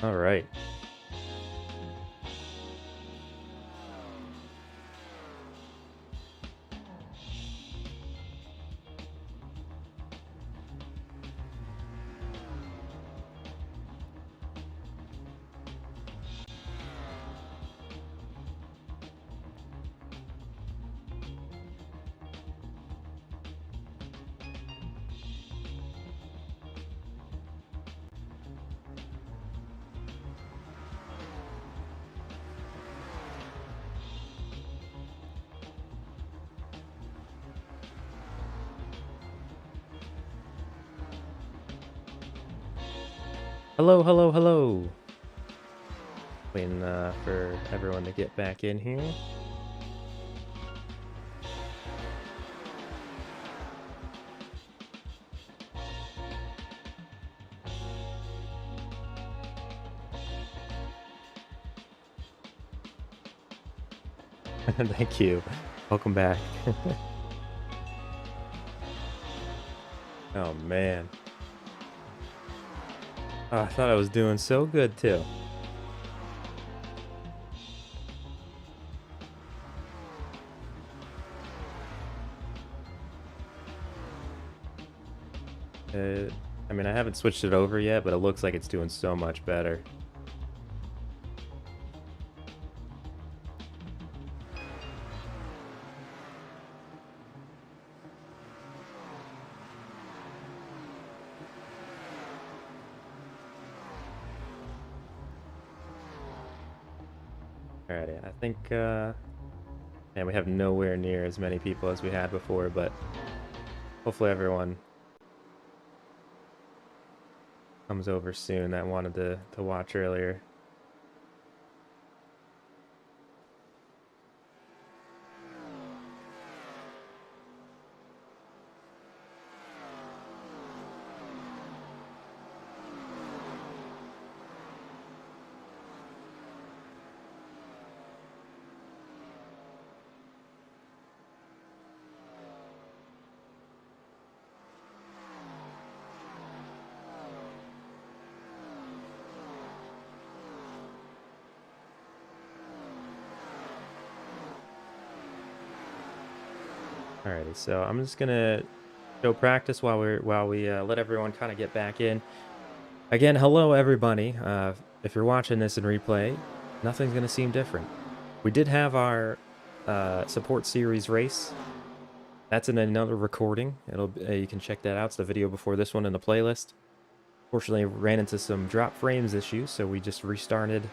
All right. Hello, hello, hello. Waiting for everyone to get back in here. Thank you. Welcome back. Oh, man. Oh, I thought I was doing so good, too. I mean, I haven't switched it over yet, but it looks like it's doing so much better. Alrighty, I think, man, we have nowhere near as many people as we had before, but hopefully everyone comes over soon that wanted to watch earlier. Alrighty, so I'm just gonna show practice while we let everyone kind of get back in. Again, hello everybody. If you're watching this in replay, nothing's gonna seem different. We did have our support series race. That's in another recording. It'll you can check that out. It's the video before this one in the playlist. Fortunately, ran into some drop frames issues, so we just restarted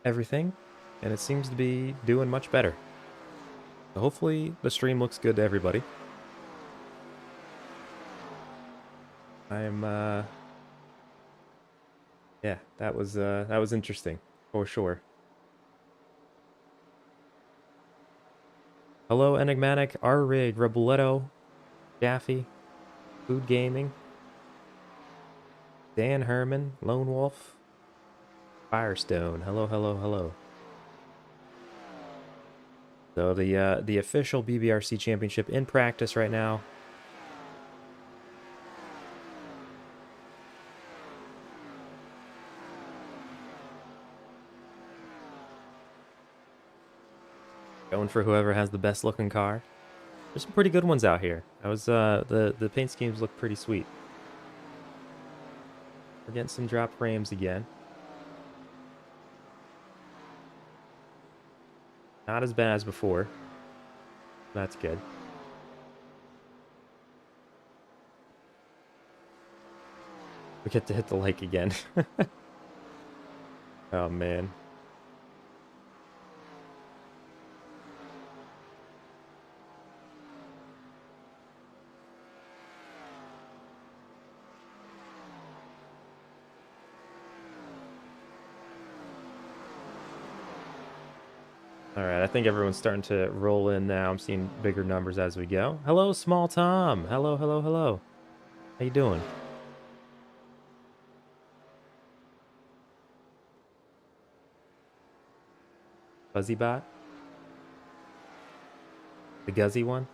everything, and it seems to be doing much better. So hopefully the stream looks good to everybody. I'm yeah, that was interesting for sure. Hello Enigmatic, R-Rig, Reboletto, Jaffe, Food Gaming, Dan Herman, Lone Wolf, Firestone. Hello, hello, hello. So the official BBRC Championship in practice right now. Going for whoever has the best looking car. There's some pretty good ones out here. I was the paint schemes look pretty sweet. We're getting some drop frames again. Not as bad as before. That's good. We get to hit the like again. Oh man. Alright, I think everyone's starting to roll in now. I'm seeing bigger numbers as we go. Hello, Small Tom. Hello, hello, hello. How you doing? Fuzzy Bot? The Guzzy one?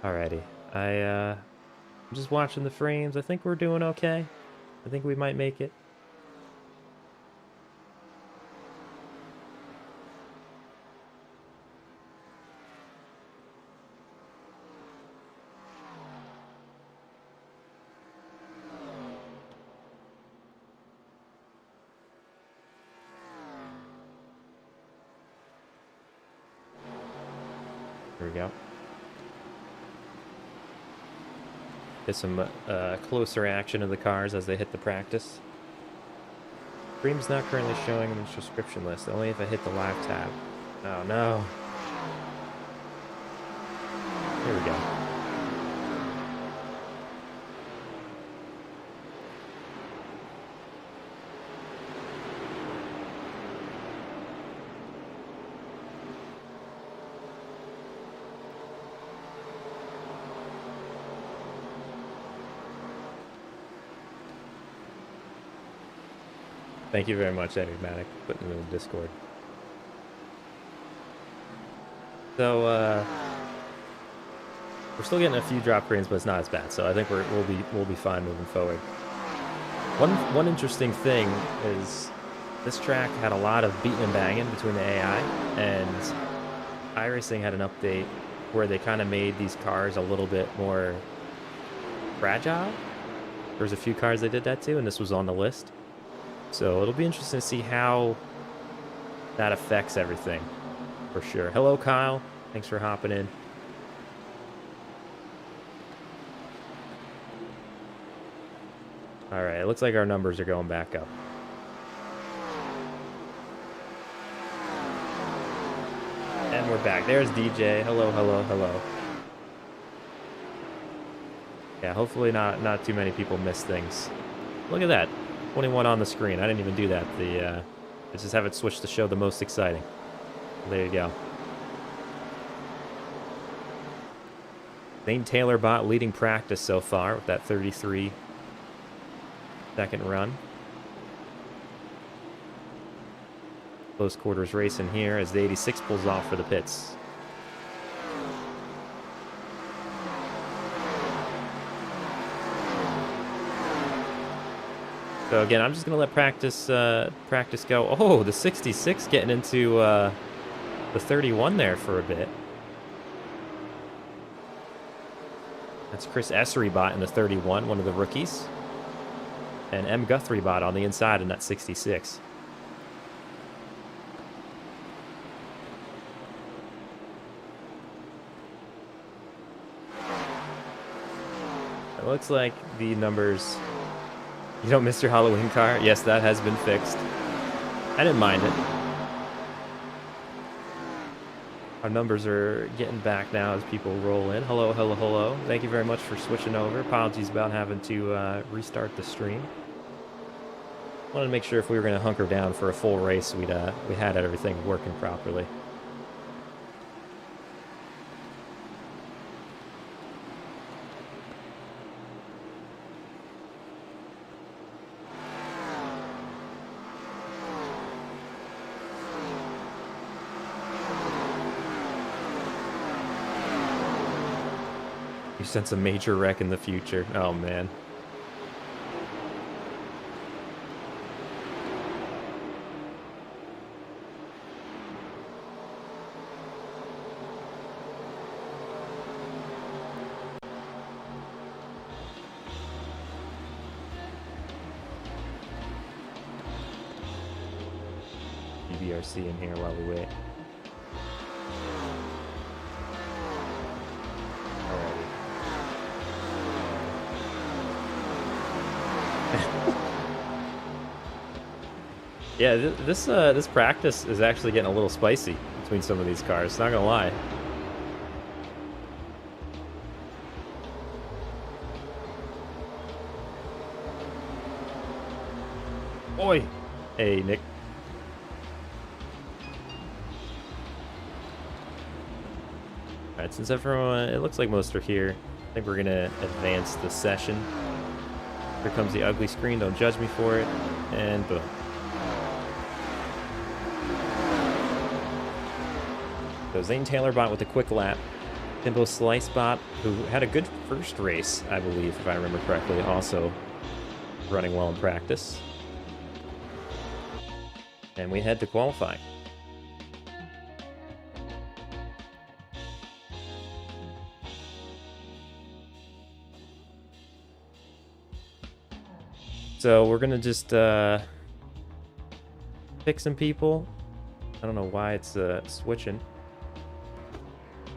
Alrighty. I'm just watching the frames. I think we're doing okay. I think we might make it. Here we go. Get some closer action of the cars as they hit the practice. Stream's not currently showing on the subscription list, only if I hit the live tab. Oh no. Here we go. Thank you very much, Enigmatic, for putting it in the Discord. So, we're still getting a few drop frames, but it's not as bad. So I think we'll be fine moving forward. One interesting thing is this track had a lot of beating and banging between the AI, and iRacing had an update where they kind of made these cars a little bit more fragile. There was a few cars they did that to, and this was on the list. So it'll be interesting to see how that affects everything, for sure. Hello, Kyle. Thanks for hopping in. All right, it looks like our numbers are going back up. And we're back. There's DJ. Hello, hello, hello. Yeah, hopefully not too many people miss things. Look at that. 21 on the screen. I didn't even do that. I just have it switched to show the most exciting. There you go. Zane Taylor bot leading practice so far with that 33-second run. Close quarters racing here as the 86 pulls off for the pits. So again, I'm just gonna let practice go. Oh, the 66 getting into the 31 there for a bit. That's Chris Esserybot in the 31, one of the rookies, and M Guthrybot on the inside in that 66. It looks like the numbers. You don't miss your Halloween car? Yes, that has been fixed. I didn't mind it. Our numbers are getting back now as people roll in. Hello, hello, hello. Thank you very much for switching over. Apologies about having to restart the stream. Wanted to make sure if we were going to hunker down for a full race, we had everything working properly. You sense a major wreck in the future. Oh, man. BBRC in here while we wait. Yeah, this practice is actually getting a little spicy between some of these cars, not gonna lie. Oi! Hey, Nick. Alright, since everyone, it looks like most are here, I think we're gonna advance the session. Here comes the ugly screen, don't judge me for it, and boom. So Zane Taylor bot with a quick lap. Timbo Slicebot, who had a good first race, I believe, if I remember correctly, also running well in practice. And we head to qualifying. So we're gonna just pick some people. I don't know why it's switching.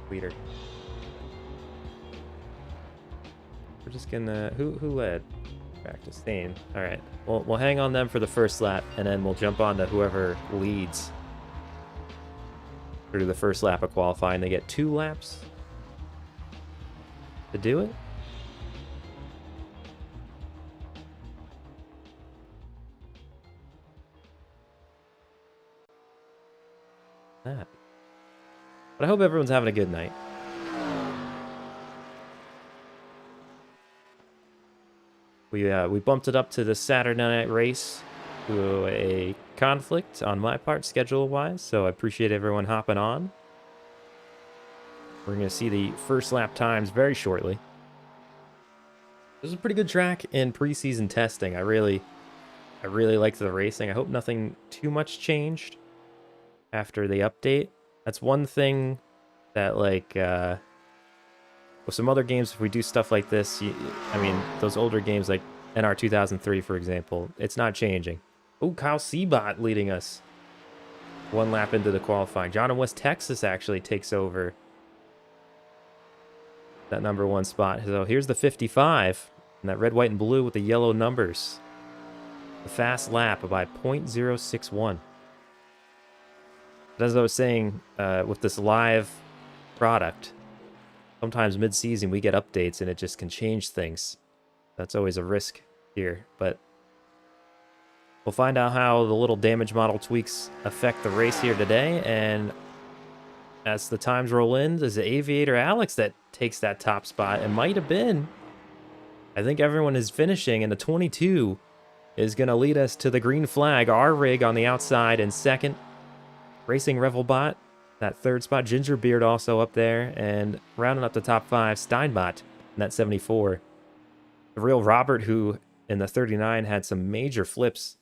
Leader. We're just gonna who led? Practice Thane. Alright. We'll hang on them for the first lap, and then we'll jump on to whoever leads through the first lap of qualifying. They get 2 laps to do it. That. But I hope everyone's having a good night. We bumped it up to the Saturday night race to a conflict on my part, schedule-wise, so I appreciate everyone hopping on. We're going to see the first lap times very shortly. This was a pretty good track in preseason testing. I really liked the racing. I hope nothing too much changed after the update. That's one thing that, like, with some other games, if we do stuff like this, I mean, those older games like NR 2003, for example, it's not changing. Oh, Kyle Seabot leading us 1 lap into the qualifying. John in West Texas actually takes over that #1 spot. So here's the 55, and that red, white, and blue with the yellow numbers. The fast lap by 0.061. As I was saying, with this live product, sometimes mid-season we get updates and it just can change things. That's always a risk here, but we'll find out how the little damage model tweaks affect the race here today. And as the times roll in, there's the Aviator Alex that takes that top spot. It might have been. I think everyone is finishing, and the 22 is going to lead us to the green flag. Our rig on the outside in second. Racing Revelbot, that 3rd spot. Gingerbeard also up there. And rounding up the top 5, Steinbot in that 74. The real Robert, who in the 39 had some major flips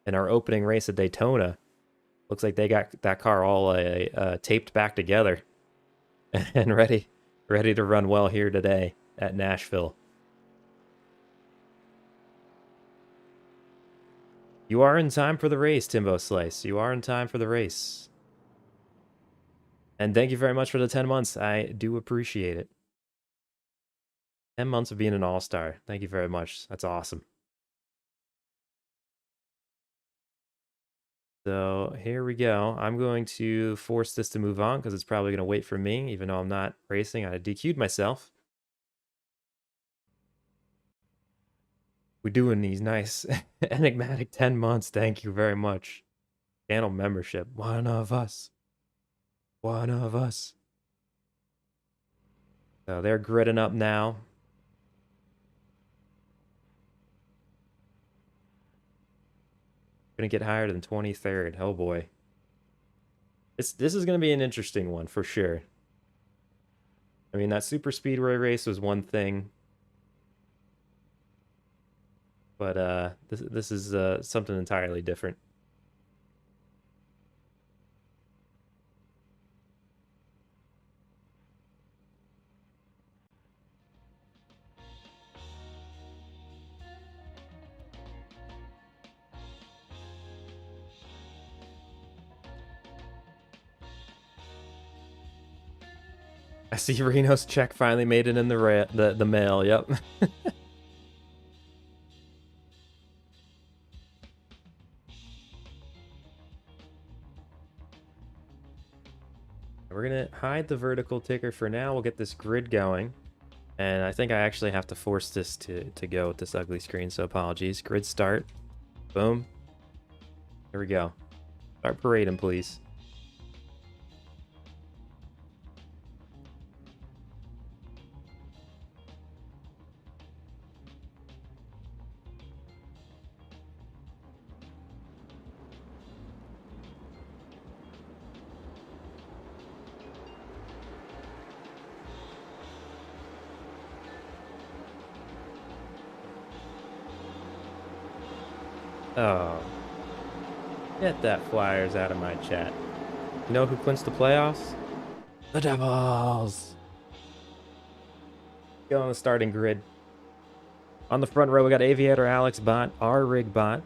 in our opening race at Daytona. Looks like they got that car all taped back together and ready to run well here today at Nashville. You are in time for the race, Timbo Slice. You are in time for the race. And thank you very much for the 10 months. I do appreciate it. 10 months of being an all-star. Thank you very much. That's awesome. So here we go. I'm going to force this to move on because it's probably going to wait for me, even though I'm not racing. I DQ'd myself. We're doing these nice enigmatic 10 months. Thank you very much. Channel membership. One of us. One of us. So they're gridding up now. Gonna get higher than 23rd. Oh boy. This is gonna be an interesting one for sure. I mean, that super speedway race was one thing. But this is something entirely different. I see Reno's check finally made it in the mail. Yep. We're gonna hide the vertical ticker for now. We'll get this grid going. And I think I actually have to force this to go with this ugly screen, so apologies. Grid start. Boom. Here we go. Start parading, please. Oh, get that Flyers out of my chat. You know who clinched the playoffs? The Devils. Go on the starting grid. On the front row, we got Aviator Alex Bot, R-Rig Bot,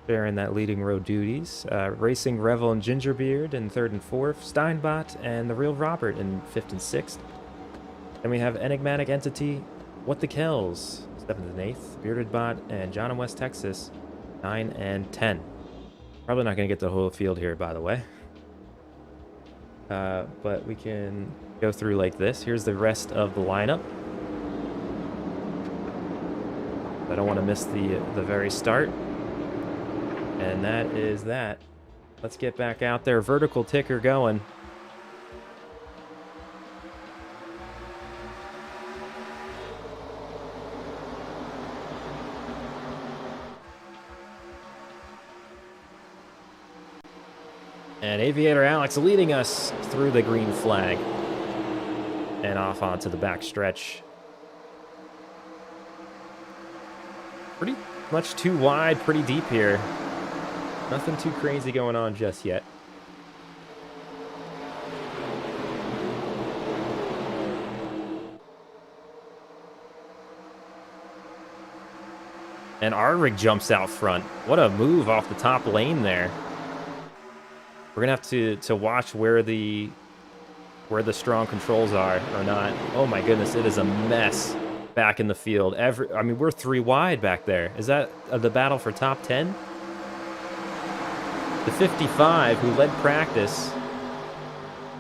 sharing that leading row duties. Racing Revel and Gingerbeard in 3rd and 4th. Steinbot and the Real Robert in 5th and 6th. Then we have Enigmatic Entity, What the Kells, 7th and 8th. Bearded Bot and John in West Texas, 9 and 10. Probably not going to get the whole field here, by the way. But we can go through like this. Here's the rest of the lineup. I don't want to miss the very start. And that is that. Let's get back out there. Vertical ticker going. And Aviator Alex leading us through the green flag. And off onto the back stretch. Pretty much too wide, pretty deep here. Nothing too crazy going on just yet. And R-Rig jumps out front. What a move off the top lane there. We're gonna have to watch where the strong controls are or not. Oh my goodness, it is a mess back in the field. I mean, we're 3 wide back there. Is that the battle for top 10? The 55, who led practice,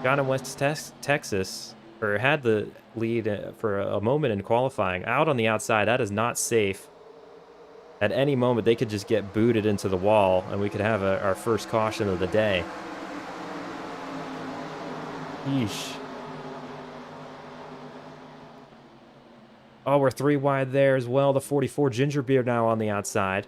John in West Texas, or had the lead for a moment in qualifying, out on the outside. That is not safe. At any moment, they could just get booted into the wall, and we could have our first caution of the day. Yeesh. Oh, we're 3 wide there as well. The 44 Gingerbeard now on the outside.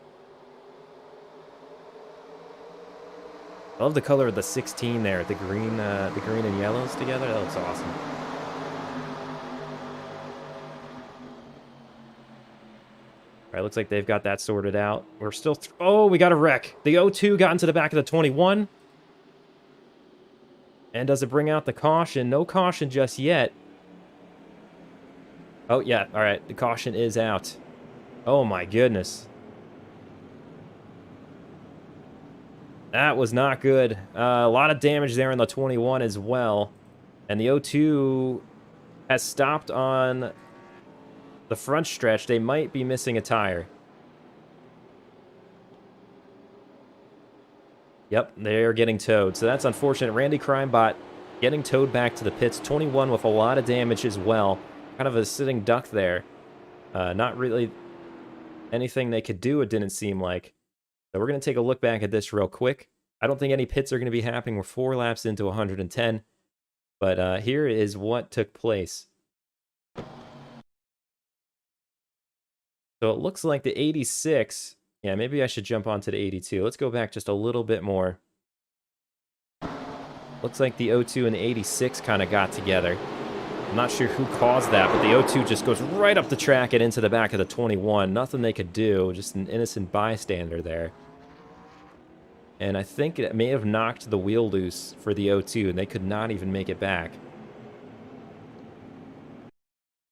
I love the color of the 16 there, the green and yellows together. That looks awesome. All right, looks like they've got that sorted out. We're still... oh, we got a wreck. The O2 got into the back of the 21. And does it bring out the caution? No caution just yet. Oh, yeah. All right. The caution is out. Oh, my goodness. That was not good. A lot of damage there in the 21 as well. And the O2 has stopped on the front stretch. They might be missing a tire. Yep, they are getting towed. So that's unfortunate. Randy Crimebot getting towed back to the pits. 21 with a lot of damage as well. Kind of a sitting duck there. Not really anything they could do, it didn't seem like. So we're going to take a look back at this real quick. I don't think any pits are going to be happening. We're 4 laps into 110. But here is what took place. So it looks like the 86... yeah, maybe I should jump onto the 82. Let's go back just a little bit more. Looks like the O2 and the 86 kind of got together. I'm not sure who caused that, but the O2 just goes right up the track and into the back of the 21. Nothing they could do, just an innocent bystander there. And I think it may have knocked the wheel loose for the O2, and they could not even make it back.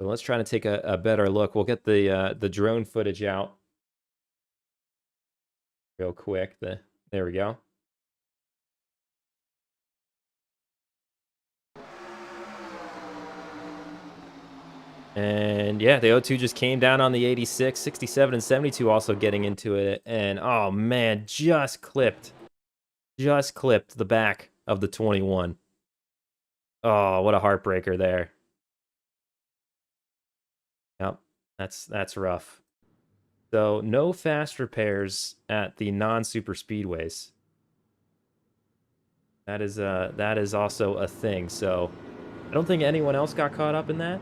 So let's try to take a better look. We'll get the drone footage out real quick. There we go. And yeah, the O2 just came down on the 86, 67 and 72 also getting into it. And oh man, just clipped the back of the 21. Oh, what a heartbreaker there. Yep, that's rough. So no fast repairs at the non-super speedways. That is also a thing. So I don't think anyone else got caught up in that.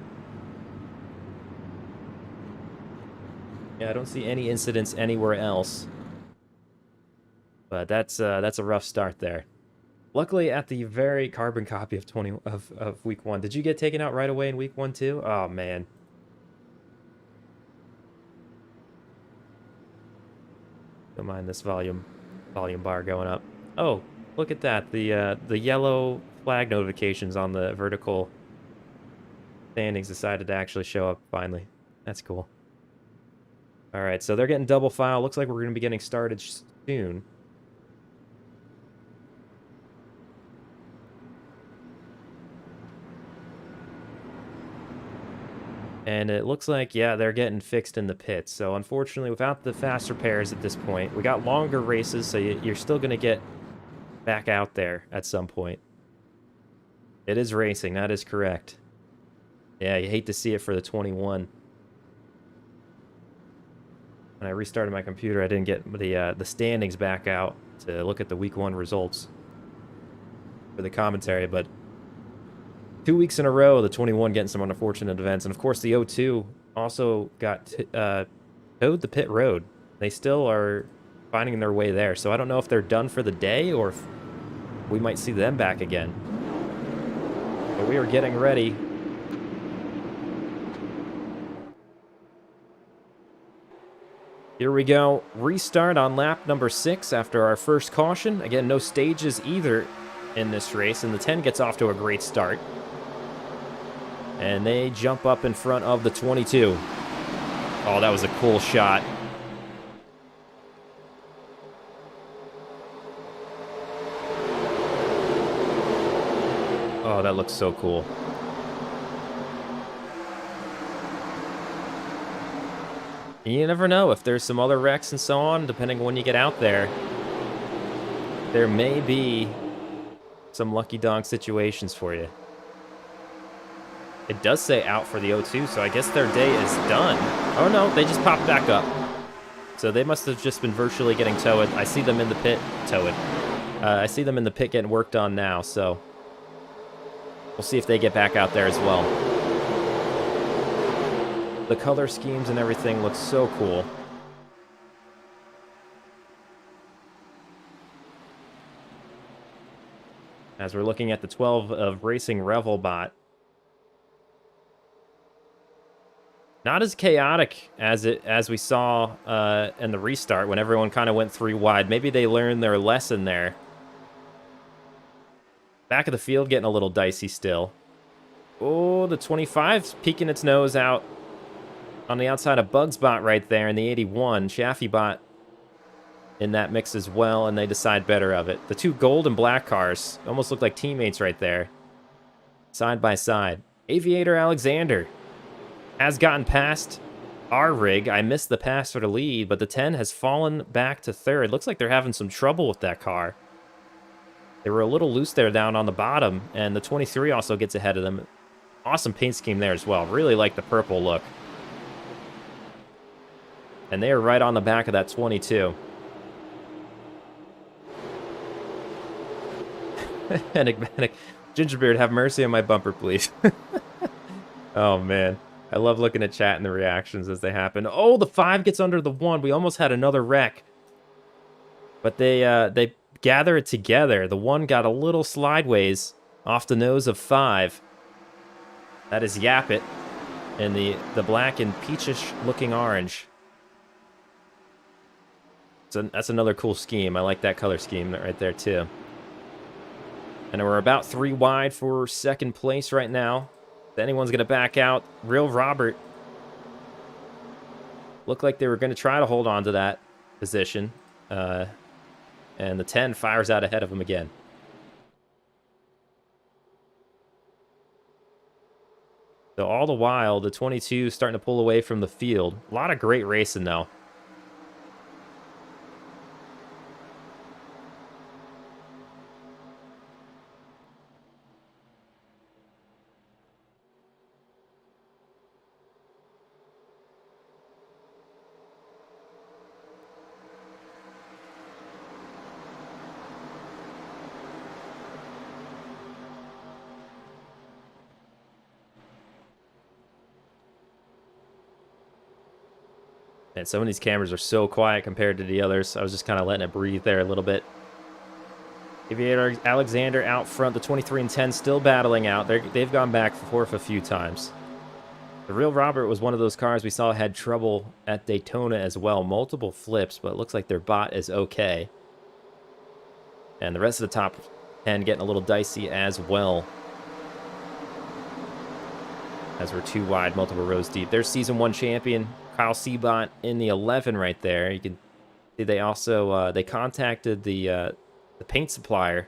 Yeah, I don't see any incidents anywhere else. But that's a rough start there. Luckily, at the very carbon copy of week 1, did you get taken out right away in week 1 too? Oh man. Don't mind this volume bar going up. Oh, look at that. The yellow flag notifications on the vertical standings decided to actually show up finally. That's cool. All right, so they're getting double file. Looks like we're going to be getting started soon. And it looks like, yeah, they're getting fixed in the pits. So unfortunately, without the fast repairs at this point, we got longer races, so you're still going to get back out there at some point. It is racing, that is correct. Yeah, you hate to see it for the 21. When I restarted my computer, I didn't get the standings back out to look at the week 1 results for the commentary, but 2 weeks in a row, the 21 getting some unfortunate events. And of course, the 02 also got towed the pit road. They still are finding their way there. So I don't know if they're done for the day or if we might see them back again. But we are getting ready. Here we go. Restart on lap number 6 after our first caution. Again, no stages either in this race. And the 10 gets off to a great start. And they jump up in front of the 22. Oh, that was a cool shot. Oh, that looks so cool. You never know if there's some other wrecks and so on, depending on when you get out there. There may be some lucky dog situations for you. It does say out for the 02, so I guess their day is done. Oh no, they just popped back up. So they must have just been virtually getting towed. I see them in the pit, I see them in the pit getting worked on now, so we'll see if they get back out there as well. The color schemes and everything look so cool. As we're looking at the 12 of Racing Revelbot. Not as chaotic as we saw in the restart when everyone kind of went 3 wide. Maybe they learned their lesson there. Back of the field getting a little dicey still. Oh, the 25's peeking its nose out on the outside of Bugsbot right there, and the 81. Shaffybot in that mix as well, and they decide better of it. The 2 gold and black cars almost look like teammates right there. Side by side. Aviator Alexander has gotten past our rig. I missed the pass for the lead, but the 10 has fallen back to 3rd. Looks like they're having some trouble with that car. They were a little loose there down on the bottom, and the 23 also gets ahead of them. Awesome paint scheme there as well. Really like the purple look. And they are right on the back of that 22. Enigmatic. Gingerbeard, have mercy on my bumper, please. Oh, man. I love looking at chat and the reactions as they happen. Oh, the 5 gets under the 1. We almost had another wreck. But they gather it together. The 1 got a little slideways off the nose of 5. That is Yapit. And the black and peachish looking orange. So that's another cool scheme. I like that color scheme right there too. And we're about 3 wide for 2nd place right now. If anyone's going to back out, Real Robert looked like they were going to try to hold on to that position. And the 10 fires out ahead of him again. So all the while, the 22 is starting to pull away from the field. A lot of great racing, though. And some of these cameras are so quiet compared to the others. I was just kind of letting it breathe there a little bit. Aviator Alexander out front. The 23 and 10 still battling out. They've gone back and forth a few times. The Real Robert was one of those cars we saw had trouble at Daytona as well. Multiple flips, but it looks like their bot is okay. And the rest of the top 10 getting a little dicey as well. As we're too wide, multiple rows deep. There's Season 1 champion, Kyle Seabot in the 11 right there. You can see they also, they contacted the paint supplier.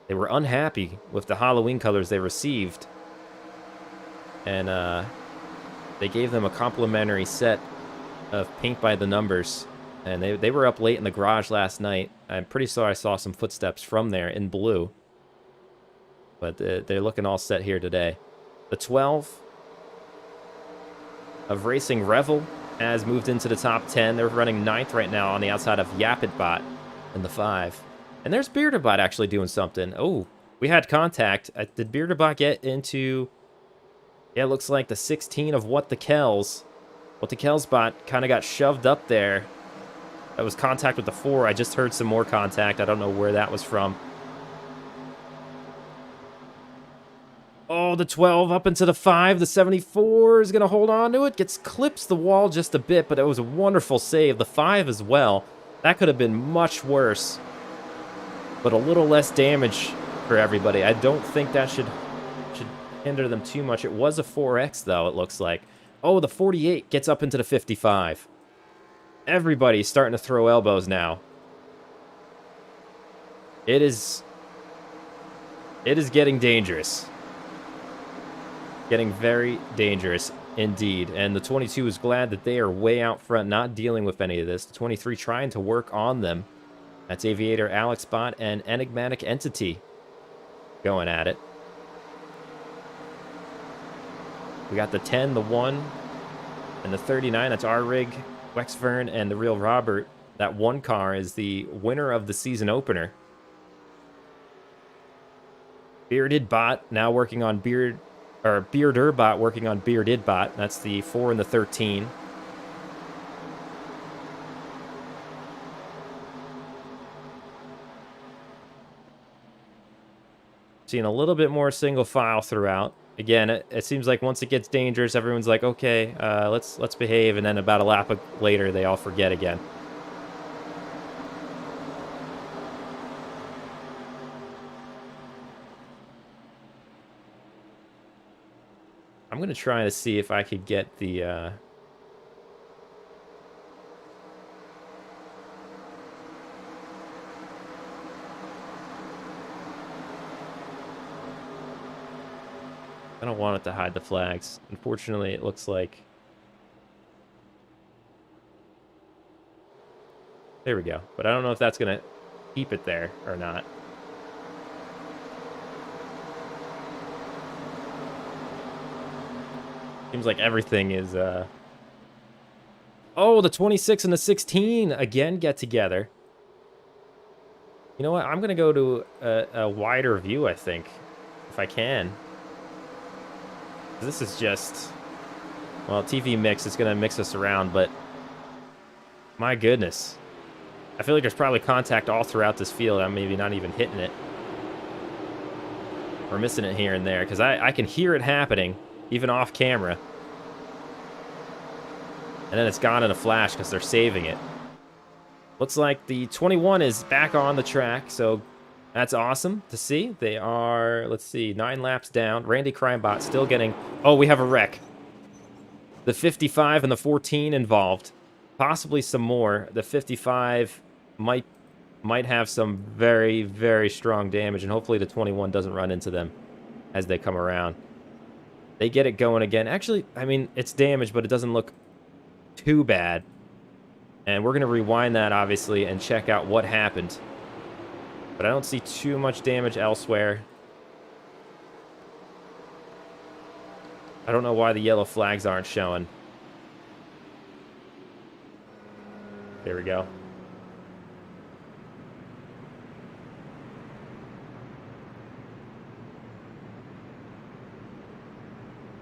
They were unhappy with the Halloween colors they received. And they gave them a complimentary set of paint by the numbers. And they were up late in the garage last night. I'm pretty sure I saw some footsteps from there in blue. But they're looking all set here today. The 12 of Racing Revel has moved into the top 10. They're running 9th right now on the outside of Yapidbot in the 5. And there's Beardedbot actually doing something. Oh, we had contact. Did Beardedbot get into... Yeah, it looks like the 16 of What the Kells. What the Kells bot kind of got shoved up there. That was contact with the 4. I just heard some more contact. I don't know where that was from. Oh, the 12 up into the 5. The 74 is going to hold on to it. Clips the wall just a bit, but it was a wonderful save. The 5 as well. That could have been much worse. But a little less damage for everybody. I don't think that should hinder them too much. It was a 4X, though, it looks like. Oh, the 48 gets up into the 55. Everybody's starting to throw elbows now. It is getting dangerous. Getting very dangerous indeed. And the 22 is glad that they are way out front, not dealing with any of this. The 23 trying to work on them. That's Aviator, Alex Bot, and Enigmatic Entity going at it. We got the 10, the 1, and the 39. That's R-Rig, Wexfern, and the Real Robert. That 1 car is the winner of the season opener. Bearded Bot now working on Bearder Bot working on Bearded Bot. That's the 4 and the 13. Seeing a little bit more single file throughout. Again, it seems like once it gets dangerous, everyone's like, okay, let's behave, and then about a lap later, they all forget again. I'm going to try to see if I could get the... I don't want it to hide the flags. Unfortunately, it looks like... There we go. But I don't know if that's going to keep it there or not. Seems like everything is... Oh, the 26 and the 16 again get together. You know what? I'm going to go to a wider view, I think, if I can. This is just, well, TV mix is going to mix us around, but my goodness. I feel like there's probably contact all throughout this field. I'm maybe not even hitting it. Or missing it here and there, because I can hear it happening, even off camera. And then it's gone in a flash because they're saving it. Looks like the 21 is back on the track, so... That's awesome to see. They are, let's see, 9 laps down. Randy Crimebot still getting... Oh, we have a wreck. The 55 and the 14 involved. Possibly some more. The 55 might have some very, very strong damage, and hopefully the 21 doesn't run into them as they come around. They get it going again. Actually, I mean, it's damage, but it doesn't look too bad. And we're going to rewind that, obviously, and check out what happened. But I don't see too much damage elsewhere. I don't know why the yellow flags aren't showing. There we go.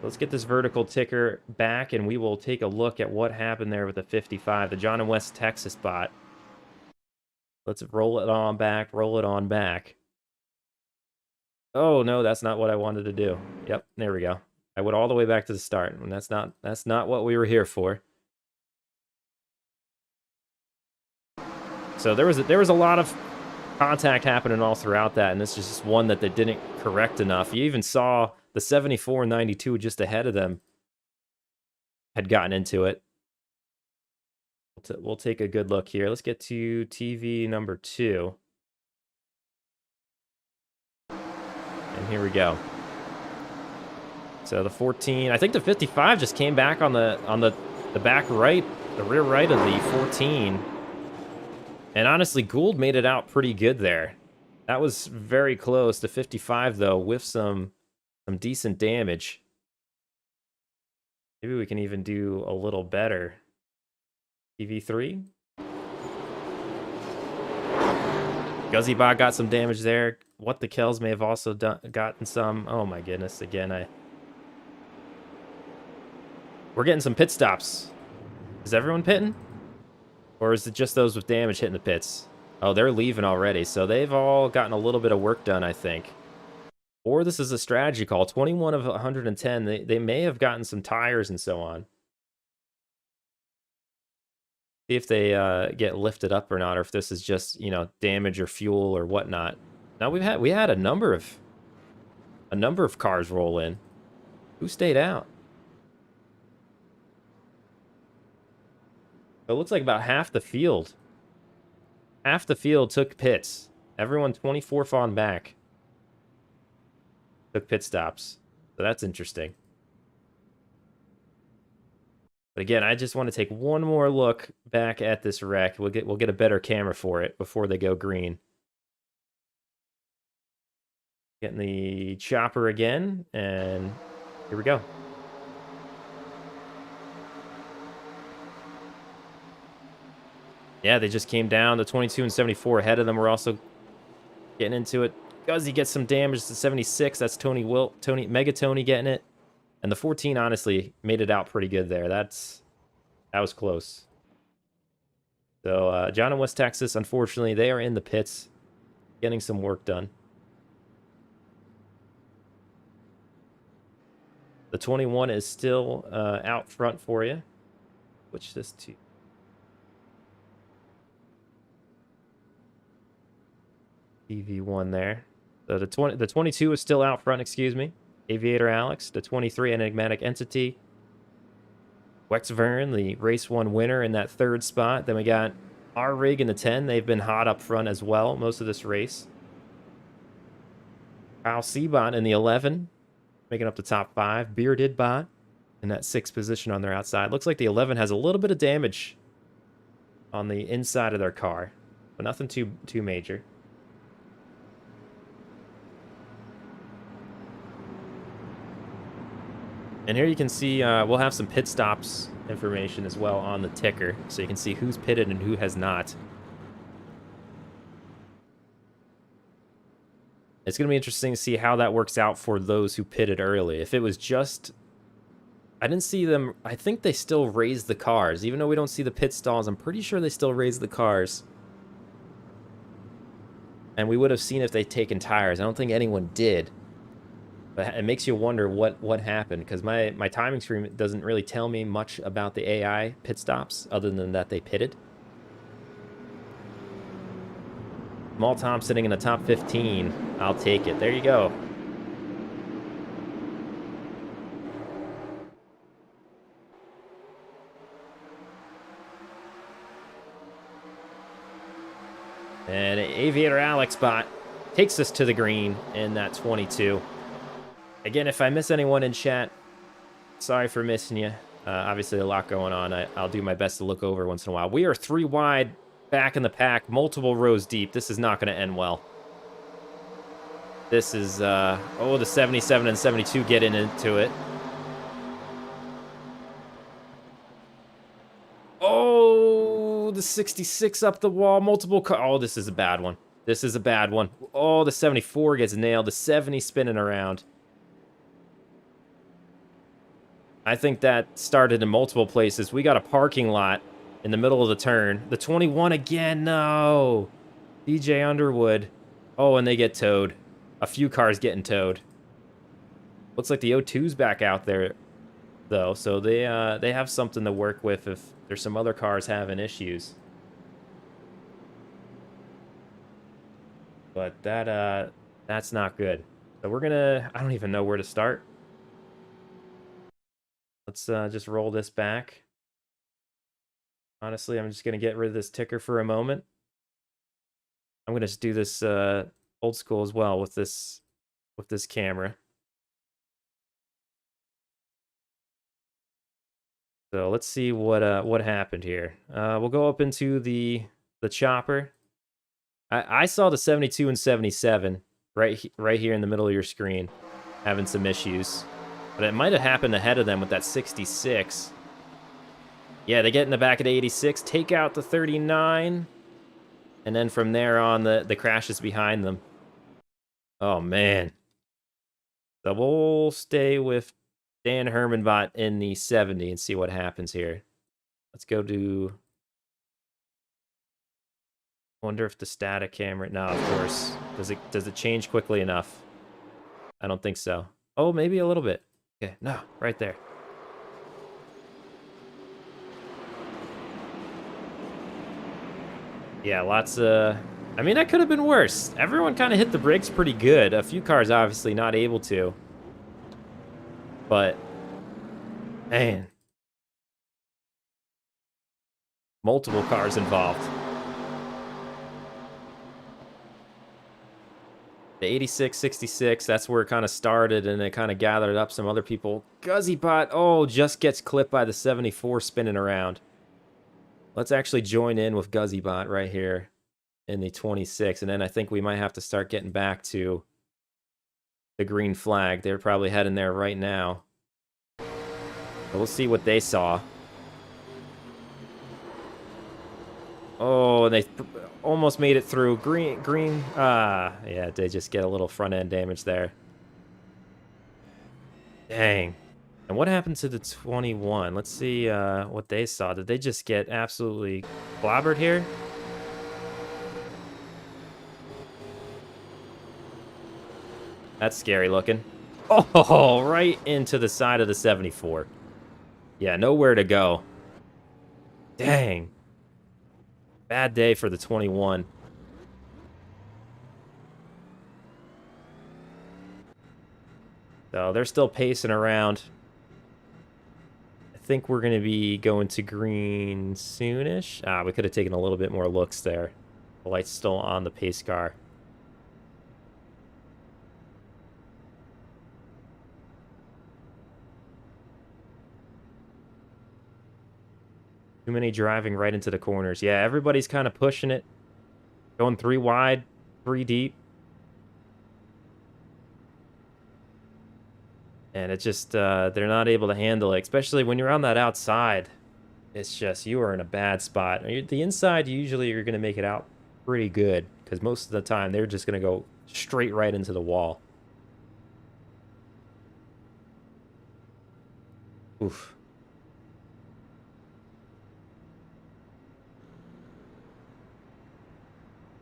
Let's get this vertical ticker back, and we will take a look at what happened there with the 55, the John and West Texas bot. Let's roll it on back, roll it on back. Oh, no, that's not what I wanted to do. Yep, there we go. I went all the way back to the start, and that's not what we were here for. So there was a lot of contact happening all throughout that, and this is just one that they didn't correct enough. You even saw the 74 and 92 just ahead of them had gotten into it. We'll take a good look here. Let's get to TV number 2. And here we go. So the 14, I think the 55 just came back on the back right, the rear right of the 14. And honestly, Gould made it out pretty good there. That was very close. The 55, though, with some decent damage. Maybe we can even do a little better. TV3. Guzzybot got some damage there. What the Kells may have also gotten some. Oh my goodness, again, we're getting some pit stops. Is everyone pitting? Or is it just those with damage hitting the pits? Oh, they're leaving already, so they've all gotten a little bit of work done, I think. Or this is a strategy call. 21 of 110. They may have gotten some tires and so on. See if they get lifted up or not, or if this is just, you know, damage or fuel or whatnot. Now we had a number of cars roll in. Who stayed out? It looks like about half the field. Half the field took pits. Everyone 24th on back took pit stops. So that's interesting. But again, I just want to take one more look back at this wreck. We'll get a better camera for it before they go green. Getting the chopper again, and here we go. Yeah, they just came down. The 22 and 74 ahead of them were also getting into it. Guzzy gets some damage to 76. That's Mega Tony getting it. And the 14 honestly made it out pretty good there. That was close. So John in West Texas, unfortunately, they are in the pits getting some work done. The 21 is still out front for you. Switch this to TV1 there. So the 22 is still out front, excuse me. Aviator Alex, the 23 Enigmatic Entity. Wex Vern, the race 1 winner in that 3rd spot. Then we got our rig in the 10. They've been hot up front as well most of this race. Kyle Seabot in the 11, making up the top 5. Bearded Bot in that 6th position on their outside. Looks like the 11 has a little bit of damage on the inside of their car, but nothing too major. And here you can see we'll have some pit stops information as well on the ticker, so you can see who's pitted and who has not. It's going to be interesting to see how that works out for those who pitted early. If it was just... I didn't see them... I think they still raised the cars. Even though we don't see the pit stalls, I'm pretty sure they still raised the cars. And we would have seen if they'd taken tires. I don't think anyone did. But it makes you wonder what happened, because my timing screen doesn't really tell me much about the AI pit stops, other than that they pitted. Small Tom sitting in the top 15. I'll take it. There you go. And Aviator Alex bot takes us to the green in that 22. Again, if I miss anyone in chat, sorry for missing you. Obviously, a lot going on. I'll do my best to look over once in a while. We are 3 wide, back in the pack, multiple rows deep. This is not going to end well. This is, oh, the 77 and 72 getting into it. Oh, the 66 up the wall, multiple oh, this is a bad one. This is a bad one. Oh, the 74 gets nailed. The 70 spinning around. I think that started in multiple places. We got a parking lot in the middle of the turn. The 21 again, no. DJ Underwood. Oh, and they get towed. A few cars getting towed. Looks like the O2's back out there, though, so they have something to work with if there's some other cars having issues. But that's not good. So we're gonna, I don't even know where to start. Let's just roll this back. Honestly, I'm just gonna get rid of this ticker for a moment. I'm gonna just do this old school as well with this camera. So let's see what happened here. We'll go up into the chopper. I saw the 72 and 77 right here in the middle of your screen having some issues. But it might have happened ahead of them with that 66. Yeah, they get in the back of the 86, take out the 39, and then from there on, the crash is behind them. Oh, man. So we'll stay with Dan Hermanbot in the 70 and see what happens here. Let's go to... Wonder if the static camera... No, of course. Does it change quickly enough? I don't think so. Oh, maybe a little bit. Okay, no, right there. Yeah, lots of... I mean, that could have been worse. Everyone kind of hit the brakes pretty good. A few cars obviously not able to. But, man. Multiple cars involved. The 86, 66, that's where it kind of started, and it kind of gathered up some other people. Guzzybot, oh, just gets clipped by the 74 spinning around. Let's actually join in with Guzzybot right here in the 26, and then I think we might have to start getting back to the green flag. They're probably heading there right now. But we'll see what they saw. Oh, and they almost made it through. Green. Yeah, they just get a little front end damage there. Dang. And what happened to the 21? Let's see what they saw. Did they just get absolutely clobbered here? That's scary looking. Oh, right into the side of the 74. Yeah, nowhere to go. Dang. Bad day for the 21. So they're still pacing around. I think we're going to be going to green soonish. Ah, we could have taken a little bit more looks there. The light's still on the pace car. Too many driving right into the corners. Yeah, everybody's kind of pushing it. Going 3 wide, 3 deep. And it just, they're not able to handle it. Especially when you're on that outside. It's just, you are in a bad spot. The inside, usually you're going to make it out pretty good. Because most of the time, they're just going to go straight right into the wall. Oof.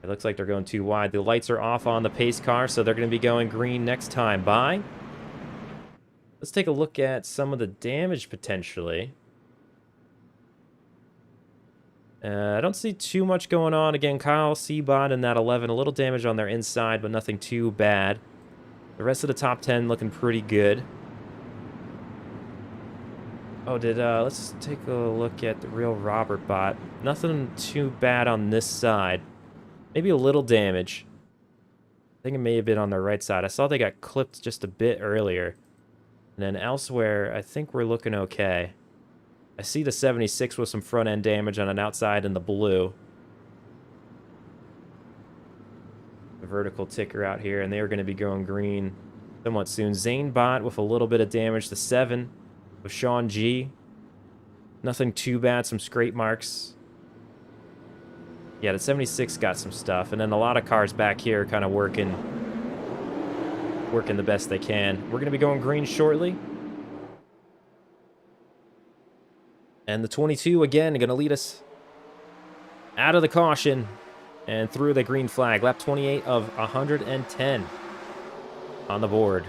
It looks like they're going too wide. The lights are off on the pace car, so they're going to be going green next time by. Let's take a look at some of the damage potentially. I don't see too much going on. Again, Kyle, C-Bot, and that 11. A little damage on their inside, but nothing too bad. The rest of the top 10 looking pretty good. Oh, let's take a look at the real Robert bot. Nothing too bad on this side. Maybe a little damage. I think it may have been on the right side. I saw they got clipped just a bit earlier. And then elsewhere, I think we're looking okay. I see the 76 with some front end damage on an outside in the blue. The vertical ticker out here, and they are going to be going green somewhat soon. Zane Bot with a little bit of damage. The 7 with Sean G. Nothing too bad. Some scrape marks. Yeah, the 76 got some stuff. And then a lot of cars back here kind of working the best they can. We're going to be going green shortly. And the 22, again, going to lead us out of the caution and through the green flag. Lap 28 of 110 on the board.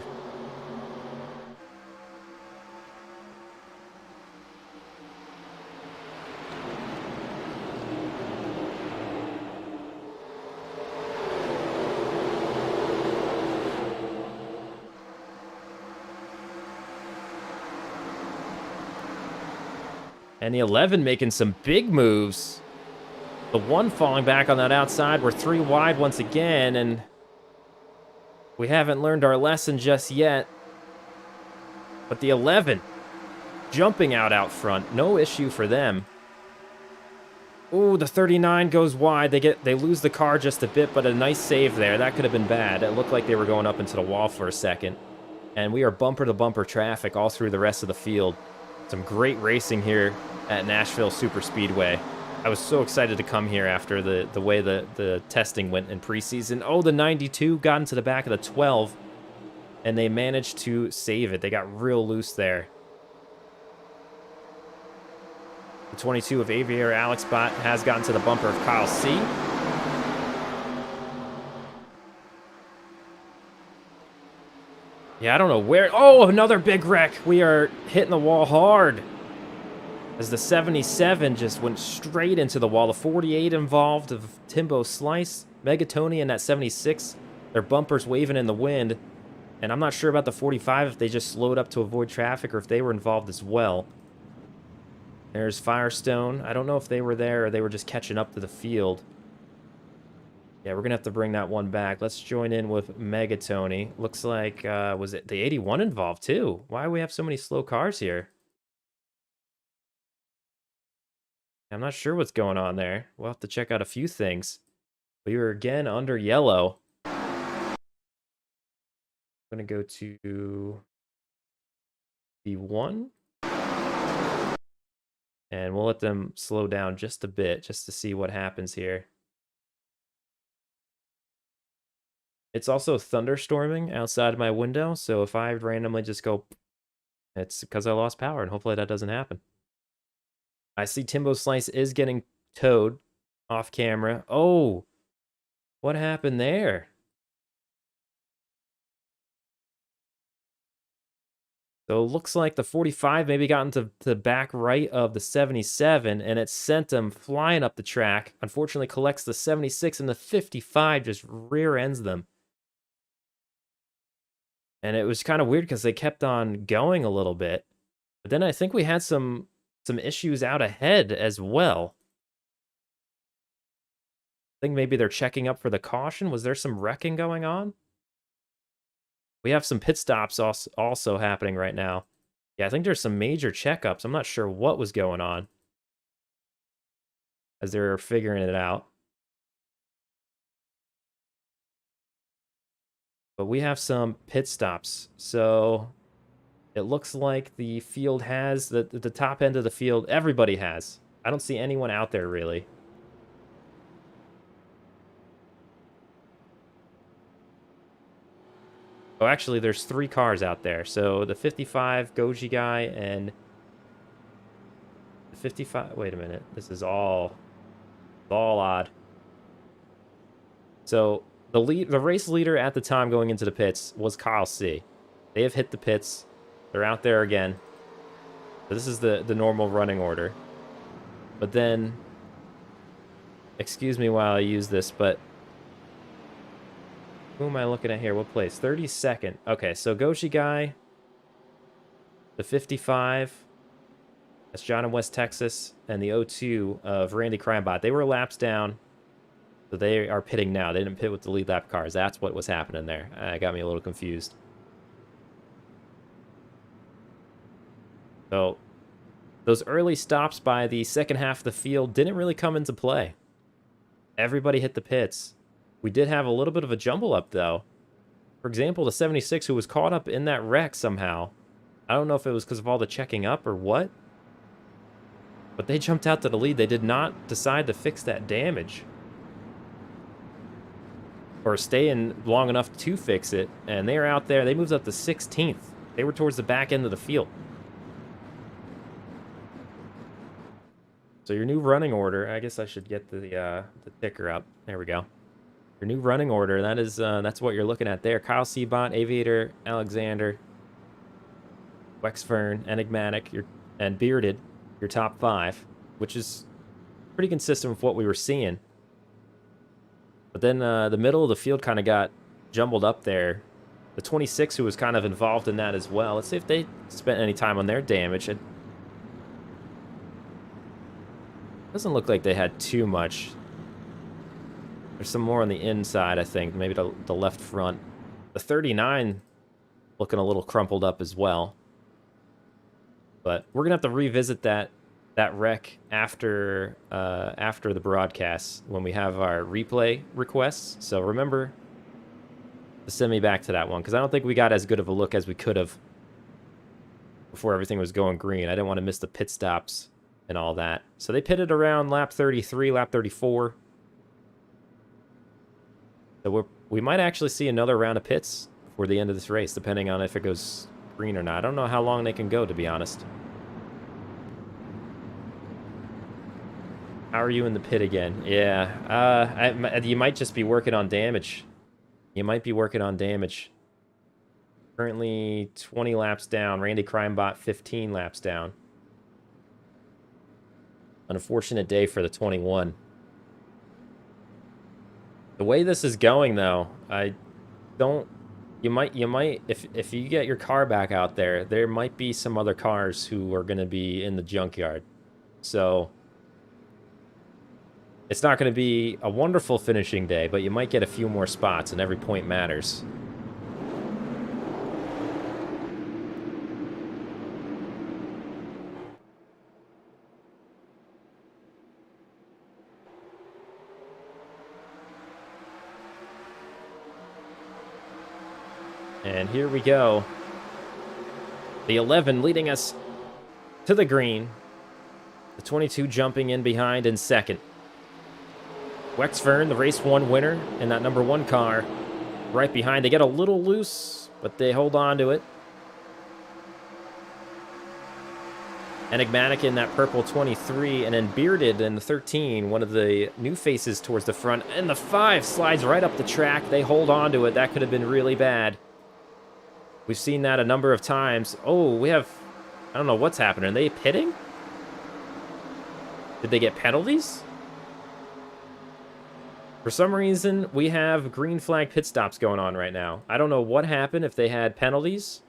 And the 11 making some big moves. The 1 falling back on that outside. We're 3 wide once again, and we haven't learned our lesson just yet. But the 11 jumping out front. No issue for them. Ooh, the 39 goes wide. They lose the car just a bit, but a nice save there. That could have been bad. It looked like they were going up into the wall for a second. And we are bumper-to-bumper traffic all through the rest of the field. Some great racing here at Nashville Superspeedway. I was so excited to come here after the way the testing went in preseason. Oh, the 92 got into the back of the 12, and they managed to save it. They got real loose there. The 22 of Aviator Alex Bot has gotten to the bumper of Kyle C. Yeah, I don't know where. Oh, another big wreck. We are hitting the wall hard. As the 77 just went straight into the wall. The 48 involved of Timbo Slice, Megatoni, and that 76. Their bumpers waving in the wind. And I'm not sure about the 45 if they just slowed up to avoid traffic or if they were involved as well. There's Firestone. I don't know if they were there or they were just catching up to the field. Yeah, we're going to have to bring that one back. Let's join in with Megatoni. Looks like, was it the 81 involved too? Why do we have so many slow cars here? I'm not sure what's going on there. We'll have to check out a few things. We were again under yellow. I'm going to go to B1. And we'll let them slow down just a bit, just to see what happens here. It's also thunderstorming outside my window, so if I randomly just go, it's because I lost power, and hopefully that doesn't happen. I see Timbo Slice is getting towed off camera. Oh, what happened there? So it looks like the 45 maybe got into the back right of the 77, and it sent them flying up the track. Unfortunately, collects the 76, and the 55 just rear ends them. And it was kind of weird because they kept on going a little bit. But then I think we had some issues out ahead as well. I think maybe they're checking up for the caution. Was there some wrecking going on? We have some pit stops also happening right now. Yeah, I think there's some major checkups. I'm not sure what was going on as they're figuring it out. But we have some pit stops. So it looks like the field has, the top end of the field, everybody has. I don't see anyone out there really. Oh, actually, there's 3 cars out there. So the 55 Goji guy and the 55. Wait a minute. This is all odd. So the race leader at the time going into the pits was Kyle C. They have hit the pits. They're out there again. So this is the normal running order. But then, excuse me while I use this, but who am I looking at here? What place? 32nd. Okay, so Goshi guy, the 55, that's John in West Texas, and the 02 of Randy Crimebot. They were laps down, so they are pitting now. They didn't pit with the lead lap cars. That's what was happening there. Got me a little confused. So those early stops by the second half of the field didn't really come into play. Everybody hit the pits. We did have a little bit of a jumble up, though. For example, the 76, who was caught up in that wreck somehow. I don't know if it was because of all the checking up or what. But they jumped out to the lead. They did not decide to fix that damage. Or stay in long enough to fix it. And they are out there. They moved up to 16th. They were towards the back end of the field. So your new running order, I guess I should get the ticker up. There we go. Your new running order, that is that's what you're looking at there. Kyle Seabot, Aviator, Alexander, Wexfern, Enigmatic, and Bearded, your top 5, which is pretty consistent with what we were seeing. But then the middle of the field kind of got jumbled up there. The 26, who was kind of involved in that as well. Let's see if they spent any time on their damage. Doesn't look like they had too much. There's some more on the inside, I think. Maybe the left front. The 39 looking a little crumpled up as well. But we're gonna have to revisit that wreck after the broadcast when we have our replay requests. So remember to send me back to that one, because I don't think we got as good of a look as we could have before everything was going green. I didn't want to miss the pit stops and all that. So they pitted around lap 33, lap 34. So we might actually see another round of pits before the end of this race, depending on if it goes green or not. I don't know how long they can go, to be honest. How are you in the pit again? Yeah, you might just be working on damage. You might be working on damage. Currently 20 laps down. Randy Crimebot 15 laps down. An unfortunate day for the 21. The way this is going, though, I don't... You might, if you get your car back out there, there might be some other cars who are going to be in the junkyard. So it's not going to be a wonderful finishing day, but you might get a few more spots, and every point matters. And here we go. The 11 leading us to the green. The 22 jumping in behind in second. Wexfern, the race 1 winner in that number 1 car, right behind. They get a little loose, but they hold on to it. Enigmatic in that purple 23, and then Bearded in the 13, one of the new faces towards the front. And the 5 slides right up the track. They hold on to it. That could have been really bad. We've seen that a number of times. Oh, we have... I don't know what's happening. Are they pitting? Did they get penalties? For some reason, we have green flag pit stops going on right now. I don't know what happened, if they had penalties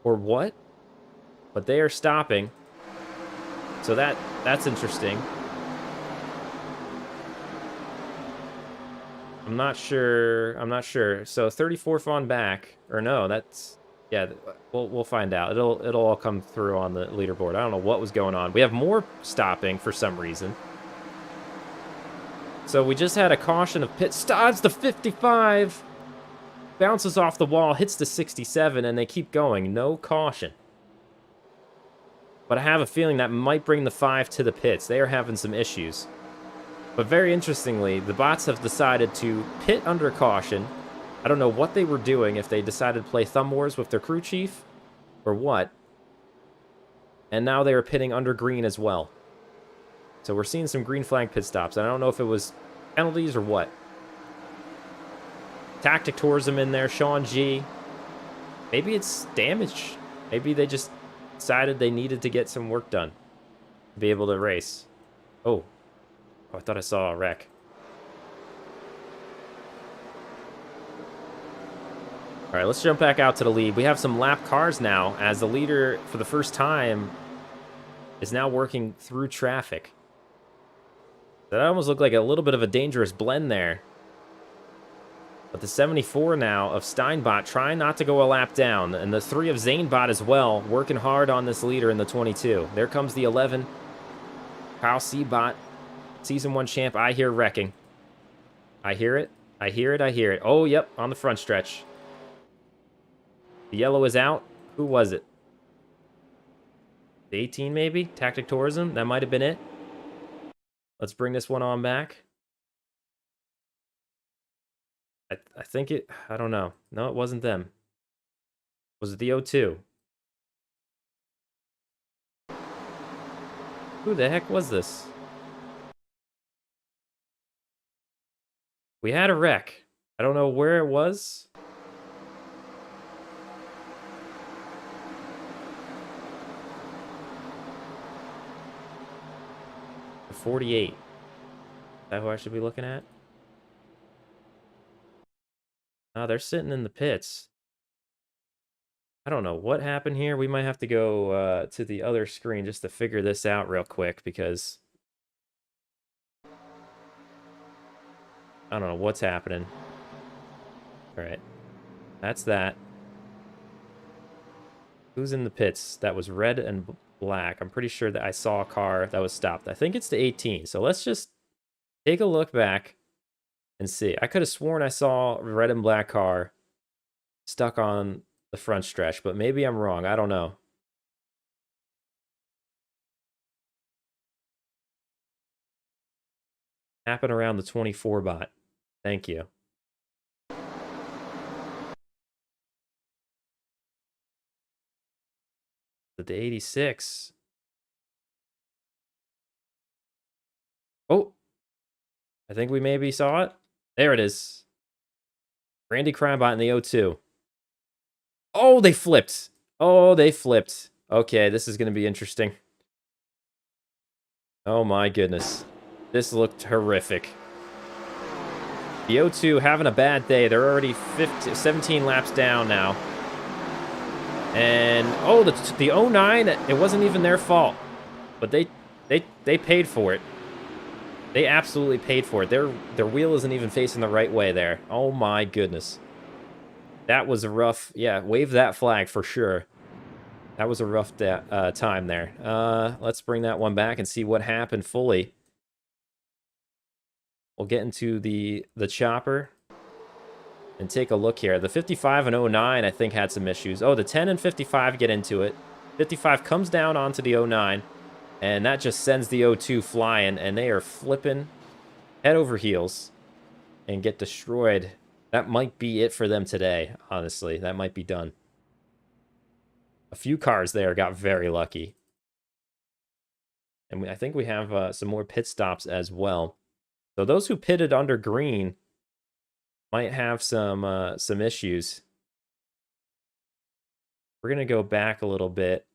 or what, but they are stopping. So that's interesting. I'm not sure. So 34th on back, or no, that's... Yeah, we'll find out. It'll all come through on the leaderboard. I don't know what was going on. We have more stopping for some reason. So we just had a caution of pit stops. The 55 bounces off the wall, hits the 67, and they keep going. No caution. But I have a feeling that might bring the 5 to the pits. They are having some issues. But very interestingly, the bots have decided to pit under caution. I don't know what they were doing, if they decided to play Thumb Wars with their crew chief or what. And now they are pitting under green as well. So we're seeing some green flag pit stops. I don't know if it was penalties or what. Tactic Tourism in there, Sean G. Maybe it's damage. Maybe they just decided they needed to get some work done to be able to race. Oh, I thought I saw a wreck. All right, let's jump back out to the lead. We have some lap cars now, as the leader, for the first time, is now working through traffic. That almost looked like a little bit of a dangerous blend there. But the 74 now of Steinbot trying not to go a lap down. And the 3 of Zanebot as well, working hard on this leader in the 22. There comes the 11. Kyle Seabot, Season 1 champ. I hear wrecking. I hear it. I hear it. I hear it. Oh, yep, on the front stretch. The yellow is out. Who was it? The 18 maybe? Tactic Tourism? That might have been it. Let's bring this one on back. I think it... I don't know. No, it wasn't them. Was it the 02? Who the heck was this? We had a wreck. I don't know where it was. The 48. Is that who I should be looking at? Oh, they're sitting in the pits. I don't know what happened here. We might have to go to the other screen just to figure this out real quick because I don't know what's happening. All right. That's that. Who's in the pits? That was red and black. I'm pretty sure that I saw a car that was stopped. I think it's the 18. So let's just take a look back and see. I could have sworn I saw a red and black car stuck on the front stretch, but maybe I'm wrong. I don't know. Happen around the 24 bot. Thank you. The 86. Oh, I think we maybe saw it. There it is. Randy Crimebot in the 02. Oh, they flipped. Oh, they flipped. Okay, this is going to be interesting. Oh my goodness. This looked horrific. The 02 having a bad day. They're already 17 laps down now. And, oh, the 09, it wasn't even their fault. But they paid for it. They absolutely paid for it. Their wheel isn't even facing the right way there. Oh my goodness. That was a rough, yeah, wave that flag for sure. That was a rough time there. Let's bring that one back and see what happened fully. We'll get into the chopper and take a look here. The 55 and 09, I think, had some issues. Oh, the 10 and 55 get into it. 55 comes down onto the 09, and that just sends the 02 flying, and they are flipping head over heels and get destroyed. That might be it for them today, honestly. That might be done. A few cars there got very lucky. And I think we have some more pit stops as well. So those who pitted under green might have some issues. We're going to go back a little bit.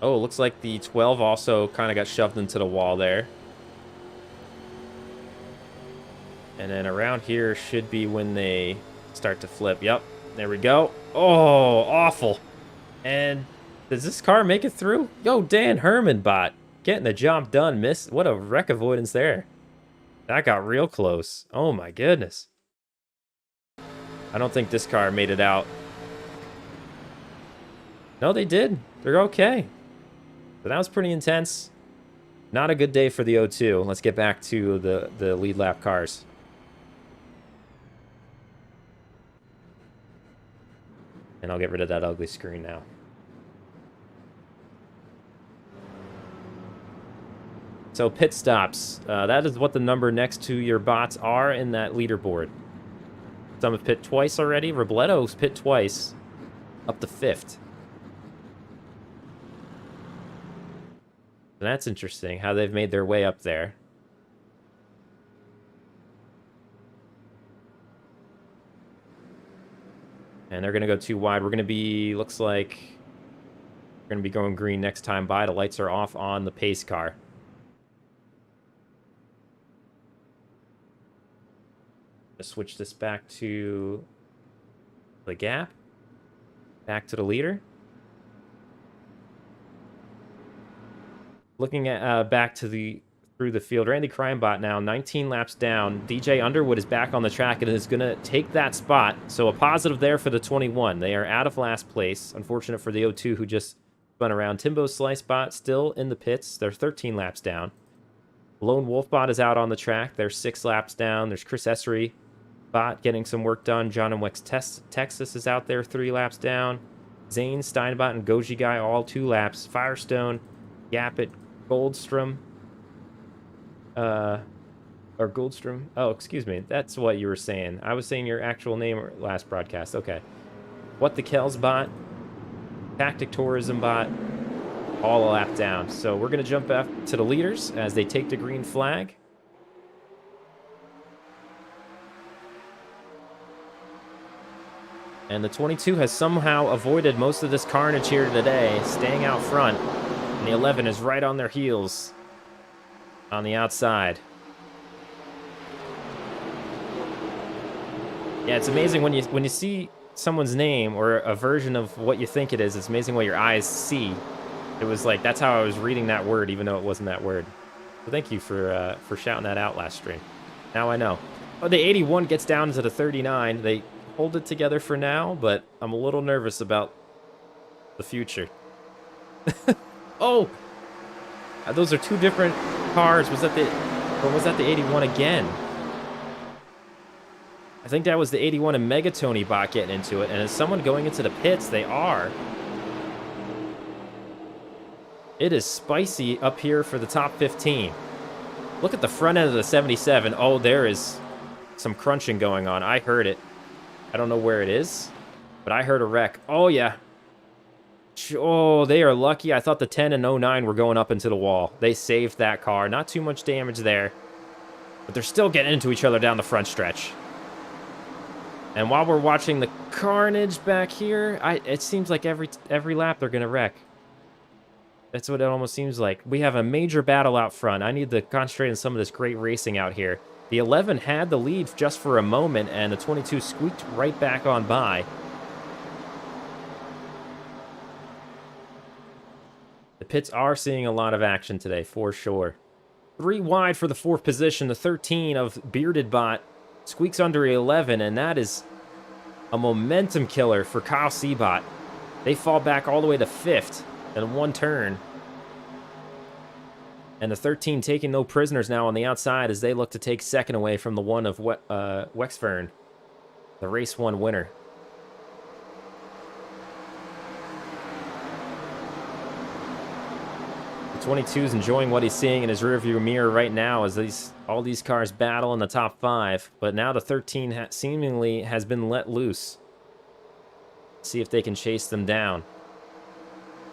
Oh, it looks like the 12 also kind of got shoved into the wall there. And then around here should be when they start to flip. Yep, there we go. Oh, awful. And does this car make it through? Yo, Dan Herman bot. Getting the job done, miss. What a wreck avoidance there. That got real close. Oh my goodness. I don't think this car made it out. No, they did. They're okay. So that was pretty intense. Not a good day for the 02. Let's get back to the lead lap cars. And I'll get rid of that ugly screen now. So pit stops. That is what the number next to your bots are in that leaderboard. Some have pit twice already. Robletto's pit twice. Up to 5th. And that's interesting, how they've made their way up there. And they're going to go too wide. We're going to be, looks like, we're going to be going green next time by. The lights are off on the pace car. Let's switch this back to the gap. Back to the leader. Looking at back to through the field, Randy Crimebot now 19 laps down. DJ Underwood is back on the track and is going to take that spot. So a positive there for the 21. They are out of last place. Unfortunate for the 02 who just spun around. Timbo's Slice Bot still in the pits. They're 13 laps down. Lone Wolf Bot is out on the track. They're 6 laps down. There's Chris Essery Bot getting some work done. John and Wex Texas is out there 3 laps down. Zane, Steinbot, and Goji Guy all 2 laps. Firestone, Yapit, Goldstrom, or Goldstrom. Oh, excuse me. That's what you were saying. I was saying your actual name last broadcast. Okay. What the Kells Bot, Tactic Tourism Bot, all a lap down. So we're going to jump back to the leaders as they take the green flag. And the 22 has somehow avoided most of this carnage here today, staying out front. And the 11 is right on their heels on the outside. Yeah, it's amazing when you see someone's name or a version of what you think it is. It's amazing what your eyes see. It was like that's how I was reading that word, even though it wasn't that word. So thank you for shouting that out last stream. Now I know. Oh, the 81 gets down to the 39. They hold it together for now, but I'm a little nervous about the future. Oh, those are two different cars. Was that the 81 again? I think that was the 81 and Megatony bot getting into it. And is someone going into the pits? They are. It is spicy up here for the top 15. Look at the front end of the 77. Oh, there is some crunching going on. I heard it. I don't know where it is, but I heard a wreck. Oh, yeah. Oh, they are lucky. I thought the 10 and 09 were going up into the wall. They saved that car. Not too much damage there, but they're still getting into each other down the front stretch. And while we're watching the carnage back here, it seems like every lap they're going to wreck. That's what it almost seems like. We have a major battle out front. I need to concentrate on some of this great racing out here. The 11 had the lead just for a moment, and the 22 squeaked right back on by. The pits are seeing a lot of action today, for sure. 3 wide for the 4th position. The 13 of Bearded Bot squeaks under 11, and that is a momentum killer for Kyle Seabot. They fall back all the way to 5th in one turn. And the 13 taking no prisoners now on the outside as they look to take 2nd away from the 1 of Wexfern, the race 1 winner. The 22 is enjoying what he's seeing in his rearview mirror right now as all these cars battle in the top 5. But now the 13 seemingly has been let loose. See if they can chase them down.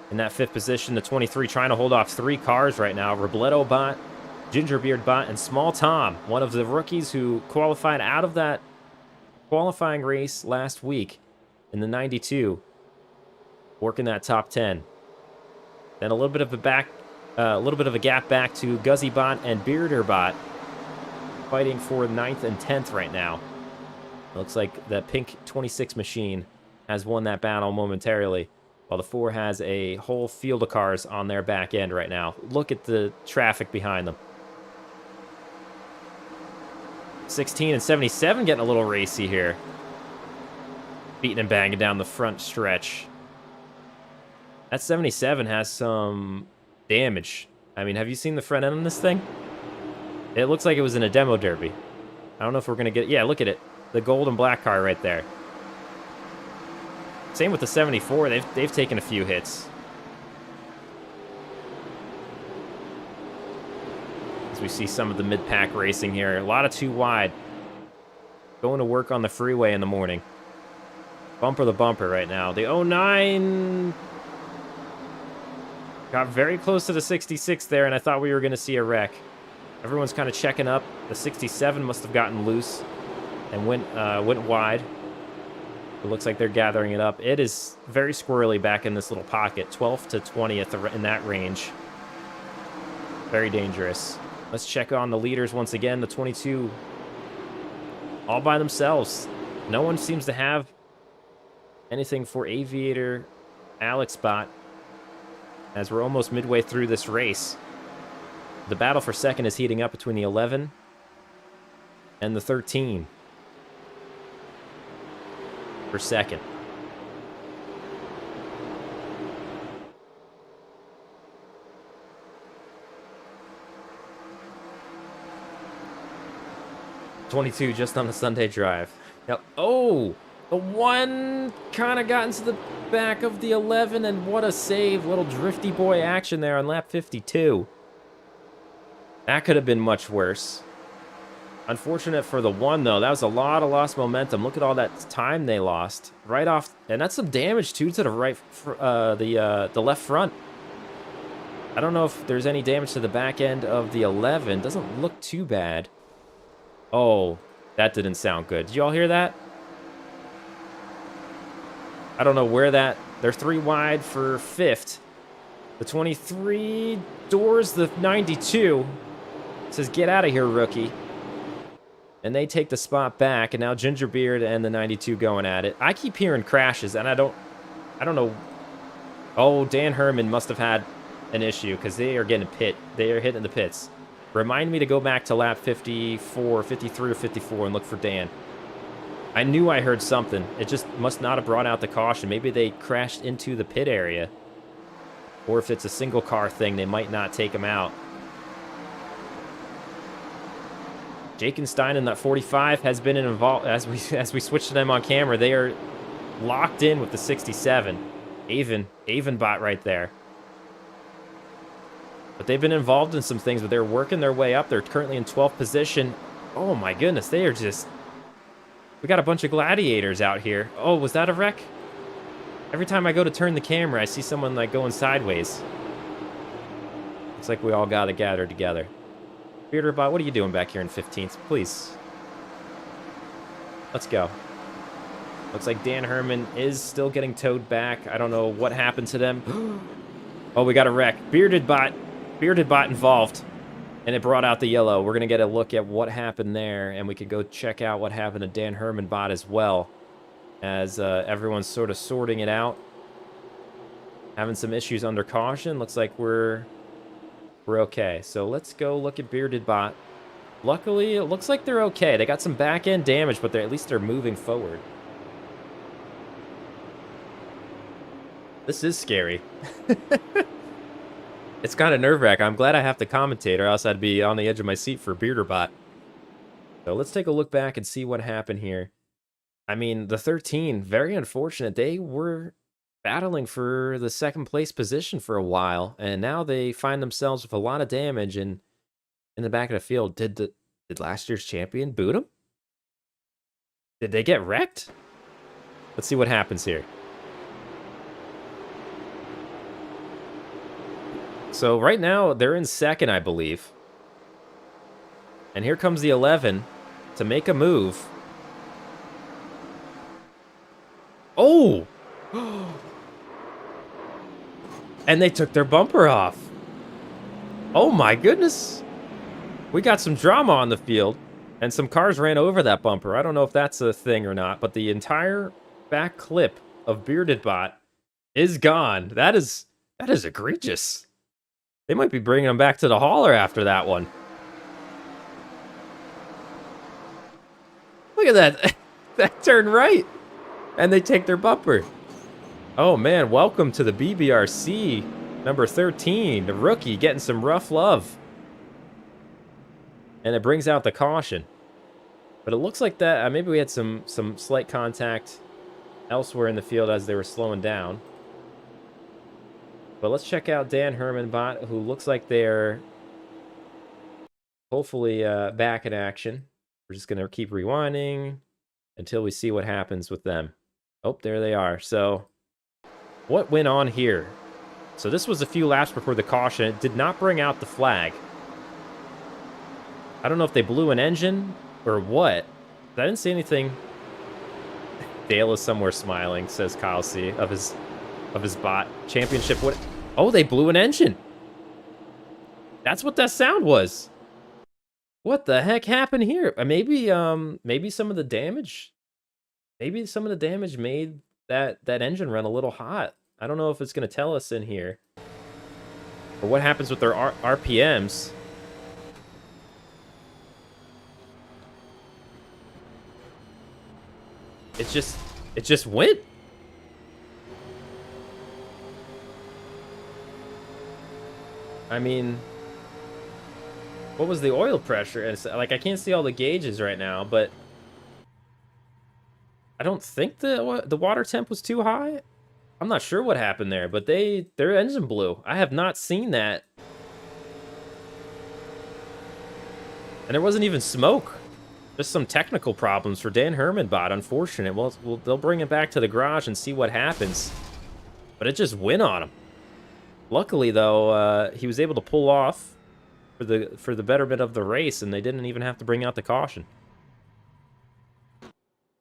In that 5th position, the 23 trying to hold off 3 cars right now. Robledo Bot, Gingerbeard Bot, and Small Tom, one of the rookies who qualified out of that qualifying race last week in the 92, working that top 10. Then a little bit of a gap back to Guzzy Bot and Bearder Bot, fighting for 9th and 10th right now. It looks like the pink 26 machine has won that battle momentarily, while the 4 has a whole field of cars on their back end right now. Look at the traffic behind them. 16 and 77 getting a little racy here. Beating and banging down the front stretch. That 77 has some damage. I mean, have you seen the front end on this thing? It looks like it was in a demo derby. I don't know if we're going to get... Yeah, look at it. The gold and black car right there. Same with the 74. They've taken a few hits. As we see some of the mid-pack racing here. A lot of 2 wide. Going to work on the freeway in the morning. Bumper to bumper right now. The 09 got very close to the 66 there, and I thought we were going to see a wreck. Everyone's kind of checking up. The 67 must have gotten loose and went wide. It looks like they're gathering it up. It is very squirrely back in this little pocket. 12th to 20th in that range. Very dangerous. Let's check on the leaders once again. The 22 all by themselves. No one seems to have anything for Aviator Alex Bot as we're almost midway through this race. The battle for 2nd is heating up between the 11 and the 13. For 2nd. $22 just on the Sunday drive. Yep. Oh, the 1 kind of got into the back of the 11, and what a save. Little drifty boy action there on lap 52. That could have been much worse. Unfortunate for the 1, though. That was a lot of lost momentum. Look at all that time they lost. Right off. And that's some damage, too, to the the left front. I don't know if there's any damage to the back end of the 11. Doesn't look too bad. Oh, that didn't sound good. Did you all hear that? I don't know where that... They're 3 wide for 5th. The 23 doors the 92. Says, get out of here, rookie. And they take the spot back, and now Gingerbeard and the 92 going at it. I keep hearing crashes, and I don't know. Oh, Dan Herman must have had an issue because they are getting pit. They are hitting the pits. Remind me to go back to lap 54, 53, or 54 and look for Dan. I knew I heard something. It just must not have brought out the caution. Maybe they crashed into the pit area. Or if it's a single car thing, they might not take him out. Jakenstein in that 45 has been involved as we switch to them on camera. They are locked in with the 67. Avonbot right there. But they've been involved in some things, but they're working their way up. They're currently in 12th position. Oh my goodness, they are just... We got a bunch of gladiators out here. Oh, was that a wreck? Every time I go to turn the camera, I see someone like going sideways. Looks like we all got to gather together. Bearderbot, what are you doing back here in 15th? Please. Let's go. Looks like Dan Herman is still getting towed back. I don't know what happened to them. Oh, we got a wreck. Beardedbot involved. And it brought out the yellow. We're going to get a look at what happened there. And we could go check out what happened to Dan Herman bot as well. As everyone's sort of sorting it out. Having some issues under caution. Looks like we're okay. So let's go look at Beardedbot. Luckily, it looks like they're okay. They got some back-end damage, but at least they're moving forward. This is scary. It's kind of nerve-wracking. I'm glad I have to commentate, or else I'd be on the edge of my seat for Bearderbot. So let's take a look back and see what happened here. I mean, the 13, very unfortunate. They were battling for the second place position for a while, and now they find themselves with a lot of damage in the back of the field. Did last year's champion boot them? Did they get wrecked? Let's see what happens here. So right now, they're in second, I believe. And here comes the 11 to make a move. Oh! And they took their bumper off. Oh my goodness. We got some drama on the field. And some cars ran over that bumper. I don't know if that's a thing or not, but the entire back clip of Beardedbot is gone. That is egregious. They might be bringing him back to the hauler after that one. Look at that. That turned right. And they take their bumper. Oh, man. Welcome to the BBRC number 13. The rookie getting some rough love. And it brings out the caution. But it looks like that maybe we had some slight contact elsewhere in the field as they were slowing down. But let's check out Dan Herman bot, who looks like they're hopefully back in action. We're just going to keep rewinding until we see what happens with them. Oh, there they are. So what went on here? So this was a few laps before the caution. It did not bring out the flag. I don't know if they blew an engine or what. I didn't see anything. Dale is somewhere smiling, says Kyle C. of his bot. Championship. What? Oh, they blew an engine. That's what that sound was. What the heck happened here? Maybe some of the damage. Maybe some of the damage made that engine run a little hot. I don't know if it's going to tell us in here. Or what happens with their RPMs. It just went. I mean, what was the oil pressure? And it's, like, I can't see all the gauges right now, but I don't think the water temp was too high. I'm not sure what happened there, but their engine blew. I have not seen that. And there wasn't even smoke. Just some technical problems for Dan Herman bot. Unfortunate. Well, they'll bring it back to the garage and see what happens. But it just went on him. Luckily, though, he was able to pull off for the betterment of the race, and they didn't even have to bring out the caution.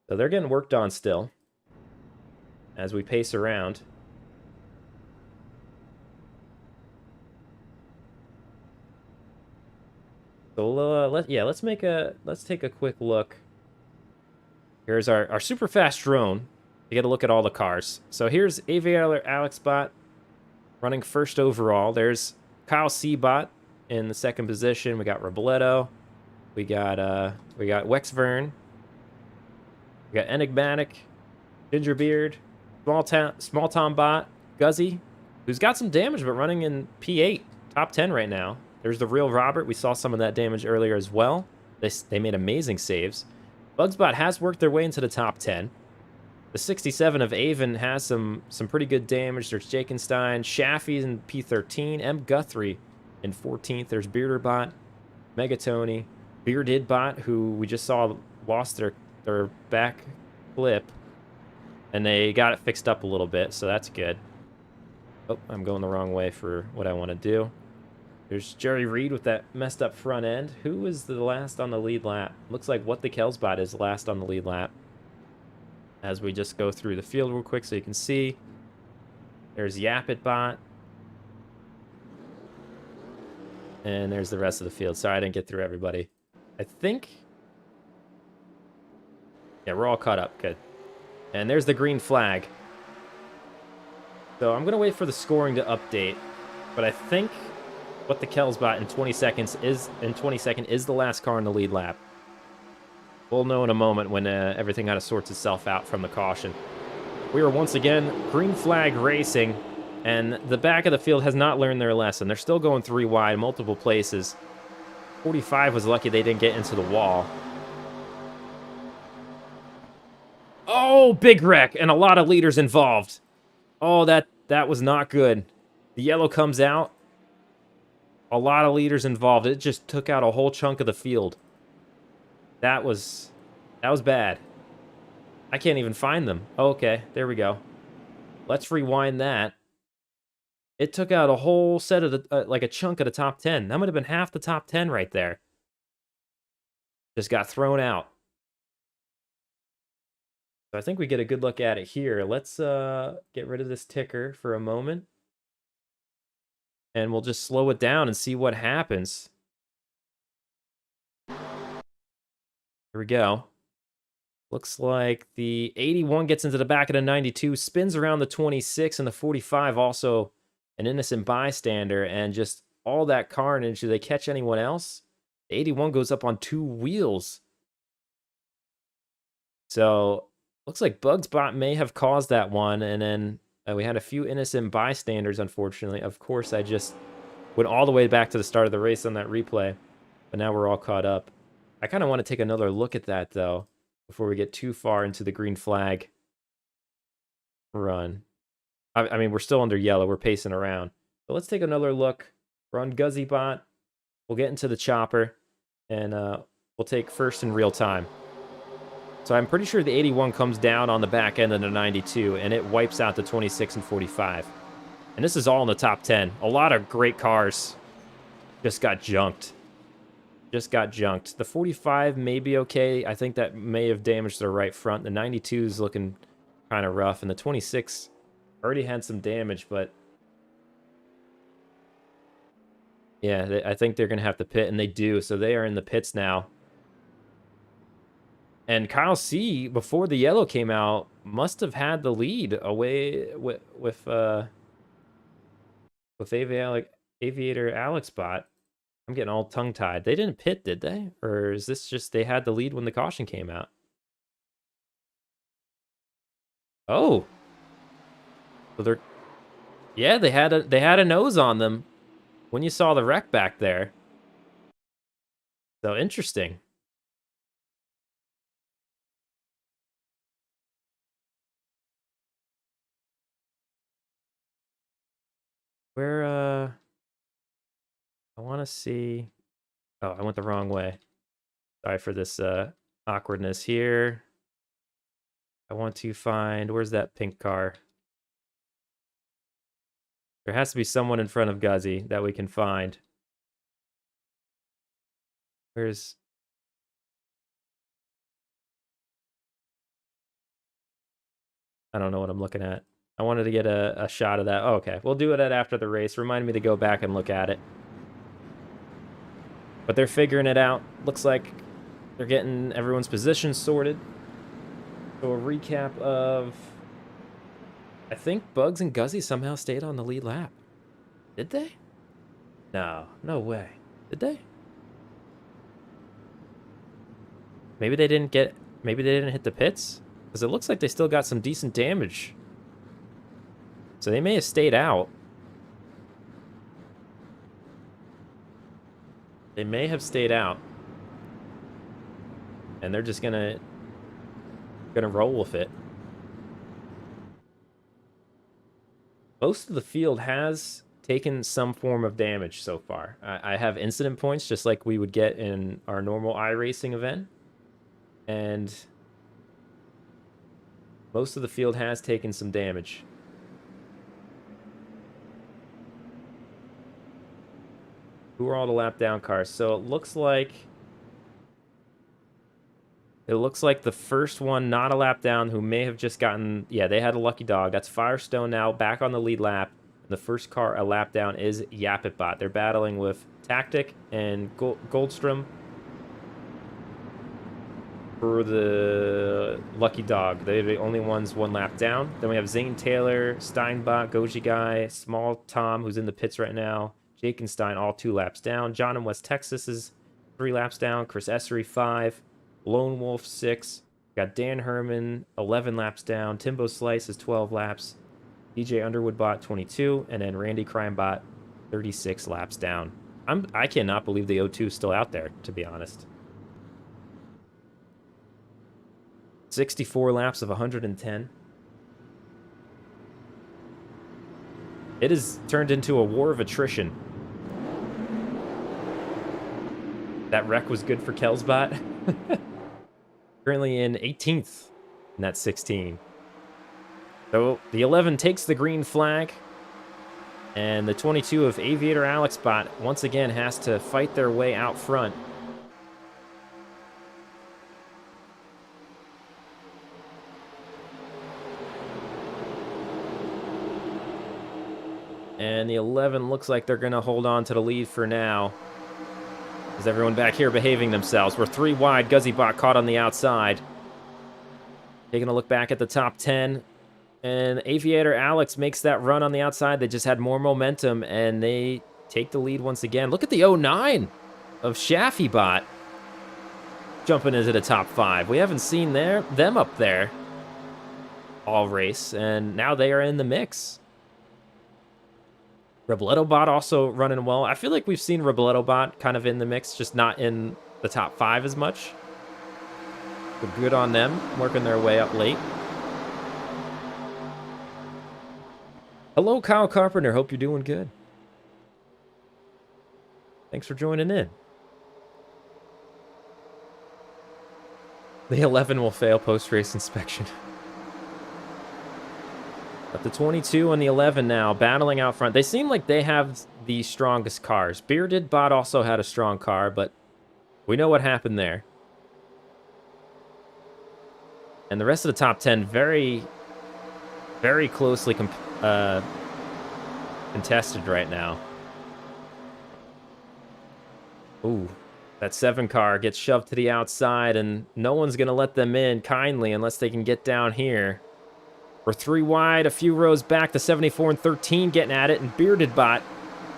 So they're getting worked on still as we pace around. So let's take a quick look. Here's our super fast drone to get a look at all the cars. So here's Aviator Alex Bot running first overall. There's Kyle Seabot in the second position. We got Robledo. We got Wexvern. We got Enigmatic, Gingerbeard, Small Tom Bot, Guzzy, who's got some damage but running in P8, top 10 right now. There's the real Robert. We saw some of that damage earlier as well. They made amazing saves. Bugsbot has worked their way into the top 10. The 67 of Avon has some pretty good damage. There's Jakenstein, Shaffy in P13, M. Guthrie in 14th. There's Bearderbot, Megatony, Beardedbot, who we just saw lost their back flip, and they got it fixed up a little bit, so that's good. Oh, I'm going the wrong way for what I want to do. There's Jerry Reed with that messed up front end. Who is the last on the lead lap? Looks like What the Kelsbot is last on the lead lap. As we just go through the field real quick so you can see. There's Yapitbot. And there's the rest of the field. Sorry I didn't get through everybody. I think... yeah, we're all caught up. Good. And there's the green flag. So I'm going to wait for the scoring to update. But I think What the Kelsbot in 22nd is the last car in the lead lap. We'll know in a moment when everything kind of sorts itself out from the caution. We are once again green flag racing, and the back of the field has not learned their lesson. They're still going 3 wide, multiple places. 45 was lucky they didn't get into the wall. Oh, big wreck, and a lot of leaders involved. Oh, that was not good. The yellow comes out. A lot of leaders involved. It just took out a whole chunk of the field. That was bad. I can't even find them. Oh, okay, there we go. Let's rewind that. It took out a whole set of the, like a chunk of the top 10. That might have been half the top 10 right there. Just got thrown out. So I think we get a good look at it here. Let's get rid of this ticker for a moment. And we'll just slow it down and see what happens. Here we go. Looks like the 81 gets into the back of the 92, spins around the 26, and the 45 also an innocent bystander, and just all that carnage. Do they catch anyone else? The 81 goes up on 2 wheels. So, looks like Bugsbot may have caused that one, and then we had a few innocent bystanders, unfortunately. Of course, I just went all the way back to the start of the race on that replay, but now we're all caught up. I kind of want to take another look at that, though, before we get too far into the green flag run. I mean, we're still under yellow. We're pacing around. But let's take another look. We're on Guzzybot. We'll get into the chopper, and we'll take first in real time. So I'm pretty sure the 81 comes down on the back end of the 92, and it wipes out the 26 and 45. And this is all in the top 10. A lot of great cars just got junked. The 45 may be okay. I think that may have damaged their right front. The 92 is looking kind of rough, and the 26 already had some damage, but yeah, I think they're going to have to pit, and they do. So they are in the pits now. And Kyle C, before the yellow came out, must have had the lead away with Aviator Alex Bot. I'm getting all tongue-tied. They didn't pit, did they? Or is this just they had the lead when the caution came out? Oh. So they're... yeah, they had a nose on them when you saw the wreck back there. So interesting. Where I want to see... oh, I went the wrong way. Sorry for this awkwardness here. I want to find... where's that pink car? There has to be someone in front of Guzzy that we can find. Where's... I don't know what I'm looking at. I wanted to get a shot of that. Oh, okay, we'll do it after the race. Remind me to go back and look at it. But they're figuring it out. Looks like they're getting everyone's positions sorted. So a recap of... I think Bugs and Guzzy somehow stayed on the lead lap. Did they? No, no way. Did they? Maybe they didn't hit the pits? Because it looks like they still got some decent damage. So they may have stayed out. They may have stayed out. And they're just gonna roll with it. Most of the field has taken some form of damage so far. I have incident points just like we would get in our normal iRacing event. And most of the field has taken some damage. Who are all the lap down cars? So it looks like the first one not a lap down who may have just gotten... Yeah, they had a lucky dog. That's Firestone now back on the lead lap. The first car a lap down is Yapitbot. They're battling with Tactic and Goldstrom for the lucky dog. They're the only ones one lap down. Then we have Zane Taylor, Steinbot, Goji Guy, Small Tom, who's in the pits right now, Jake and Stein, all 2 laps down. John in West Texas is 3 laps down. Chris Essery, 5. Lone Wolf, 6. Got Dan Herman, 11 laps down. Timbo Slice is 12 laps. DJ Underwoodbot, 22. And then Randy Crimebot, 36 laps down. I cannot believe the O2 is still out there, to be honest. 64 laps of 110. It has turned into a war of attrition. That wreck was good for Kelsbot. Currently in 18th in that 16. So the 11 takes the green flag. And the 22 of Aviator Alexbot once again has to fight their way out front. And the 11 looks like they're going to hold on to the lead for now. Is everyone back here behaving themselves? We're 3 wide. Guzzybot caught on the outside. Taking a look back at the top 10. And Aviator Alex makes that run on the outside. They just had more momentum, and they take the lead once again. Look at the 09 of Shaffybot jumping into the top 5. We haven't seen them up there all race, and now they are in the mix. Roblettobot also running well. I feel like we've seen Roblettobot kind of in the mix, just not in the top 5 as much. But good on them, working their way up late. Hello, Kyle Carpenter. Hope you're doing good. Thanks for joining in. The 11 will fail post-race inspection. But the 22 and the 11 now battling out front. They seem like they have the strongest cars. Bearded Bot also had a strong car, but we know what happened there. And the rest of the top 10 very, very closely contested right now. Ooh, that 7 car gets shoved to the outside, and no one's going to let them in kindly unless they can get down here. We're 3 wide, a few rows back. The 74 and 13 getting at it, and Bearded Bot.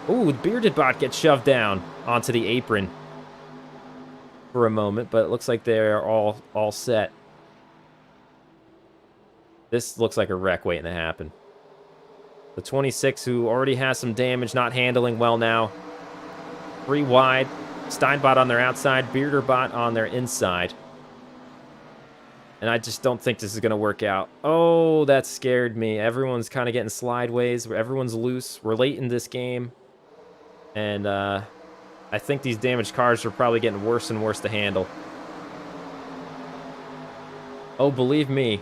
Ooh, Bearded Bot gets shoved down onto the apron for a moment, but it looks like they're all set. This looks like a wreck waiting to happen. The 26, who already has some damage, not handling well now. 3 wide. Steinbot on their outside, Bearderbot on their inside. And I just don't think this is going to work out. Oh, that scared me. Everyone's kind of getting slideways. Everyone's loose. We're late in this game. And I think these damaged cars are probably getting worse and worse to handle. Oh, believe me.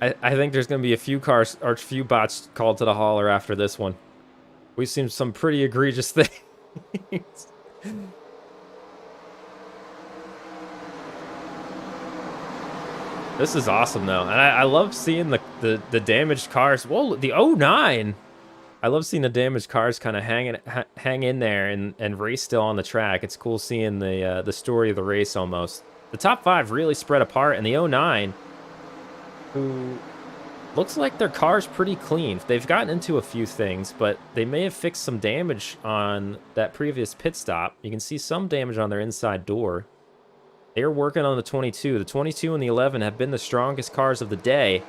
I think there's going to be a few cars or a few bots called to the hauler after this one. We've seen some pretty egregious things. This is awesome, though. And I love seeing the damaged cars. Whoa, the 09. I love seeing the damaged cars kind of hang in there and race still on the track. It's cool seeing the story of the race almost. The top 5 really spread apart, and the '09, who looks like their car's pretty clean. They've gotten into a few things, but they may have fixed some damage on that previous pit stop. You can see some damage on their inside door. They're working on the 22. The 22 and the 11 have been the strongest cars of the day.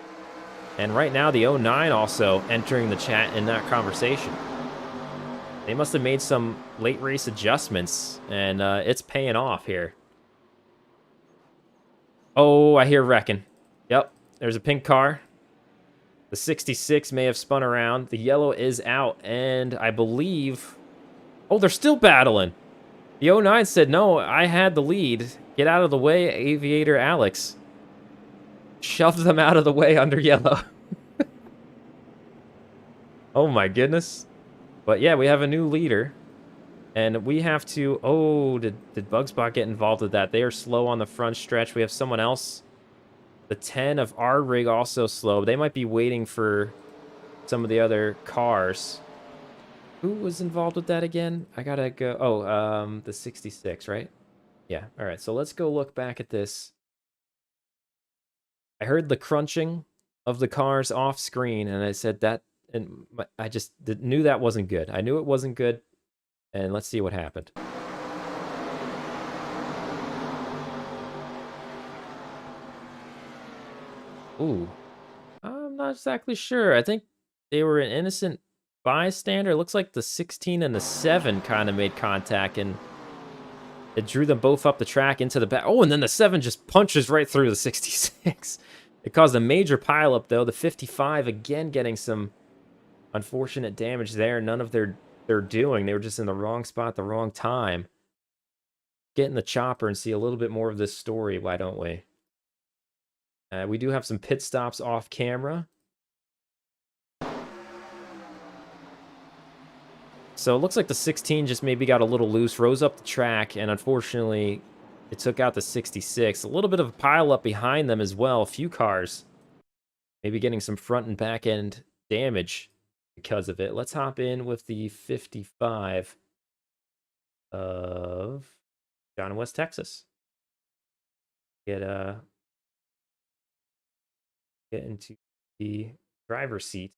And right now, the '09 also entering the chat in that conversation. They must have made some late race adjustments, and it's paying off here. Oh, I hear wrecking. Yep, there's a pink car. The 66 may have spun around. The yellow is out, and I believe... Oh, they're still battling. The '09 said, no, I had the lead. Get out of the way, Aviator Alex. Shoved them out of the way under yellow. Oh my goodness. But yeah, we have a new leader. And we have to... Oh, did Bugspot get involved with that? They are slow on the front stretch. We have someone else. The 10 of our rig also slow. They might be waiting for some of the other cars. Who was involved with that again? I gotta go... Oh, the 66, right? Yeah, all right. So let's go look back at this. I heard the crunching of the cars off screen, and I said that, and I just knew that wasn't good. I knew it wasn't good, and let's see what happened. Ooh, I'm not exactly sure. I think they were an innocent bystander. It looks like the 16 and the 7 kind of made contact, and it drew them both up the track into the back. Oh, and then the 7 just punches right through the 66. It caused a major pileup, though. The 55, again, getting some unfortunate damage there. None of their doing. They were just in the wrong spot at the wrong time. Get in the chopper and see a little bit more of this story, why don't we? We do have some pit stops off camera. So it looks like the 16 just maybe got a little loose, rose up the track, and unfortunately, it took out the 66. A little bit of a pileup behind them as well. A few cars maybe getting some front and back end damage because of it. Let's hop in with the 55 of John in West Texas. Get into the driver's seat,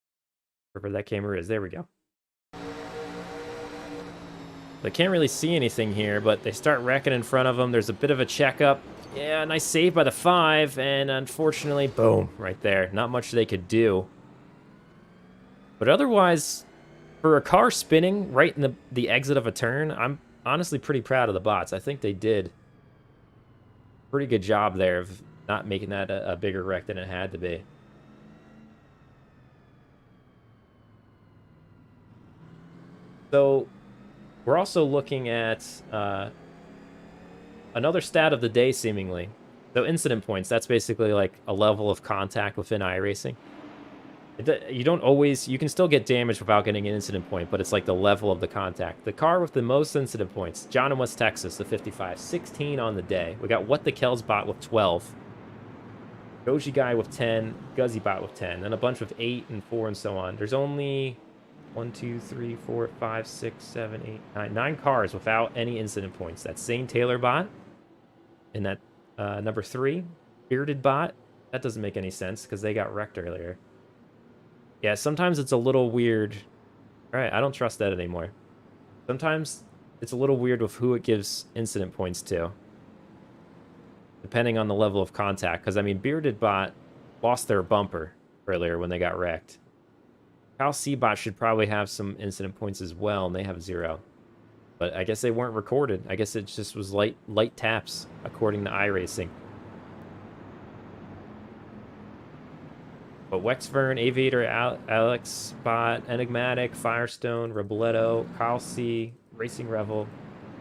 wherever that camera is. There we go. They can't really see anything here, but they start wrecking in front of them. There's a bit of a checkup. Yeah, nice save by the 5, and unfortunately, boom, right there. Not much they could do. But otherwise, for a car spinning right in the exit of a turn, I'm honestly pretty proud of the bots. I think they did a pretty good job there of not making that a bigger wreck than it had to be. So... we're also looking at another stat of the day, seemingly. So incident points, that's basically like a level of contact within iRacing. You don't always... you can still get damage without getting an incident point, but it's like the level of the contact. The car with the most incident points, John in West Texas, the 55. 16 on the day. We got What the Kells bot with 12. Goji Guy with 10. Guzzy bot with 10. Then a bunch of 8 and 4 and so on. There's only... 1, 2, 3, 4, 5, 6, 7, 8, 9. 9 cars without any incident points. That's Zane Taylor bot. And that number 3, Bearded bot. That doesn't make any sense because they got wrecked earlier. Yeah, sometimes it's a little weird. All right, I don't trust that anymore. Sometimes it's a little weird with who it gives incident points to, depending on the level of contact. Because, I mean, Bearded bot lost their bumper earlier when they got wrecked. Cal C-Bot should probably have some incident points as well, and they have 0. But I guess they weren't recorded. I guess it just was light taps, according to iRacing. But Wexvern, Aviator, Alex, Bot, Enigmatic, Firestone, Robledo, Kyle C, Racing Revel,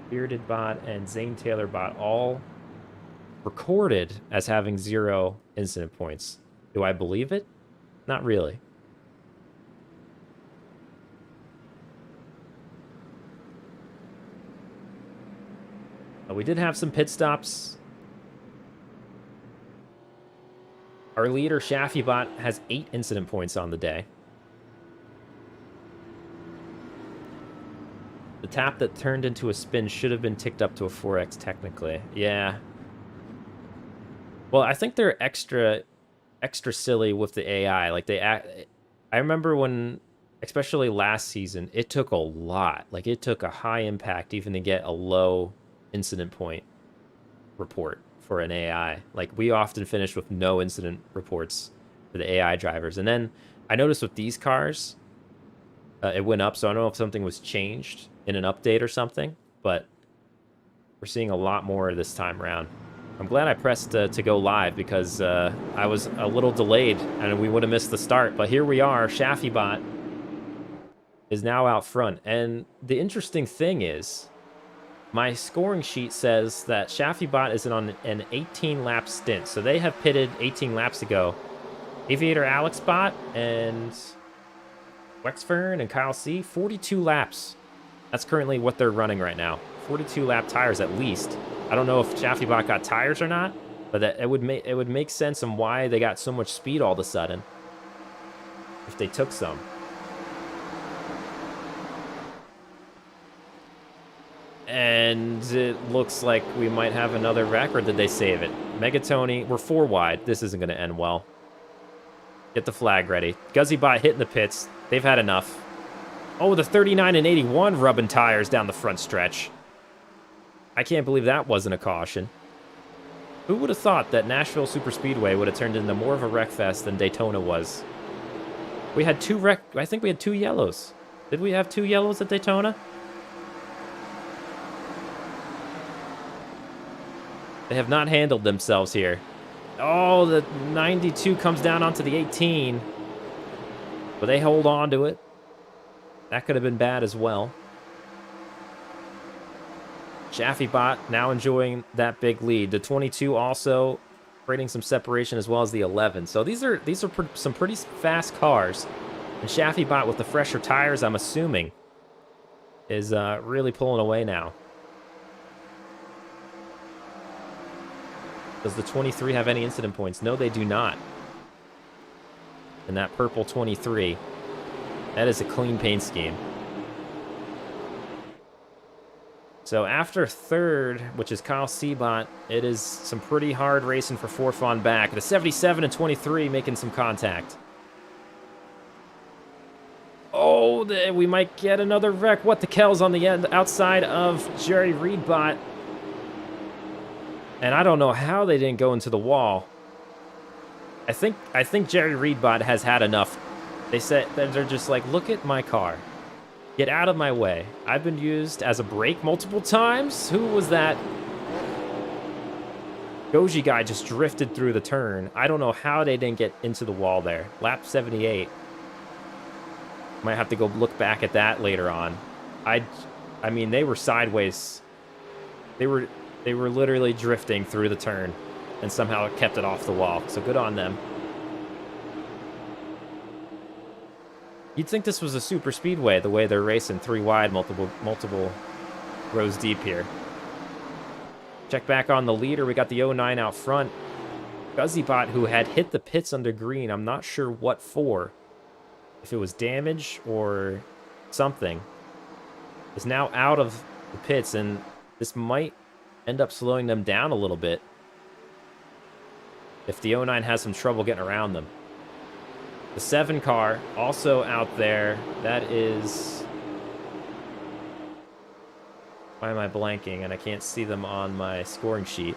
Bearded Bot, and Zane Taylor Bot all recorded as having 0 incident points. Do I believe it? Not really. We did have some pit stops. Our leader, Shaffybot, has 8 incident points on the day. tap that turned into a spin should have been ticked up to a 4x technically. Yeah. Well, I think they're extra silly with the AI. Like I remember when, especially last season, it took a lot. Like it took a high impact even to get a low incident point report for an AI. Like we often finished with no incident reports for the AI drivers. And then I noticed with these cars, it went up. So I don't know if something was changed in an update or something, but we're seeing a lot more this time around. I'm glad I pressed to go live because I was a little delayed and we would have missed the start. But here we are. ShaffyBot is now out front. And the interesting thing is, my scoring sheet says that ShaffyBot is on an 18-lap stint. So they have pitted 18 laps ago. Aviator AlexBot and Wexfern and Kyle C, 42 laps. That's currently what they're running right now. 42-lap tires at least. I don't know if ShaffyBot got tires or not, but it would make sense on why they got so much speed all of a sudden if they took some. And it looks like we might have another wreck, or did they save it? Megatony, we're 4 wide. This isn't going to end well. Get the flag ready. GuzzyBot hitting the pits. They've had enough. Oh, the 39 and 81 rubbing tires down the front stretch. I can't believe that wasn't a caution. Who would have thought that Nashville Superspeedway would have turned into more of a wreck fest than Daytona was? We had I think we had 2 yellows. Did we have 2 yellows at Daytona? They have not handled themselves here. Oh, the 92 comes down onto the 18. But they hold on to it. That could have been bad as well. ShaffyBot now enjoying that big lead. The 22 also creating some separation as well as the 11. So these are some pretty fast cars. And ShaffyBot with the fresher tires, I'm assuming, is really pulling away now. Does the 23 have any incident points? No, they do not. And that purple 23, that is a clean paint scheme. So after third, which is Kyle Seabot, it is some pretty hard racing for fourth on back. The 77 and 23 making some contact. Oh, we might get another wreck. What the hell's on the end outside of Jerry Reedbot. And I don't know how they didn't go into the wall. I think Jerry Reedbot has had enough. They said that they're just like, look at my car. Get out of my way. I've been used as a brake multiple times. Who was that? Goji guy just drifted through the turn. I don't know how they didn't get into the wall there. Lap 78. Might have to go look back at that later on. I mean, they were sideways. They were literally drifting through the turn and somehow kept it off the wall. So good on them. You'd think this was a super speedway, the way they're racing 3 wide, multiple rows deep here. Check back on the leader. We got the 09 out front. GuzzyBot, who had hit the pits under green. I'm not sure what for. If it was damage or something. Is now out of the pits, and this might end up slowing them down a little bit. If the 09 has some trouble getting around them. The 7 car also out there. That is... Why am I blanking? And I can't see them on my scoring sheet.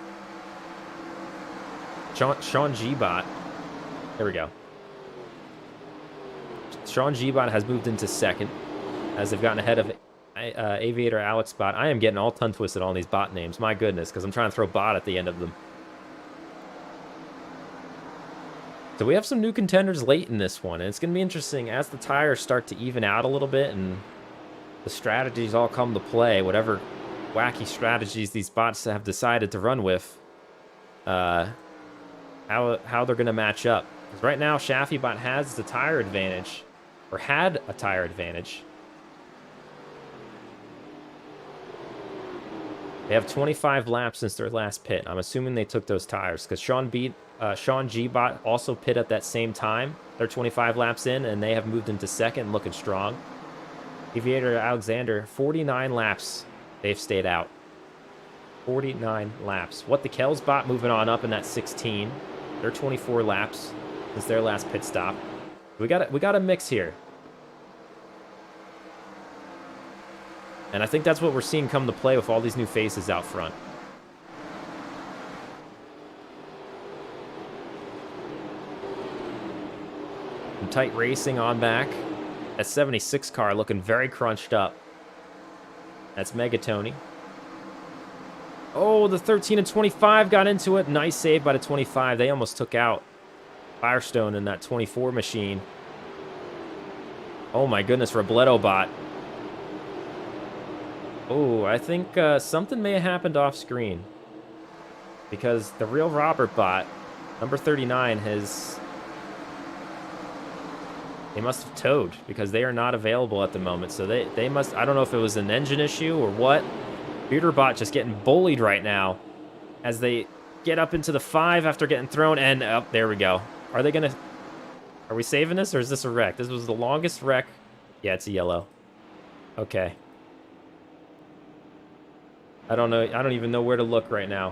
Sean G-Bot. There we go. Sean G-Bot has moved into second as they've gotten ahead of Aviator AlexBot. I am getting all tongue twisted on these bot names. My goodness, because I'm trying to throw bot at the end of them. So we have some new contenders late in this one, and it's going to be interesting as the tires start to even out a little bit and the strategies all come to play, whatever wacky strategies these bots have decided to run with, how they're going to match up. Because right now, ShaffyBot has the tire advantage, or had a tire advantage. They have 25 laps since their last pit. I'm assuming they took those tires because Sean G-Bot also pit at that same time. They're 25 laps in, and they have moved into second, looking strong. Aviator Alexander, 49 laps they've stayed out. 49 laps. What the Kells bot moving on up in that 16. They're 24 laps since their last pit stop. We got a mix here. And I think that's what we're seeing come to play with all these new faces out front. Some tight racing on back. That 76 car looking very crunched up. That's Megatony. Oh, the 13 and 25 got into it. Nice save by the 25. They almost took out Firestone in that 24 machine. Oh my goodness, Robledo bot. Oh, I think something may have happened off screen. Because the real Robert bot, number 39, has... They must have towed because they are not available at the moment. So they must... I don't know if it was an engine issue or what. Bearderbot just getting bullied right now as they get up into the 5 after getting thrown. And oh, there we go. Are they going to... Are we saving this or is this a wreck? This was the longest wreck. Yeah, it's a yellow. Okay. I don't know. I don't even know where to look right now.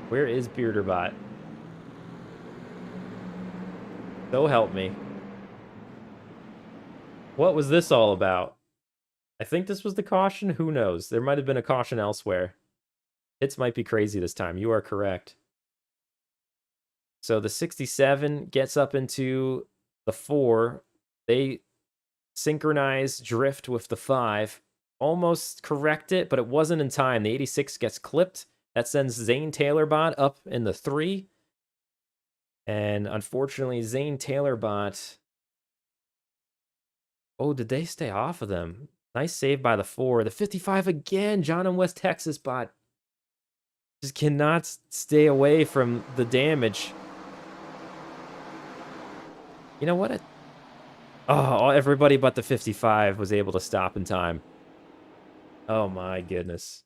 Where is Bearderbot? So help me. What was this all about? I think this was the caution. Who knows? There might have been a caution elsewhere. Hits might be crazy this time. You are correct. So the 67 gets up into the 4. They synchronize drift with the 5. Almost correct it, but it wasn't in time. The 86 gets clipped. That sends Zane Taylorbot up in the 3. And unfortunately, Zane Taylorbot... Oh, did they stay off of them? Nice save by the 4. The 55 again. John in West Texas bot just cannot stay away from the damage. You know what? Oh, everybody but the 55 was able to stop in time. Oh my goodness.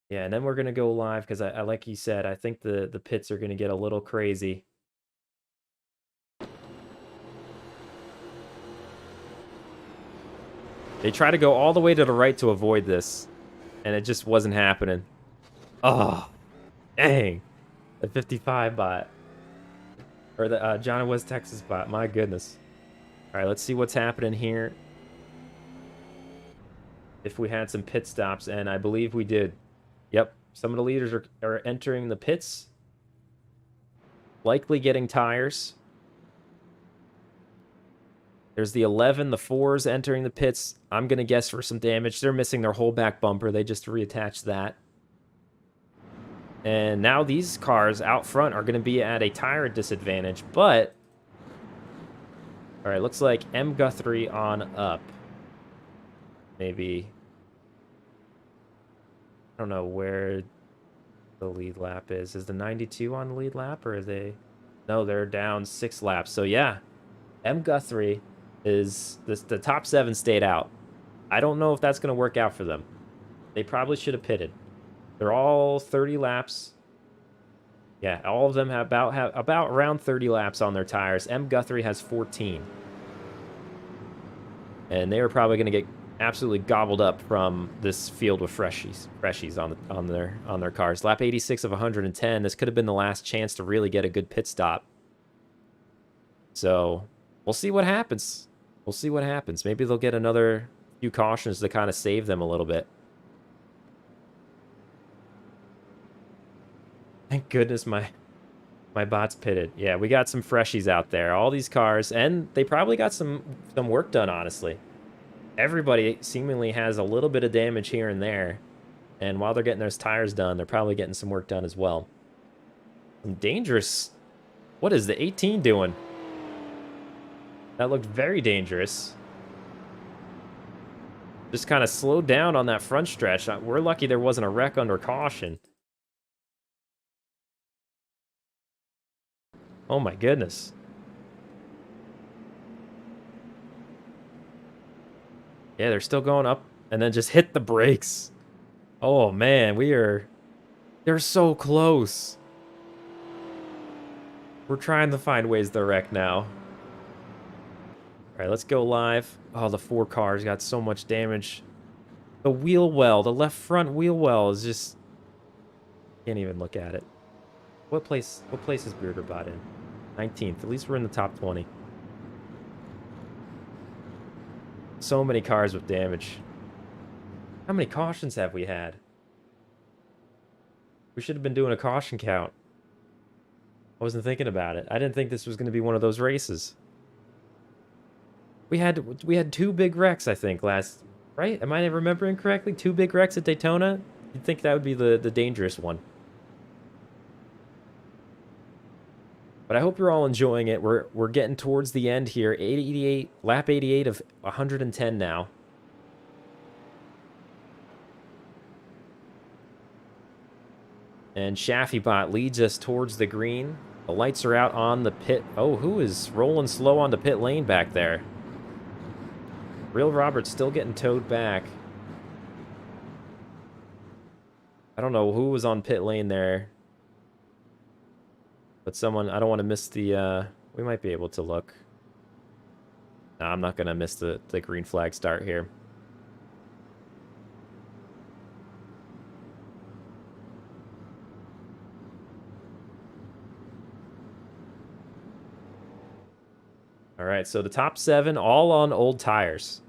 Yeah, and then we're going to go live because I like you said, I think the pits are going to get a little crazy. They try to go all the way to the right to avoid this, and it just wasn't happening. Oh, dang. The 55 bot. Or the John in West Texas bot. My goodness. All right, let's see what's happening here. If we had some pit stops, and I believe we did. Yep, some of the leaders are entering the pits. Likely getting tires. There's the 11, the 4s entering the pits. I'm going to guess for some damage. They're missing their whole back bumper. They just reattached that. And now these cars out front are going to be at a tire disadvantage, but... All right, looks like M. Guthrie on up. Maybe... I don't know where the lead lap is. Is the 92 on the lead lap, or are they... No, they're down 6 laps. So, yeah, M. Guthrie is... The top 7 stayed out. I don't know if that's going to work out for them. They probably should have pitted. They're all 30 laps. Yeah, all of them have about around 30 laps on their tires. M. Guthrie has 14. And they were probably going to get absolutely gobbled up from this field with freshies on their cars. Lap 86 of 110. This could have been the last chance to really get a good pit stop. So, we'll see what happens. We'll see what happens. Maybe they'll get another few cautions to kind of save them a little bit. Thank goodness my bot's pitted. Yeah, we got some freshies out there. All these cars, and they probably got some work done, honestly. Everybody seemingly has a little bit of damage here and there. And while they're getting those tires done, they're probably getting some work done as well. Some dangerous... What is the 18 doing? That looked very dangerous. Just kind of slowed down on that front stretch. We're lucky there wasn't a wreck under caution. Oh my goodness. Yeah, they're still going up and then just hit the brakes. Oh man, they're so close. We're trying to find ways to wreck now. All right, let's go live. Oh, the 4 cars got so much damage. The wheel well, the left front wheel well is just... Can't even look at it. What place is Bearderbot in? 19th. At least we're in the top 20. So many cars with damage. How many cautions have we had? We should have been doing a caution count. I wasn't thinking about it. I didn't think this was going to be one of those races. We had 2 big wrecks, I think, last... Right? Am I remembering correctly? 2 big wrecks at Daytona? You'd think that would be the dangerous one. But I hope you're all enjoying it. We're getting towards the end here. 88, lap 88 of 110 now. And Shaffybot leads us towards the green. The lights are out on the pit. Oh, who is rolling slow on the pit lane back there? Real Robert's still getting towed back. I don't know who was on pit lane there. But someone, I don't want to miss the, we might be able to look. No, I'm not going to miss the green flag start here. All right, so the top 7 all on old tires.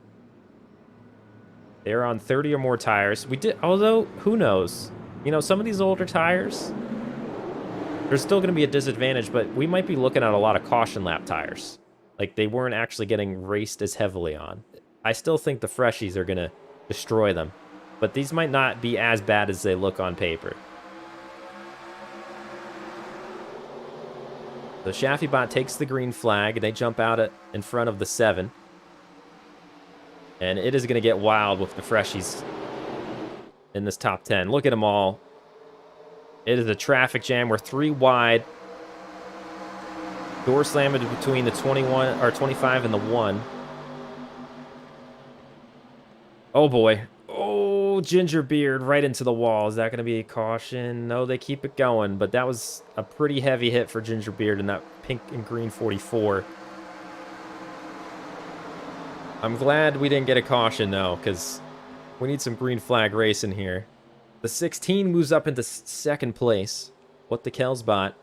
They're on 30 or more tires. We did, although, who knows? You know, some of these older tires, there's still going to be a disadvantage, but we might be looking at a lot of caution lap tires. Like, they weren't actually getting raced as heavily on. I still think the freshies are going to destroy them, but these might not be as bad as they look on paper. So Shaffybot takes the green flag, and they jump out in front of the 7. And it is going to get wild with the freshies in this top 10. Look at them all. It is a traffic jam. We're 3 wide. Door slam between the 21 or 25 and the 1. Oh boy. Oh, Gingerbeard right into the wall. Is that going to be a caution? No, they keep it going, but that was a pretty heavy hit for Gingerbeard in that pink and green 44. I'm glad we didn't get a caution, though, because we need some green flag racing here. The 16 moves up into 2nd place. What the Kelsbot.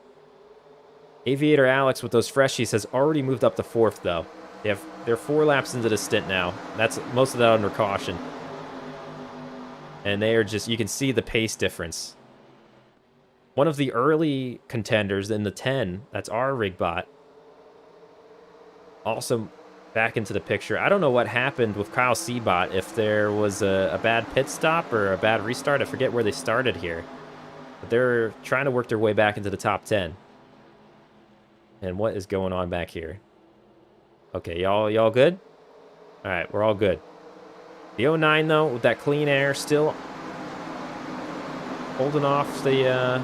Aviator Alex with those freshies has already moved up to 4th, though. They're 4 laps into the stint now. That's most of that under caution. And they are just, you can see the pace difference. One of the early contenders in the 10, that's our Rigbot, also back into the picture. I don't know what happened with Kyle Seabot, if there was a bad pit stop or a bad restart. I forget where they started here. But they're trying to work their way back into the top 10. And what is going on back here? Okay, y'all good? All right, we're all good. The 09, though, with that clean air, still holding off the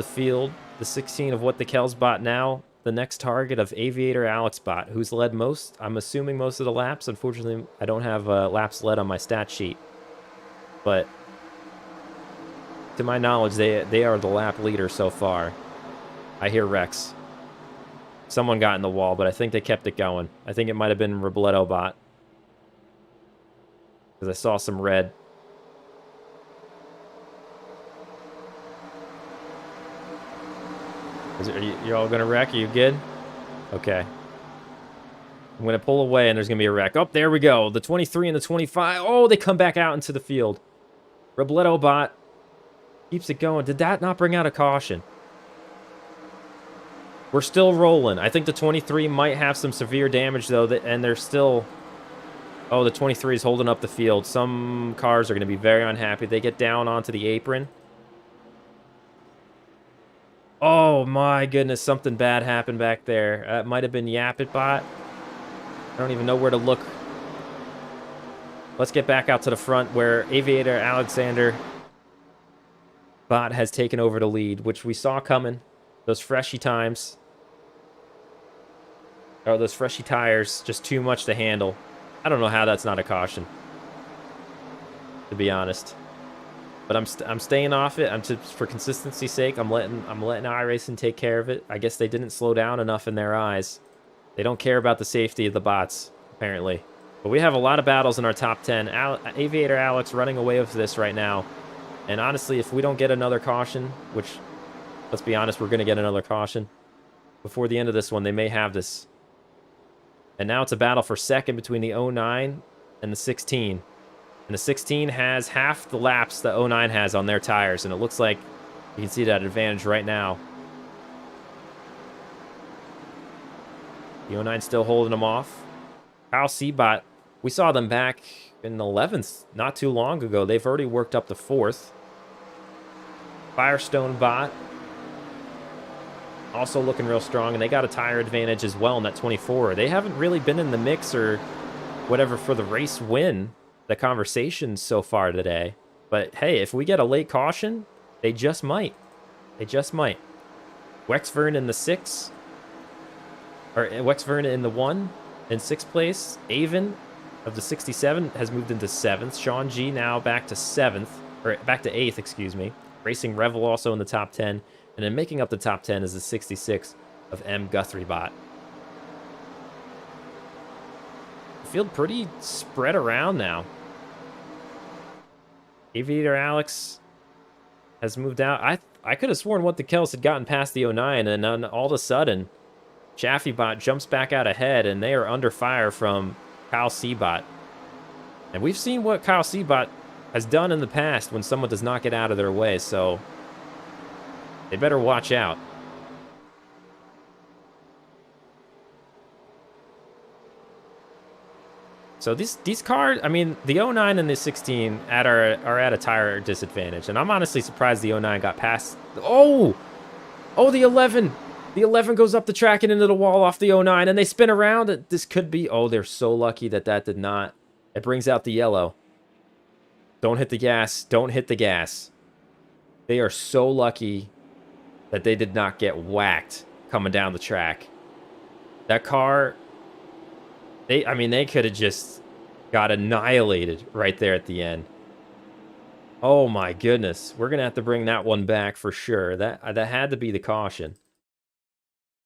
field. The 16 of What the Kelsbot now. The next target of Aviator Alexbot, who's led most, I'm assuming, most of the laps. Unfortunately, I don't have laps led on my stat sheet. But to my knowledge, they are the lap leader so far. I hear Rex. Someone got in the wall, but I think they kept it going. I think it might have been Robledo Bot. Because I saw some red. You all going to wreck? Are you good? Okay. I'm going to pull away, and there's going to be a wreck. Oh, there we go. The 23 and the 25. Oh, they come back out into the field. Robledo Bot keeps it going. Did that not bring out a caution? We're still rolling. I think the 23 might have some severe damage, though, and they're still... Oh, the 23 is holding up the field. Some cars are going to be very unhappy. They get down onto the apron. Oh, my goodness. Something bad happened back there. It might have been Yapit Bot. I don't even know where to look. Let's get back out to the front where Aviator Alexander Bot has taken over the lead, which we saw coming. Those freshy times. Oh, those freshy tires. Just too much to handle. I don't know how that's not a caution, to be honest. But I'm staying off it. I'm just for consistency's sake. I'm letting iRacing take care of it. I guess they didn't slow down enough in their eyes. They don't care about the safety of the bots, apparently. But we have a lot of battles in our top 10. Aviator Alex running away with this right now. And honestly, if we don't get another caution, which, let's be honest, we're going to get another caution. Before the end of this one, they may have this. And now it's a battle for second between the 09 and the 16. And the 16 has half the laps the 09 has on their tires. And it looks like you can see that advantage right now. The 09 still holding them off. Kyle Seabot, we saw them back in 11th not too long ago. They've already worked up to 4th. Firestone Bot also looking real strong, and they got a tire advantage as well in that 24. They haven't really been in the mix or whatever for the race win, the conversation so far today. But hey, if we get a late caution, they just might. They just might. Wexfern in the 6. Or Wexfern in the 1 in 6th place. Avon of the 67 has moved into 7th. Sean G now back to 7th, or back to 8th, excuse me. Racing Revel also in the top 10. And then making up the top 10 is the 66 of M. Guthrie Bot. The field pretty spread around now. Aviator Alex has moved out. I could have sworn What the Kells had gotten past the 09, and then all of a sudden, Chaffee Bot jumps back out ahead, and they are under fire from Kyle Seabot. And we've seen what Kyle Seabot has done in the past when someone does not get out of their way, so they better watch out. So these cars, I mean, the 09 and the 16 are at a tire disadvantage, and I'm honestly surprised the 09 got past. Oh, the 11. The 11 goes up the track and into the wall off the 09, and they spin around. This could be... Oh, they're so lucky that did not. It brings out the yellow. Don't hit the gas. Don't hit the gas. They are so lucky that they did not get whacked coming down the track. That car... I mean, they could have just got annihilated right there at the end. Oh, my goodness. We're going to have to bring that one back for sure. That had to be the caution.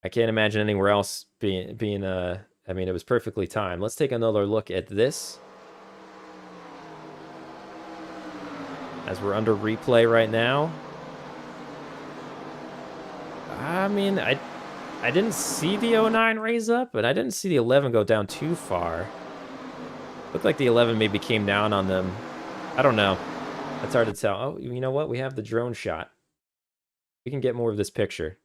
I can't imagine anywhere else being I mean, it was perfectly timed. Let's take another look at this. As we're under replay right now. I mean, I didn't see the 09 raise up, but I didn't see the 11 go down too far. Looked like the 11 maybe came down on them. I don't know. That's hard to tell. Oh, you know what? We have the drone shot. We can get more of this picture.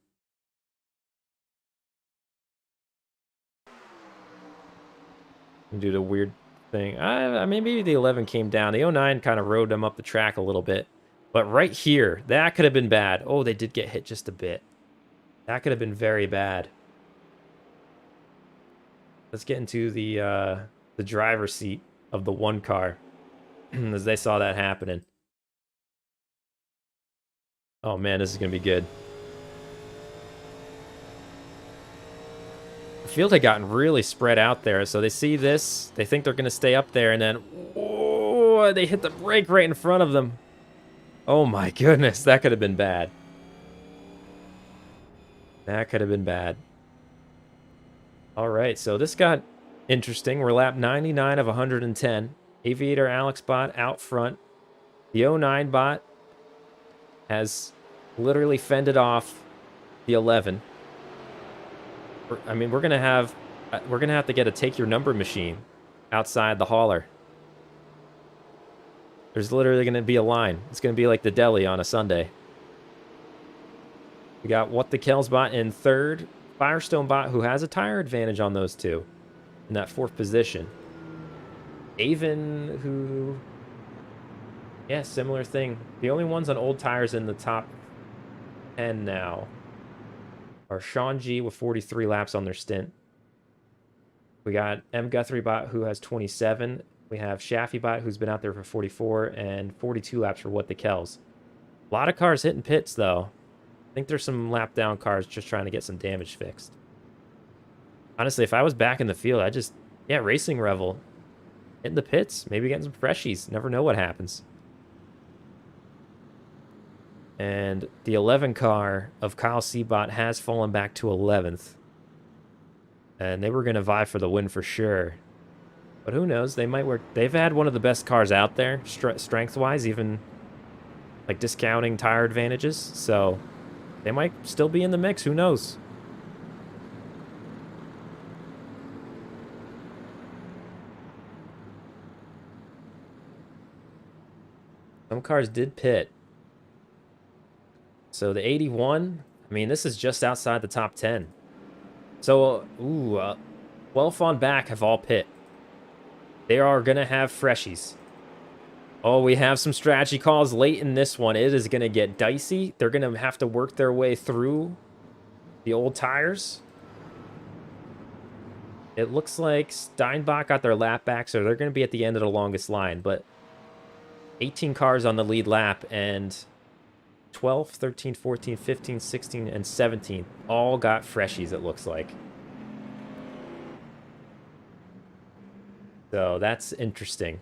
Do the weird thing. Maybe the 11 came down. The 09 kind of rode them up the track a little bit. But right here, that could have been bad. Oh, they did get hit just a bit. That could have been very bad. Let's get into the driver's seat of the 1 car as they saw that happening. Oh man, this is going to be good. The field had gotten really spread out there, so they see this, they think they're going to stay up there, and then, oh, they hit the brake right in front of them. Oh my goodness, that could have been bad. That could have been bad. All right, so this got interesting. We're lap 99 of 110. Aviator Alex Bot out front. The 09 Bot has literally fended off the 11. I mean, we're gonna have to get a take your number machine outside the hauler. There's literally gonna be a line. It's gonna be like the deli on a Sunday. We got What the Kells Bot in 3rd. Firestone Bot, who has a tire advantage on those two in that 4th position. Avon, who... Yeah, similar thing. The only ones on old tires in the top 10 now are Sean G with 43 laps on their stint. We got M. Guthrie Bot, who has 27. We have Shaffy Bot, who's been out there for 44, and 42 laps for What the Kells. A lot of cars hitting pits, though. I think there's some lap down cars just trying to get some damage fixed. Honestly, if I was back in the field, I'd just... Yeah, Racing Revel. Hitting the pits. Maybe getting some freshies. Never know what happens. And the 11 car of Kyle Seabot has fallen back to 11th. And they were going to vie for the win for sure. But who knows? They might work. They've had one of the best cars out there, strength-wise, even like discounting tire advantages. So they might still be in the mix. Who knows? Some cars did pit. So the 81, I mean, this is just outside the top 10. So, 12 on back have all pit. They are going to have freshies. Oh, we have some strategy calls late in this one. It is going to get dicey. They're going to have to work their way through the old tires. It looks like Steinbach got their lap back, so they're going to be at the end of the longest line. But 18 cars on the lead lap, and 12, 13, 14, 15, 16, and 17 all got freshies, it looks like. So that's interesting.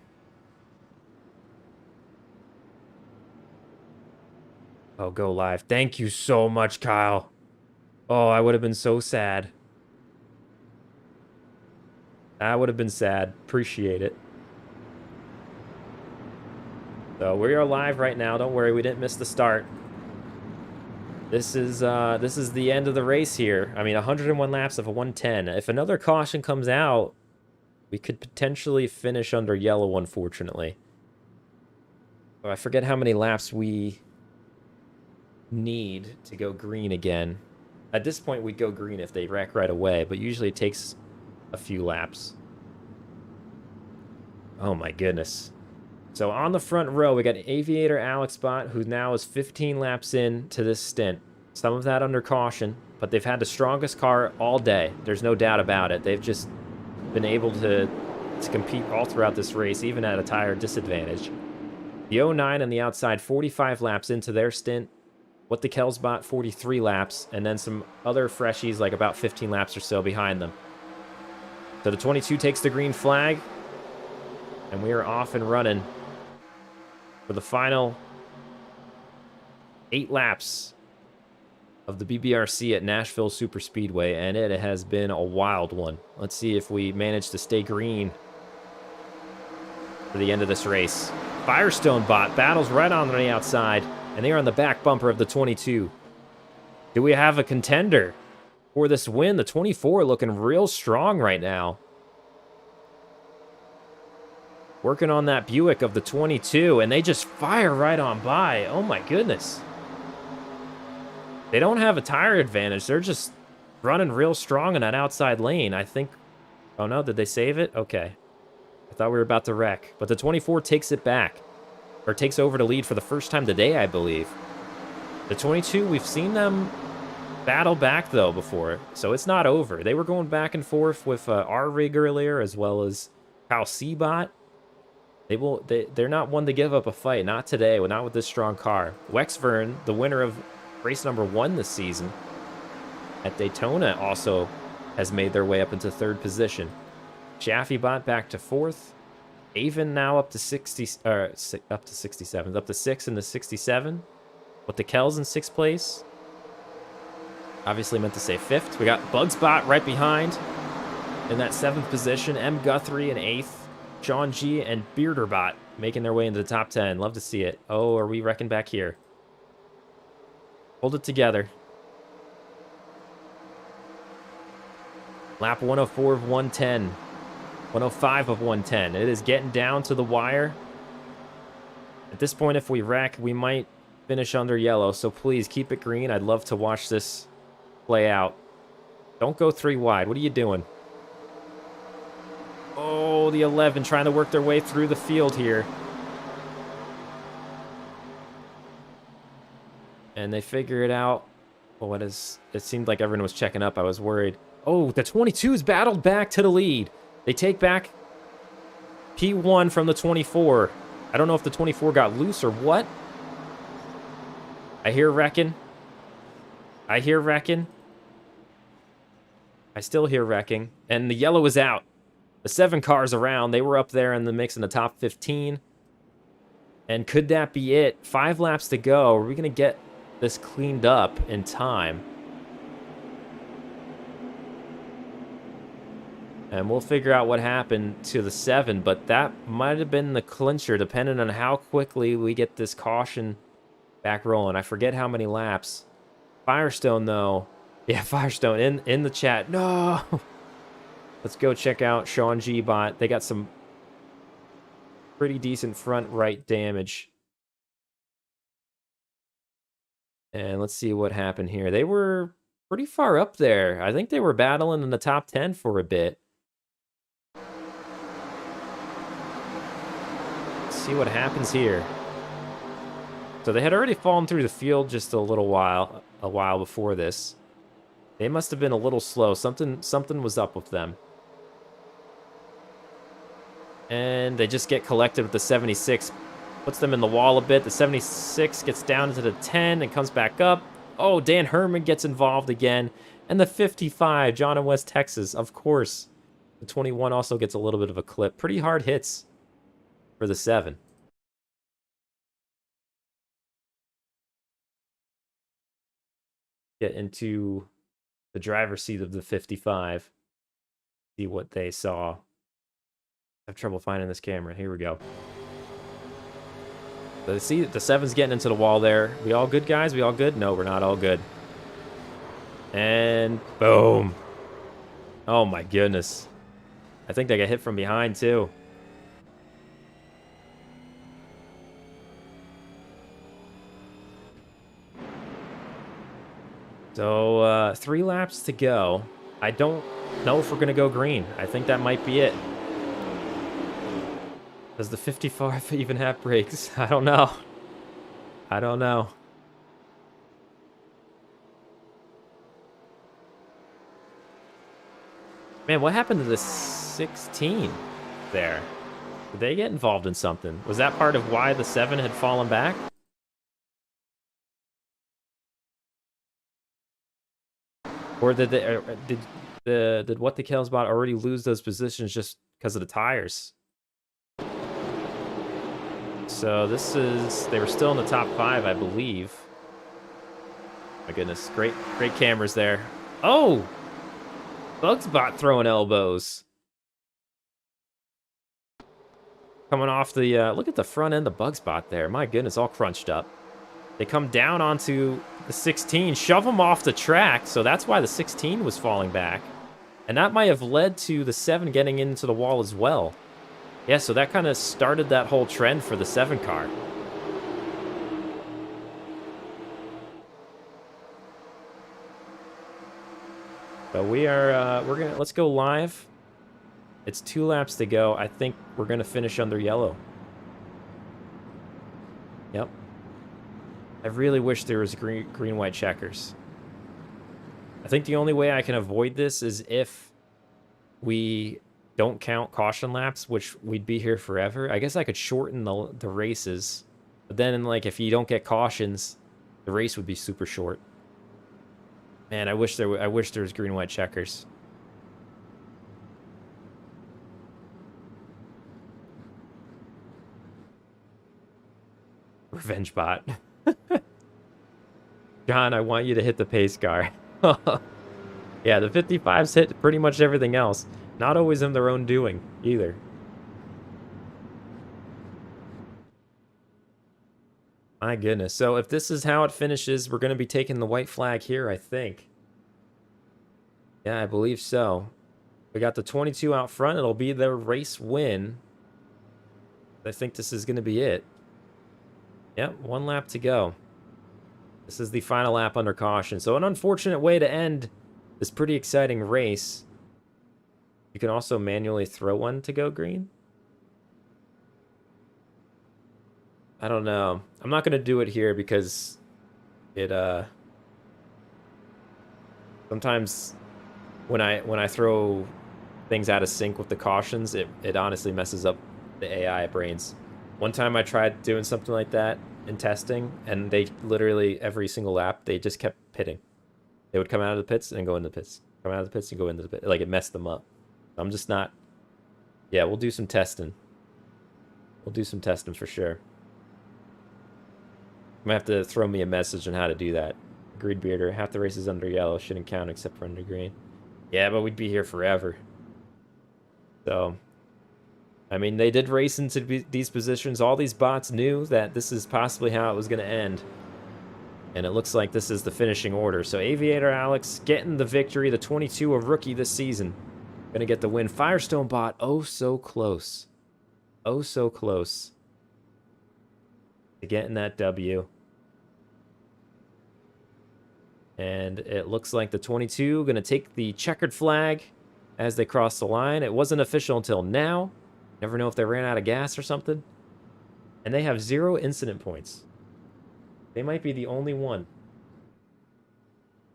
Oh, go live. Thank you so much, Kyle. Oh, I would have been so sad. I would have been sad. Appreciate it. So we are live right now. Don't worry, we didn't miss the start. This is the end of the race here. I mean, 101 laps of a 110. If another caution comes out, we could potentially finish under yellow, unfortunately. Oh, I forget how many laps we need to go green again. At this point, we'd go green if they wreck right away, but usually it takes a few laps. Oh my goodness. So on the front row, we got Aviator Alex Bott, who now is 15 laps in to this stint. Some of that under caution, but they've had the strongest car all day. There's no doubt about it. They've just been able to compete all throughout this race, even at a tire disadvantage. The 09 on the outside, 45 laps into their stint. What the Kelsbot, 43 laps, and then some other freshies, like about 15 laps or so behind them. So the 22 takes the green flag, and we are off and running for the final 8 laps of the BBRC at Nashville Superspeedway, and it has been a wild one. Let's see if we manage to stay green for the end of this race. Firestone Bot battles right on the outside, and they are on the back bumper of the 22. Do we have a contender for this win? The 24 looking real strong right now. Working on that Buick of the 22, and they just fire right on by. Oh my goodness. They don't have a tire advantage. They're just running real strong in that outside lane. I think... Oh no, did they save it? Okay. I thought we were about to wreck. But the 24 takes it back. Or takes over to lead for the first time today, I believe. The 22, we've seen them battle back, though, before. So it's not over. They were going back and forth with R-Rig earlier, as well as Kyle Seabot. They're not one to give up a fight. Not today, not with this strong car. Wexvern, the winner of race number 1 this season at Daytona, also has made their way up into 3rd position. Chaffee-Bot back to 4th. Avon now up to 60, up to 67, up to 6 in the 67. With the Kells in 6th place. Obviously meant to say 5th. We got Bugspot right behind in that 7th position. M. Guthrie in 8th. Sean G and Bearderbot making their way into the top 10. Love to see it. Oh, are we wrecking back here? Hold it together. Lap 104 of 110. 105 of 110. It is getting down to the wire. At this point, if we wreck, we might finish under yellow. So please keep it green. I'd love to watch this play out. Don't go 3 wide. What are you doing? Oh, the 11 trying to work their way through the field here. And they figure it out. Well, it seemed like everyone was checking up. I was worried. Oh, the 22's battled back to the lead. They take back P1 from the 24. I don't know if the 24 got loose or what. I hear wrecking. I hear wrecking. I still hear wrecking. And the yellow is out. The 7 cars around, they were up there in the mix in the top 15. And could that be it? 5 laps to go. Are we going to get this cleaned up in time? And we'll figure out what happened to the 7, but that might have been the clincher, depending on how quickly we get this caution back rolling. I forget how many laps. Firestone, though. Yeah, Firestone in the chat. No! Let's go check out Sean G. Bot. They got some pretty decent front right damage. And let's see what happened here. They were pretty far up there. I think they were battling in the top 10 for a bit. Let's see what happens here. So they had already fallen through the field just a while before this. They must have been a little slow. Something was up with them. And they just get collected with the 76. Puts them in the wall a bit. The 76 gets down into the 10 and comes back up. Oh, Dan Herman gets involved again. And the 55, John in West Texas, of course. The 21 also gets a little bit of a clip. Pretty hard hits for the 7. Get into the driver's seat of the 55. See what they saw. I have trouble finding this camera. Here we go. So see, the 7's getting into the wall there. We all good, guys? We all good? No, we're not all good. And boom. Oh, my goodness. I think they got hit from behind, too. So, 3 laps to go. I don't know if we're going to go green. I think that might be it. Does the 55 even have brakes? I don't know. I don't know. Man, what happened to the 16 there? Did they get involved in something? Was that part of why the 7 had fallen back? Or did did what the Kales bot already lose those positions just because of the tires? So this is, they were still in the top 5, I believe. My goodness, great cameras there. Oh, Bugs bot throwing elbows. Coming off the, look at the front end of Bugs bot there. My goodness, all crunched up. They come down onto the 16, shove them off the track, so that's why the 16 was falling back. And that might have led to the 7 getting into the wall as well. Yeah, so that kind of started that whole trend for the 7 car. So we are, let's go live. It's 2 laps to go. I think we're gonna finish under yellow. Yep. I really wish there was green-white checkers. I think the only way I can avoid this is if we don't count caution laps, which we'd be here forever. I guess I could shorten the races, but then like if you don't get cautions, the race would be super short. Man, I wish there was green-white checkers. Revenge bot. John, I want you to hit the pace car. Yeah, the 55s hit pretty much everything else. Not always in their own doing, either. My goodness. So if this is how it finishes, we're going to be taking the white flag here, I think. Yeah, I believe so. We got the 22 out front. It'll be their race win. I think this is going to be it. Yep, 1 lap to go. This is the final lap under caution. So an unfortunate way to end this pretty exciting race. You can also manually throw one to go green. I don't know. I'm not going to do it here because it sometimes when I throw things out of sync with the cautions, it honestly messes up the AI brains. One time I tried doing something like that in testing, and they literally, every single lap, they just kept pitting. They would come out of the pits and go into the pits. Come out of the pits and go into the pit. Like, it messed them up. I'm just not... Yeah, we'll do some testing. We'll do some testing for sure. I'm gonna have to throw me a message on how to do that. Agreed, Bearder. Half the races under yellow shouldn't count except for under green. Yeah, but we'd be here forever. So, I mean, they did race into these positions. All these bots knew that this is possibly how it was going to end. And it looks like this is the finishing order. So Aviator Alex getting the victory, the 22 of rookie this season. Going to get the win. Firestone bot, oh so close. Oh so close to getting that W. And it looks like the 22 going to take the checkered flag as they cross the line. It wasn't official until now. Never know if they ran out of gas or something. And they have 0 incident points. They might be the only one.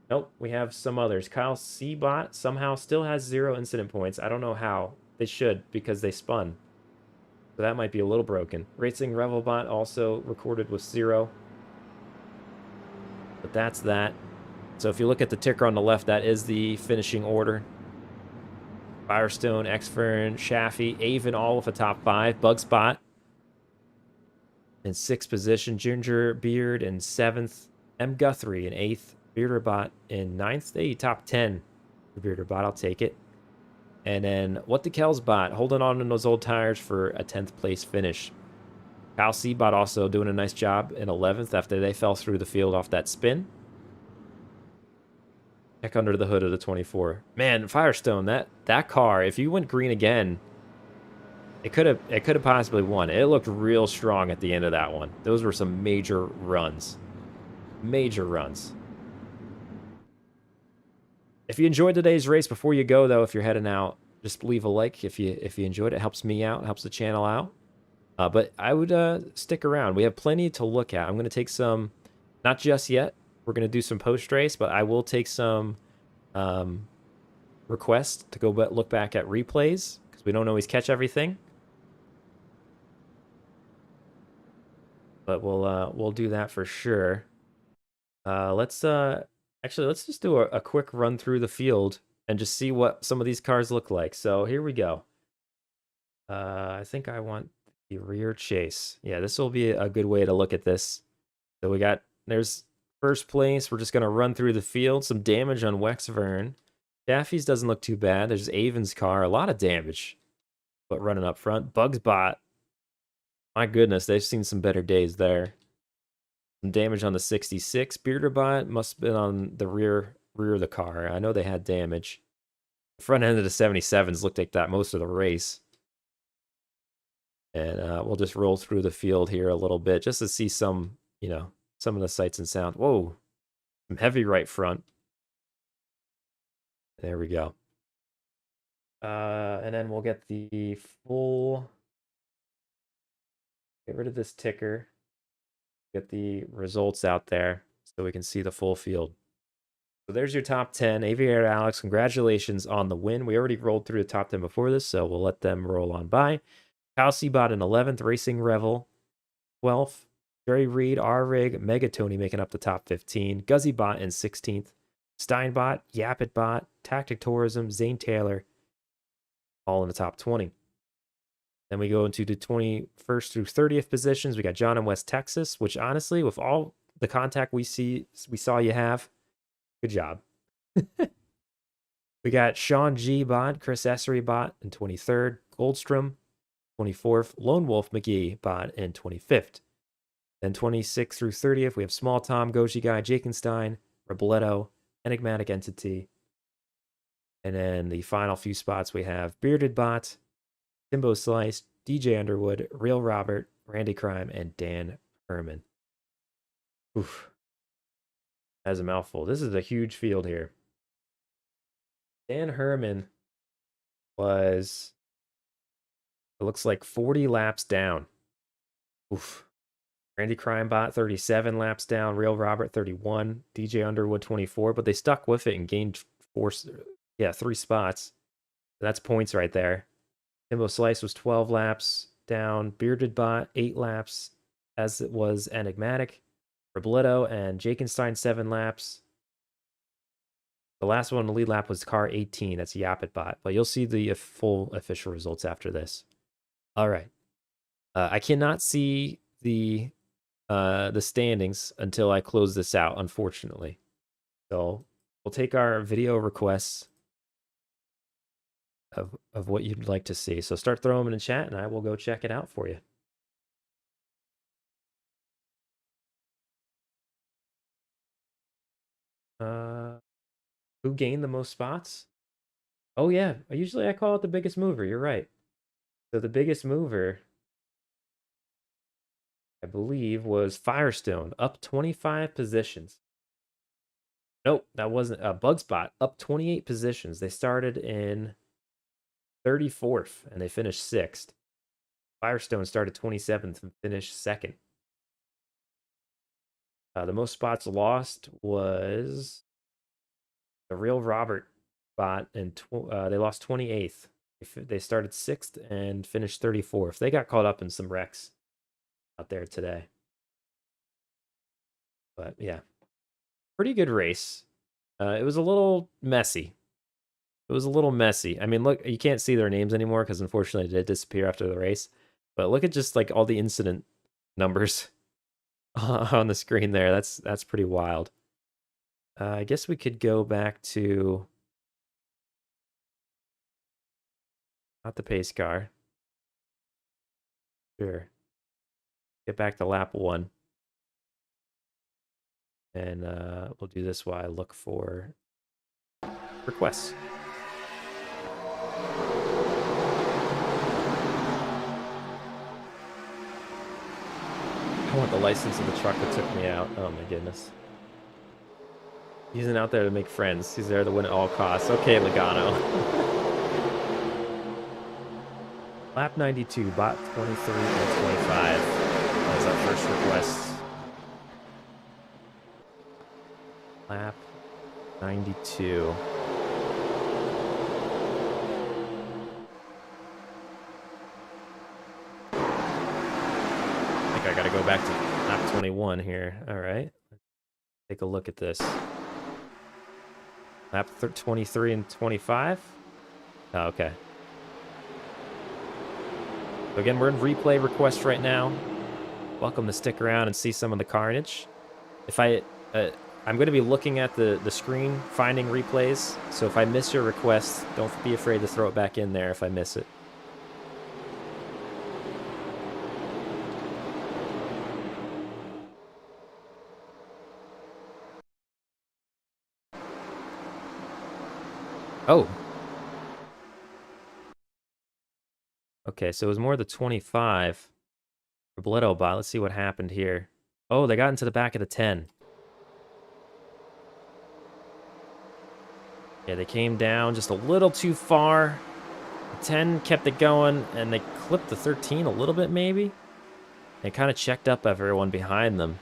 Nope, we have some others. Kyle Seabot somehow still has 0 incident points. I don't know how. They should, because they spun. So that might be a little broken. Racing Revelbot also recorded with 0. But that's that. So if you look at the ticker on the left, that is the finishing order. Firestone, Xfern, Shaffy, Avon, all with a top 5. Bugspot in 6th position. Ginger Beard in 7th. M. Guthrie in 8th. Bearderbot in 9th. Hey, top 10 for Bearderbot. I'll take it. And then What the Kells bot holding on to those old tires for a 10th place finish. Kyle Seabot also doing a nice job in 11th after they fell through the field off that spin. Check under the hood of the 24. Man, Firestone, that car, if you went green again, it could have possibly won. It looked real strong at the end of that one. Those were some major runs. Major runs. If you enjoyed today's race, before you go though, if you're heading out, just leave a like if you enjoyed it. It helps me out, helps the channel out. But I would stick around. We have plenty to look at. I'm going to take some, not just yet. We're going to do some post-race, but I will take some requests to go look back at replays because we don't always catch everything. But we'll do that for sure. Let's just do a quick run through the field and just see what some of these cars look like. So here we go. I think I want the rear chase. Yeah, this will be a good way to look at this. So there's first place. We're just going to run through the field. Some damage on Wexvern. Daffy's doesn't look too bad. There's Avon's car. A lot of damage. But running up front. Bugsbot. My goodness, they've seen some better days there. Some damage on the 66. Bearderbot must have been on the rear of the car. I know they had damage. The front end of the 77s looked like that most of the race. And we'll just roll through the field here a little bit just to see some, some of the sights and sounds. Whoa, some heavy right front. There we go. And then we'll get the full... Get rid of this ticker. Get the results out there so we can see the full field. So there's your top 10. Aviator Alex, congratulations on the win. We already rolled through the top 10 before this, so we'll let them roll on by. Kyle Seabot in 11th, Racing Revel 12th. Jerry Reed, R-Rig, Megatony making up the top 15. Guzzybot in 16th. Steinbot, Yapitbot, Tactic Tourism, Zane Taylor, all in the top 20. Then we go into the 21st through 30th positions. We got John in West Texas, which honestly, with all the contact we saw you have, good job. We got Sean G. Bot, Chris Essery Bot in 23rd, Goldstrom 24th, Lone Wolf McGee Bot in 25th. Then 26th through 30th, we have Small Tom, Goji Guy, Jakenstein, Robledo, Enigmatic Entity. And then the final few spots we have Bearded Bot, Timbo Slice, DJ Underwood, Real Robert, Randy Crime, and Dan Herman. Oof. That's a mouthful. This is a huge field here. Dan Herman was, it looks like 40 laps down. Oof. Randy Crimebot, 37 laps down. Real Robert, 31. DJ Underwood, 24. But they stuck with it and gained 3 spots. That's points right there. Timbo Slice was 12 laps down. Bearded Bot, 8 laps, as it was Enigmatic. Robledo and Jakenstein, 7 laps. The last one on the lead lap was car 18. That's Yapitbot. But you'll see the full official results after this. All right. I cannot see the the standings until I close this out, unfortunately. So we'll take our video requests of what you'd like to see. So start throwing them in the chat, and I will go check it out for you. Who gained the most spots? Oh yeah, usually I call it the biggest mover. You're right. So the biggest mover, I believe, was Firestone, up 25 positions. Nope, that wasn't a Bug Spot, up 28 positions. They started in 34th and they finished 6th. Firestone started 27th and finished 2nd. The most spots lost was the Real Robert Bot, and they lost 28th. They started 6th and finished 34th. They got caught up in some wrecks out there today. But yeah, pretty good race. It was a little messy. It was a little messy. I mean, look, you can't see their names anymore because unfortunately they did disappear after the race. But look at just like all the incident numbers on the screen there. That's pretty wild. I guess we could go back to not the pace car. Sure. Get back to lap 1. And we'll do this while I look for requests. I want the license of the truck that took me out. Oh my goodness. He isn't out there to make friends. He's there to win at all costs. Okay, Logano. Lap 92, bot 23 and 25. That was our first request. Lap 92. I think I gotta go back to lap 21 here. All right. Take a look at this. Lap 23 and 25. Oh, okay. So again, we're in replay request right now. Welcome to stick around and see some of the carnage. If I'm going to be looking at the screen, finding replays. So if I miss your request, don't be afraid to throw it back in there if I miss it. Oh. Okay, so it was more the 25. Robledo bot. Let's see what happened here. Oh, they got into the back of the 10. Yeah, they came down just a little too far. The 10 kept it going, and they clipped the 13 a little bit, maybe. They kind of checked up everyone behind them.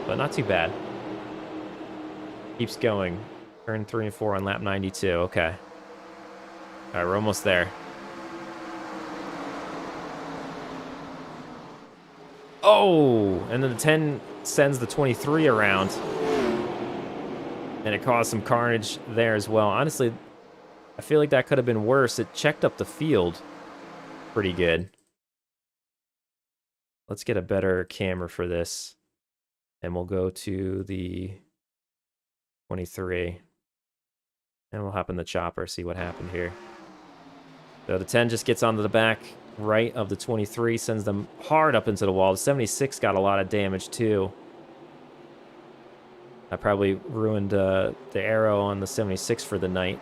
But not too bad. Keeps going. Turn 3 and 4 on lap 92. Okay. All right, we're almost there. Oh, and then the 10 sends the 23 around. And it caused some carnage there as well. Honestly, I feel like that could have been worse. It checked up the field pretty good. Let's get a better camera for this. And we'll go to the 23. And we'll hop in the chopper, see what happened here. So the 10 just gets onto the back right of the 23, sends them hard up into the wall. The 76 got a lot of damage too. I probably ruined the arrow on the 76 for the night.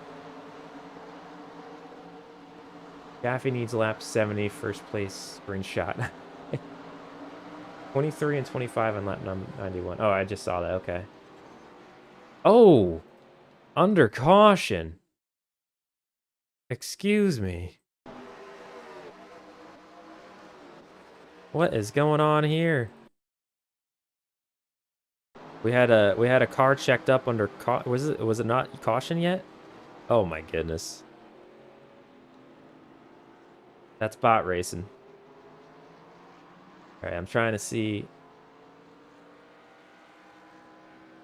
Gaffey needs lap 70, first place screenshot. 23 and 25 on lap 91. Oh, I just saw that. Okay. Oh, under caution. Excuse me. What is going on here? We had a car checked up under was it not caution yet? Oh my goodness. That's bot racing. All right, I'm trying to see.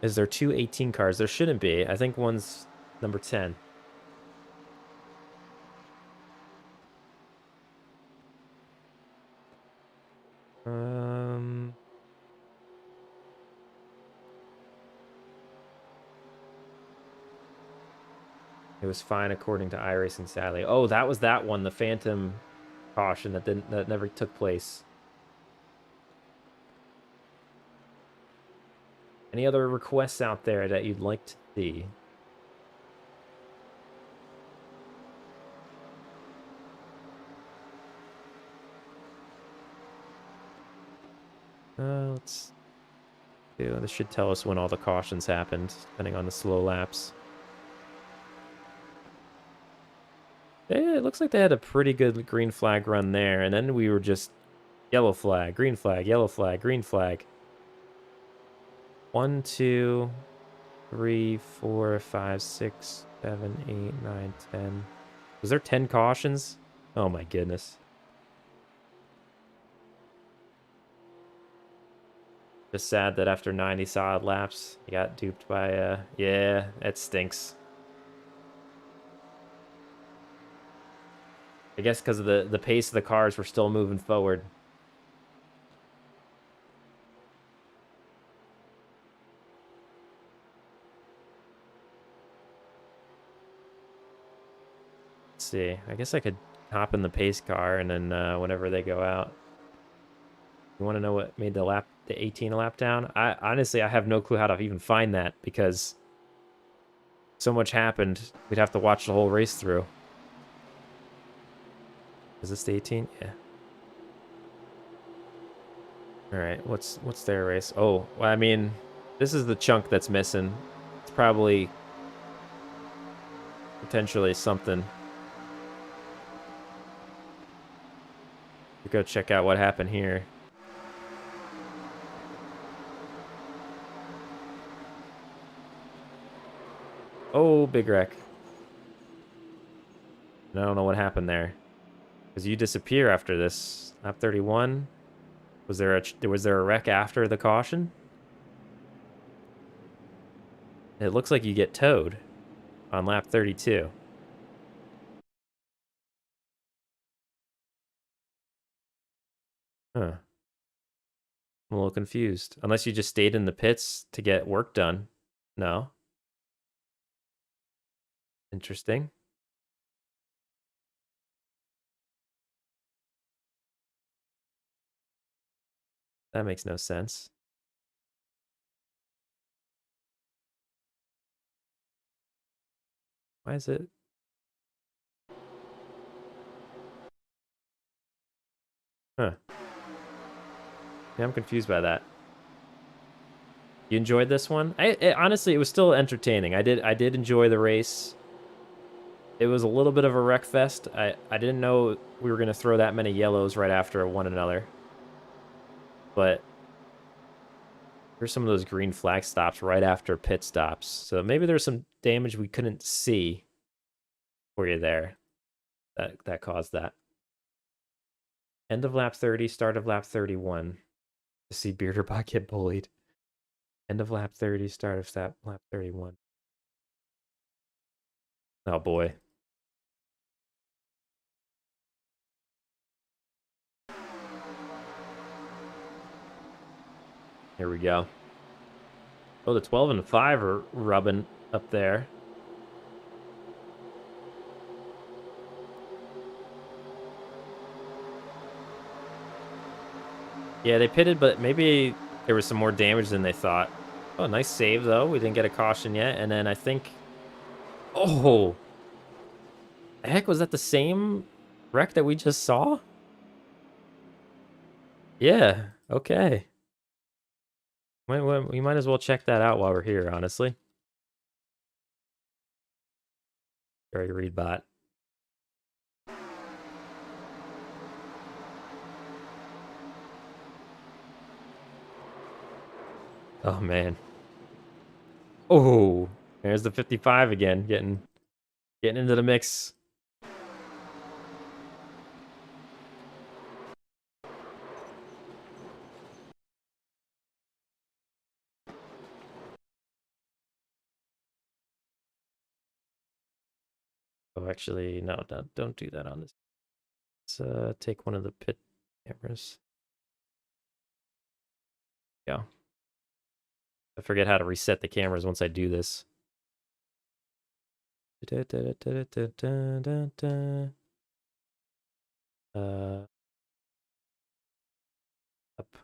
Is there 2 18 cars? There shouldn't be. I think one's number 10. It was fine according to iRacing Sally. Oh, that was that one, the Phantom caution that never took place. Any other requests out there that you'd like to see? Let's do. This should tell us when all the cautions happened, depending on the slow laps. It looks like they had a pretty good green flag run there, and then we were just yellow flag, green flag, yellow flag, green flag. 1, 2, 3, 4, 5, 6, 7, 8, 9, 10. Was there 10 cautions? Oh my goodness. Just sad that after 90 solid laps, you got duped by, yeah, it stinks. I guess because of the pace of the cars, we're still moving forward. Let's see. I guess I could hop in the pace car and then whenever they go out. You want to know what made the 18 a lap down? I honestly, I have no clue how to even find that because so much happened. We'd have to watch the whole race through. Is this the 18? Yeah. All right. What's their race? Oh, well, I mean, this is the chunk that's missing. It's probably potentially something. We go check out what happened here. Oh, big wreck. I don't know what happened there. Because you disappear after this. Lap 31. Was there a wreck after the caution? It looks like you get towed on lap 32. Huh. I'm a little confused. Unless you just stayed in the pits to get work done. No. Interesting. That makes no sense. Why is it? Huh. Yeah, I'm confused by that. You enjoyed this one? Honestly, it was still entertaining. I did enjoy the race. It was a little bit of a wreck fest. I didn't know we were going to throw that many yellows right after one another. But here's some of those green flag stops right after pit stops. So maybe there's some damage we couldn't see for you there that caused that. End of lap 30, start of lap 31. To see Bearderbot get bullied. End of lap 30, start of lap 31. Oh boy. Here we go. Oh, the 12 and 5 are rubbing up there. Yeah, they pitted, but maybe there was some more damage than they thought. Oh, nice save, though. We didn't get a caution yet. And then I think... Oh! The heck, was that the same wreck that we just saw? Yeah, okay. We might as well check that out while we're here, honestly. Very read bot. Oh, man. Oh, there's the 55 again, getting into the mix. Oh, actually, no, don't do that on this. Let's take one of the pit cameras. Yeah. I forget how to reset the cameras once I do this. Up.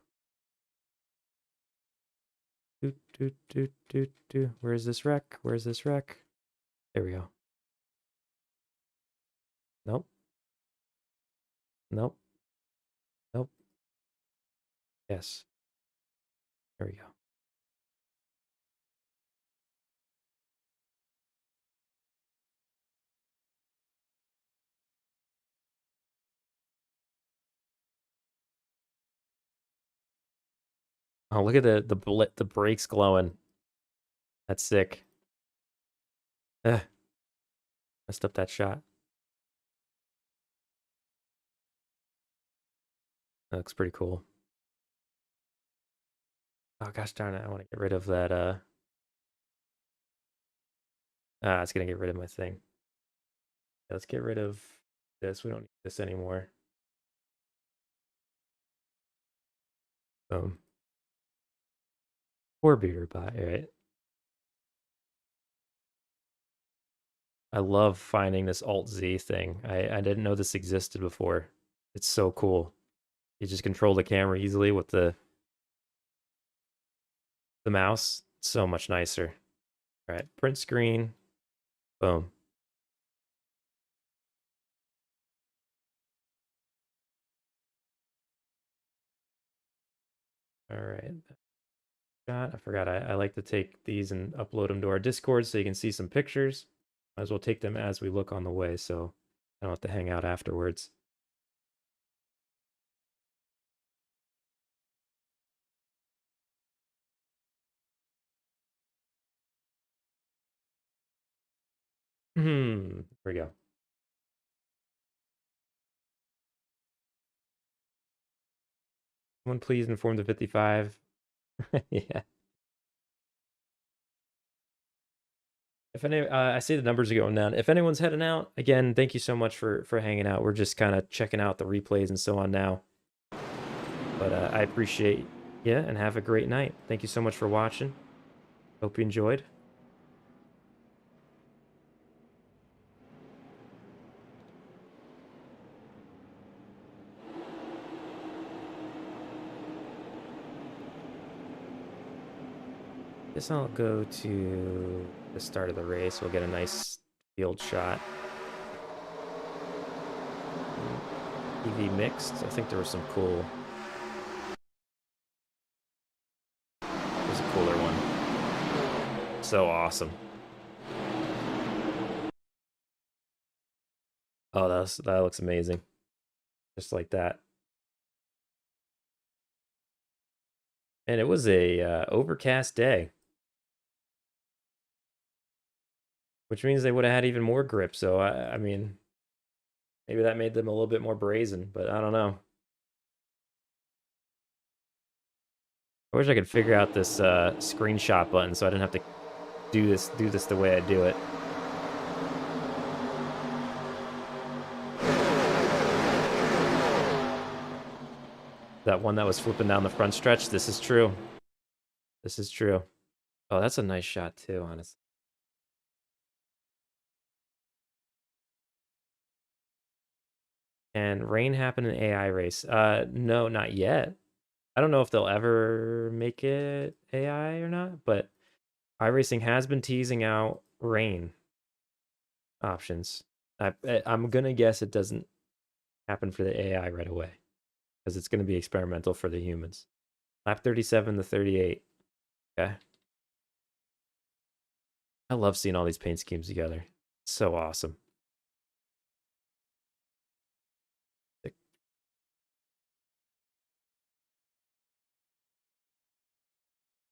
Where's this wreck? Where's this wreck? There we go. Nope. Nope. Nope. Yes. There we go. Oh, look at the brakes glowing. That's sick. Messed up that shot. That looks pretty cool. Oh gosh darn it, I want to get rid of that it's gonna get rid of my thing. Yeah, let's get rid of this. We don't need this anymore. Boom. Poor beer bot, right? I love finding this Alt Z thing. I didn't know this existed before. It's so cool. You just control the camera easily with the mouse. So much nicer. All right, print screen. Boom. All right. I forgot I like to take these and upload them to our Discord so you can see some pictures. Might as well take them as we look on the way so I don't have to hang out afterwards. Here we go. Someone please inform the 55. Yeah. If any, I see the numbers are going down. If anyone's heading out, again, thank you so much for hanging out. We're just kind of checking out the replays and so on now. But I appreciate you and have a great night. Thank you so much for watching. Hope you enjoyed. Guess I'll go to the start of the race. We'll get a nice field shot. EV mixed. I think there was some cool. There's a cooler one. So awesome. Oh, that looks amazing. Just like that. And it was a overcast day, which means they would have had even more grip. So I mean, maybe that made them a little bit more brazen, but I don't know. I wish I could figure out this screenshot button so I didn't have to do this the way I do it. That one that was flipping down the front stretch. This is true. This is true. Oh, that's a nice shot too, honestly. And rain happened in AI race. No, not yet. I don't know if they'll ever make it AI or not, but iRacing has been teasing out rain options. I'm gonna guess it doesn't happen for the AI right away because it's gonna be experimental for the humans. Lap 37 to 38. Okay. I love seeing all these paint schemes together. So awesome.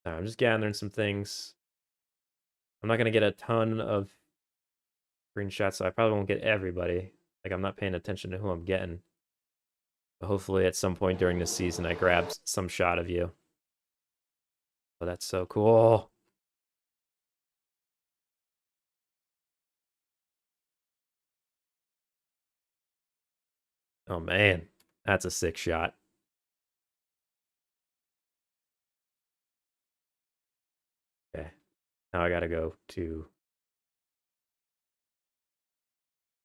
I'm just gathering some things. I'm not gonna get a ton of screenshots, so I probably won't get everybody. Like I'm not paying attention to who I'm getting. But hopefully at some point during this season I grab some shot of you. Oh, that's so cool. Oh man, that's a sick shot. Okay, now I gotta go to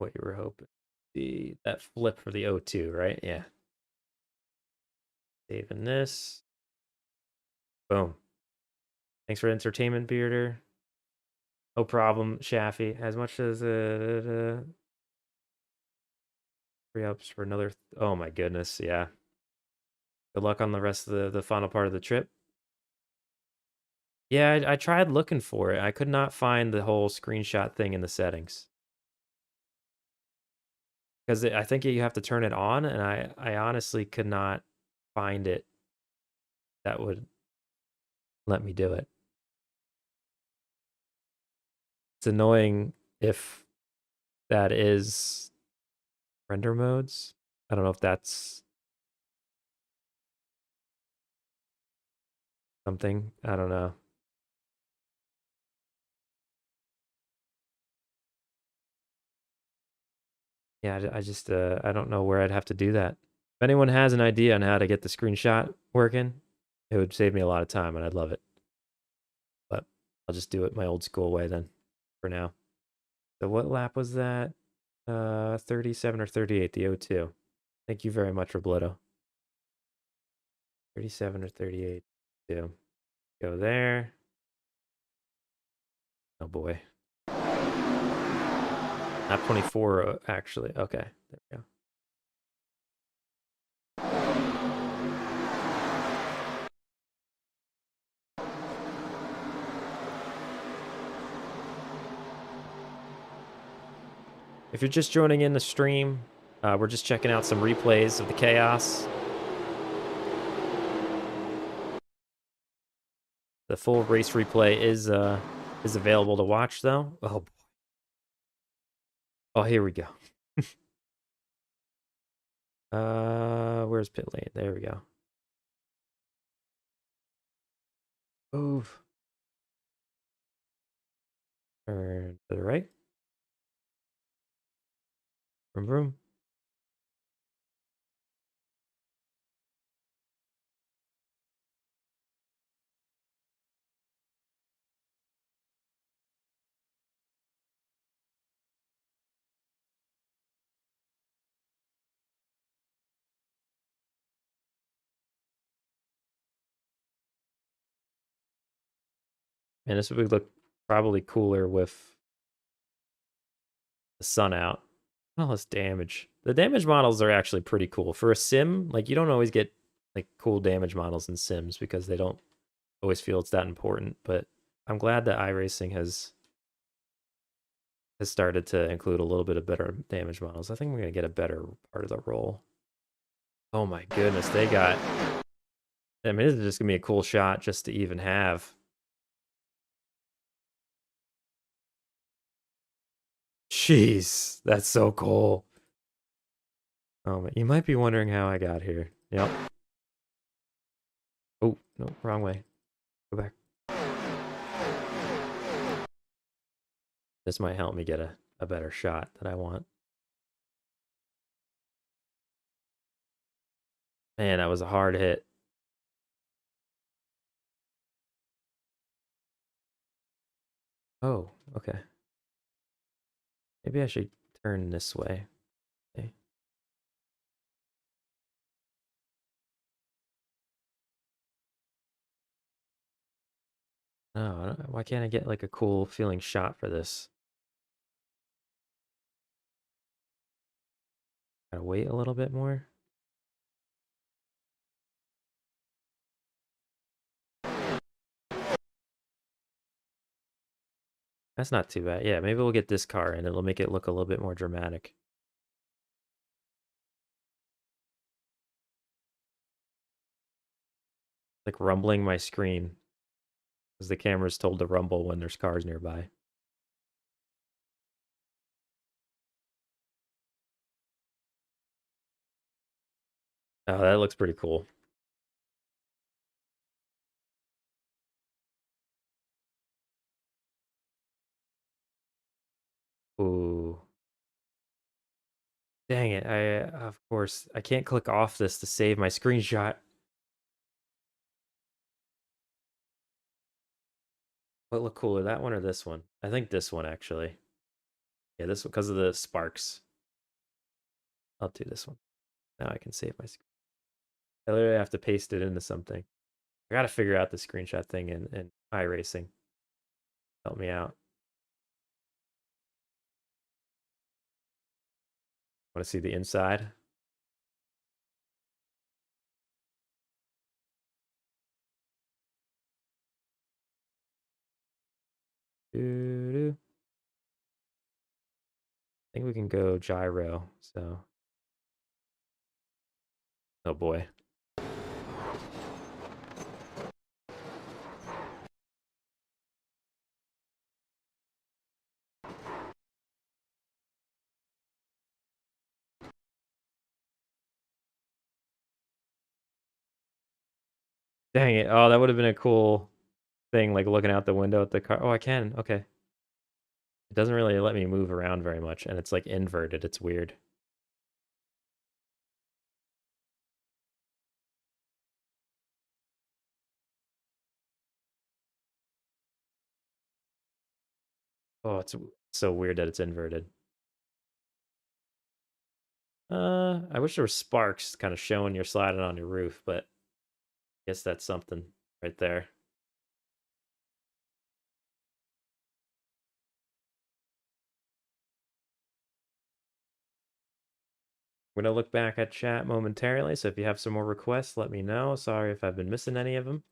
what you were hoping. That flip for the O2, right? Yeah. Saving this. Boom. Thanks for entertainment, Bearder. No problem, Shaffy. As much as 3 ups for another. Oh my goodness, yeah. Good luck on the rest of the final part of the trip. Yeah, I tried looking for it. I could not find the whole screenshot thing in the settings. Because I think you have to turn it on, and I honestly could not find it that would let me do it. It's annoying if that is render modes. I don't know if that's something. I don't know. Yeah, I just I don't know where I'd have to do that. If anyone has an idea on how to get the screenshot working, it would save me a lot of time and I'd love it. But I'll just do it my old school way then for now. So what lap was that? 37 or 38, the O2. Thank you very much, Robledo. 37 or 38. Two. Go there. Oh boy. Lap 24, actually. Okay, there we go. If you're just joining in the stream, we're just checking out some replays of the chaos. The full race replay is available to watch, though. Oh boy. Oh, here we go. Where's pit lane? There we go. Move. Turn to the right. Vroom, vroom. And this would look probably cooler with the sun out. All this damage. The damage models are actually pretty cool. For a sim, like you don't always get like cool damage models in sims because they don't always feel it's that important. But I'm glad that iRacing has started to include a little bit of better damage models. I think we're gonna get a better part of the roll. Oh my goodness, they got. I mean, this is just gonna be a cool shot just to even have. Jeez, that's so cool. Oh, you might be wondering how I got here. Yep. Oh, no, wrong way. Go back. This might help me get a better shot that I want. Man, that was a hard hit. Oh, okay. Maybe I should turn this way. Okay. Oh, why can't I get like a cool feeling shot for this? Gotta wait a little bit more. That's not too bad. Yeah, maybe we'll get this car and it'll make it look a little bit more dramatic. Like rumbling my screen because the camera's told to rumble when there's cars nearby. Oh, that looks pretty cool. Ooh. Dang it. Of course, I can't click off this to save my screenshot. What look cooler, that one or this one? I think this one, actually. Yeah, this because of the sparks. I'll do this one. Now I can save my screen. I literally have to paste it into something. I gotta figure out the screenshot thing in iRacing. Help me out. Want to see the inside? Doo-doo. I think we can go gyro, so. Oh boy. Dang it. Oh, that would have been a cool thing, like looking out the window at the car. Oh, I can. Okay. It doesn't really let me move around very much, and it's like inverted. It's weird. Oh, it's so weird that it's inverted. I wish there were sparks kind of showing you're sliding on your roof, but I guess that's something right there. We're going to look back at chat momentarily, so if you have some more requests, let me know. Sorry if I've been missing any of them.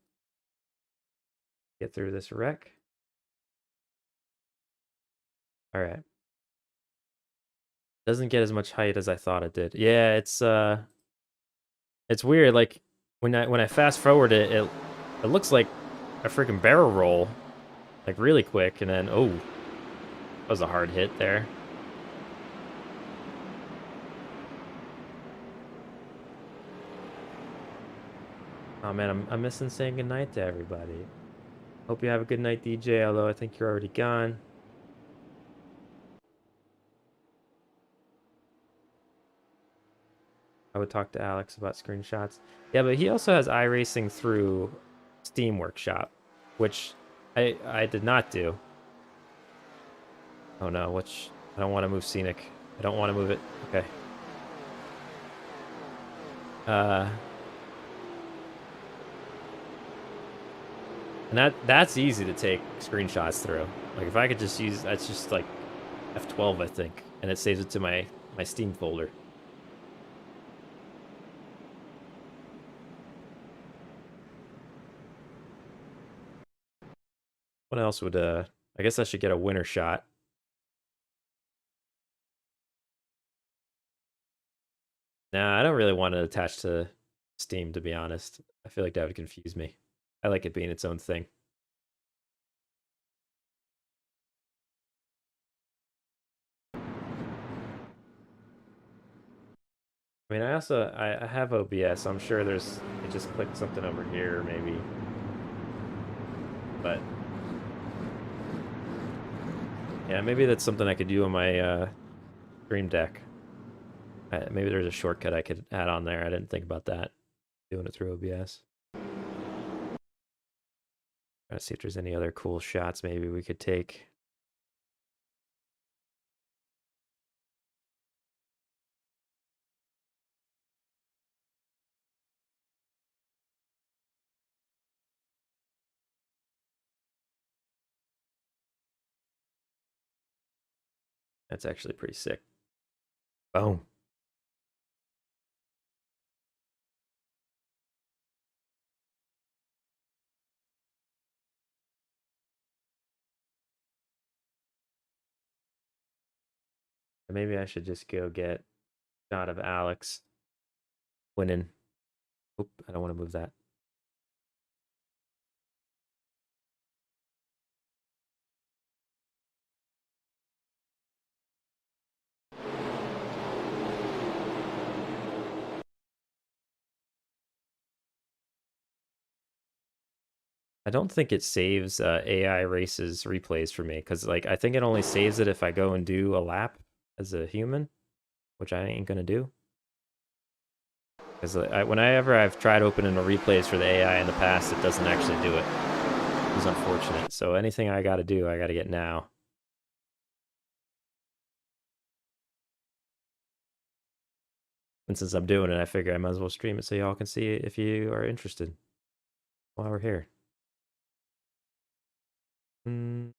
Get through this wreck. All right. Doesn't get as much height as I thought it did. Yeah, it's weird. Like when I fast forward it looks like a freaking barrel roll, like really quick, and then oh, that was a hard hit there. Oh man, I'm missing saying goodnight to everybody. Hope you have a good night, DJ, although I think you're already gone. I would talk to Alex about screenshots. Yeah, but he also has iRacing through Steam Workshop, which I did not do. Oh no, which I don't want to move scenic. I don't want to move it. Okay. And that's easy to take screenshots through. Like if I could just use, that's just like F12, I think, and it saves it to my Steam folder. What else would I guess I should get a winner shot. Nah, I don't really want it attached to Steam, to be honest. I feel like that would confuse me. I like it being its own thing. I mean, I have OBS. I'm sure there's, I just clicked something over here, maybe. But yeah, maybe that's something I could do on my Stream Deck. Maybe there's a shortcut I could add on there. I didn't think about that. Doing it through OBS. Trying to see if there's any other cool shots maybe we could take. That's actually pretty sick. Boom. Maybe I should just go get a shot of Alex winning. Oop, I don't want to move that. I don't think it saves AI races replays for me because like I think it only saves it if I go and do a lap as a human, which I ain't gonna do. Because whenever I've tried opening the replays for the AI in the past, it doesn't actually do it. It was unfortunate. So anything I got to do, I got to get now. And since I'm doing it, I figure I might as well stream it so y'all can see it if you are interested while we're here. Mm,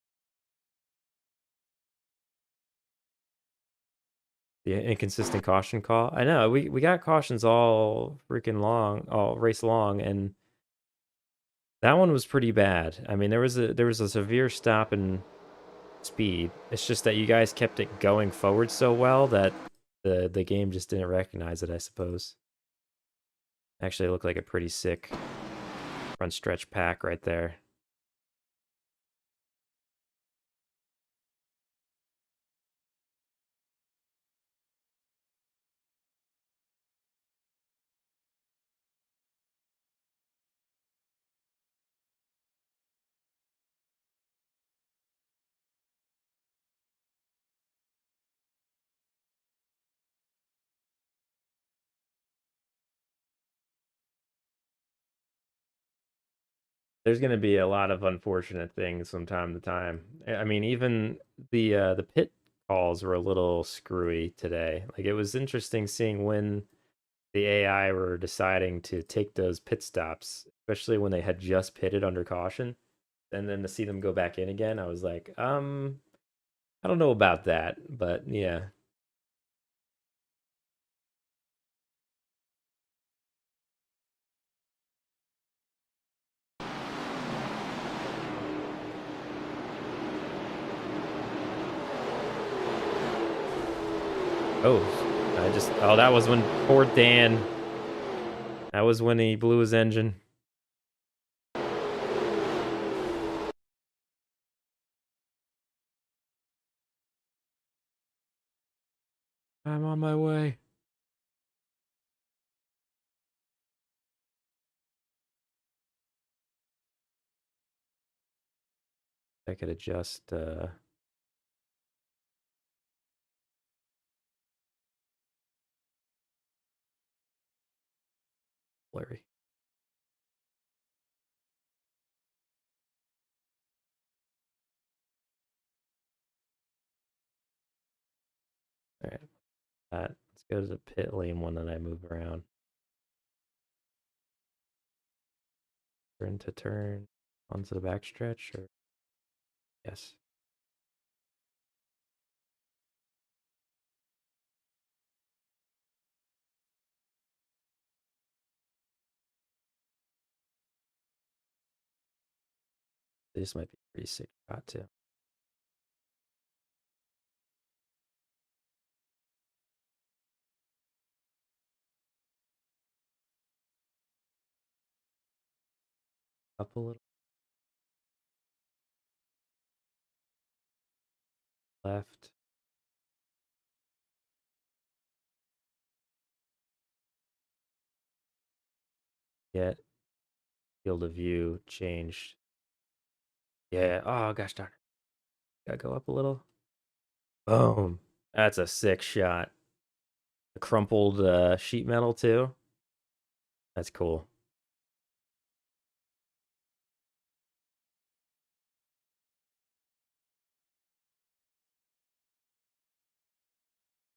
the inconsistent caution call. I know we got cautions all freaking long, all race long, and that one was pretty bad. I mean, there was a severe stop in speed. It's just that you guys kept it going forward so well that the game just didn't recognize it, I suppose. Actually, it looked like a pretty sick front stretch pack right there. There's going to be a lot of unfortunate things from time to time. I mean, even the pit calls were a little screwy today. Like it was interesting seeing when the AI were deciding to take those pit stops, especially when they had just pitted under caution, and then to see them go back in again, I was like, I don't know about that, but yeah. Oh, oh, that was when poor Dan, that was when he blew his engine. I'm on my way. I could adjust, blurry. All right, let's go to the pit lane one that I move around. Turn to turn onto the backstretch, or yes. This might be a pretty sick shot too. Up a little, left. Yet field of view changed. Yeah. Oh gosh darn it. Gotta go up a little. Boom. That's a sick shot. The crumpled sheet metal too. That's cool.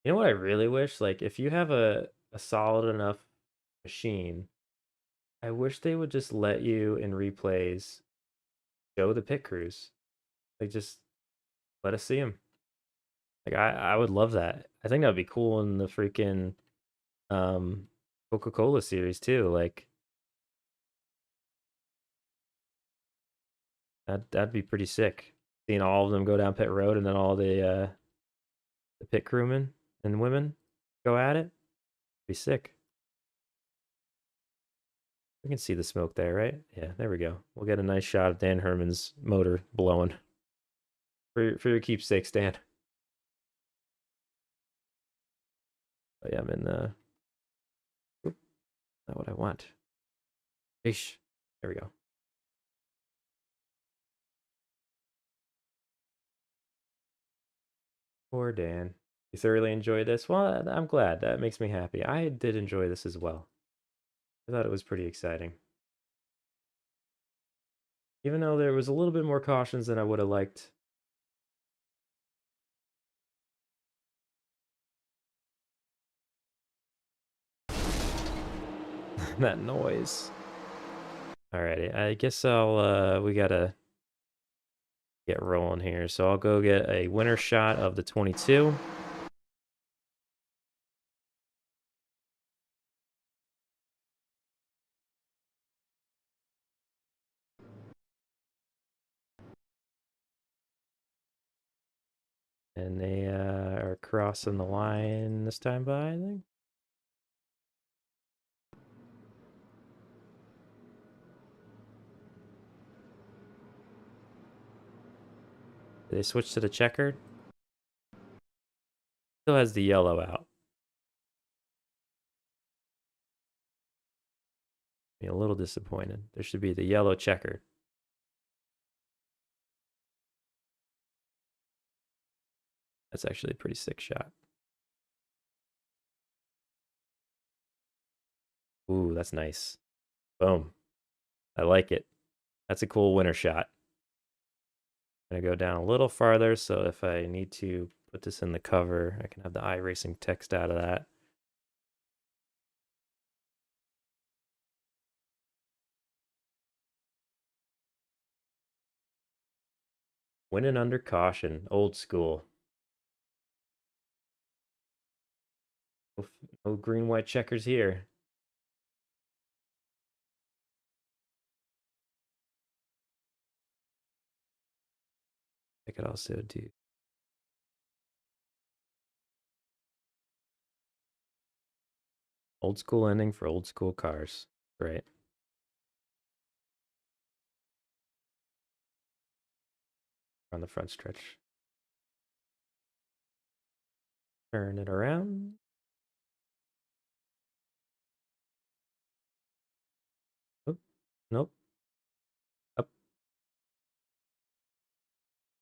You know what I really wish? Like if you have a solid enough machine, I wish they would just let you in replays show the pit crews. Like just let us see them. Like I would love that. I think that would be cool in the freaking um Coca-Cola series too. Like that'd be pretty sick. Seeing all of them go down pit road and then all the pit crewmen and women go at it. Be sick. We can see the smoke there, right? Yeah, there we go. We'll get a nice shot of Dan Herman's motor blowing. For your keepsake, Dan. Oh yeah, I'm in the. Oop, not what I want. Ish. There we go. Poor Dan. You thoroughly enjoyed this? Well, I'm glad. That makes me happy. I did enjoy this as well. I thought it was pretty exciting. Even though there was a little bit more cautions than I would have liked. that noise. Alrighty, I guess we gotta get rolling here. So I'll go get a winner shot of the 22. And they are crossing the line this time by, I think. Did they switch to the checkered? Still has the yellow out. I'm a little disappointed. There should be the yellow checkered. That's actually a pretty sick shot. Ooh, that's nice. Boom. I like it. That's a cool winner shot. I'm gonna go down a little farther, so if I need to put this in the cover, I can have the iRacing text out of that. Winning under caution, old school. No green, white checkers here. I could also do old school ending for old school cars. Right. On the front stretch. Turn it around. Oop. Nope. Up.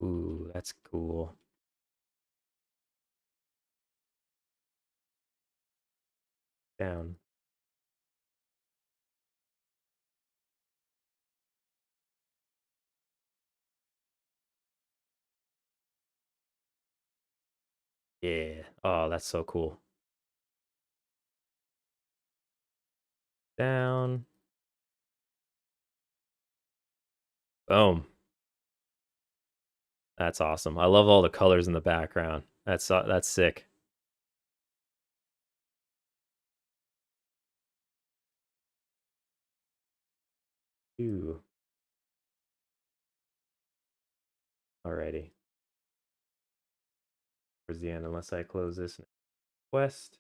Ooh, that's cool. Down. Yeah. Oh, that's so cool. Down. Boom. That's awesome. I love all the colors in the background. That's sick. Ooh. Alrighty. Towards the end, unless I close this west.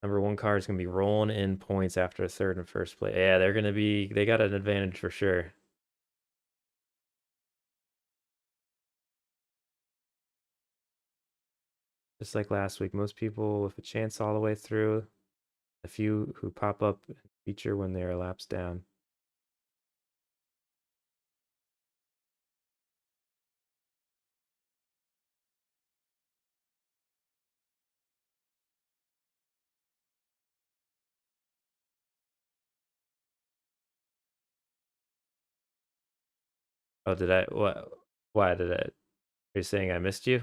Number one car is gonna be rolling in points after third and first place. Yeah, they got an advantage for sure. Just like last week, most people with a chance all the way through, a few who pop up and feature when they are laps down. Oh, did I? What? Why did I? You're saying I missed you?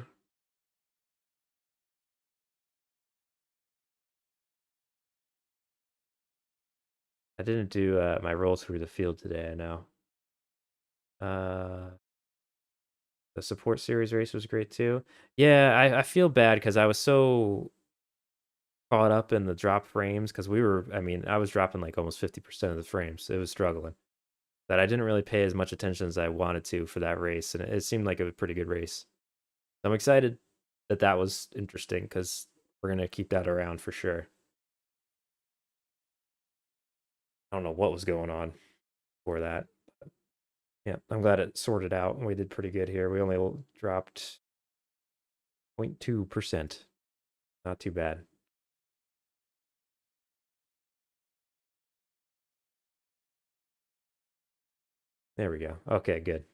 I didn't do my roll through the field today, I know. Uh, the support series race was great too. Yeah, I feel bad because I was so caught up in the drop frames because I mean, I was dropping like almost 50% of the frames. It was struggling. That I didn't really pay as much attention as I wanted to for that race, and it seemed like a pretty good race. I'm excited that that was interesting because we're gonna keep that around for sure. I don't know what was going on for that. Yeah, I'm glad it sorted out. We did pretty good here. We only dropped 0.2%. Not too bad. There we go. Okay, good.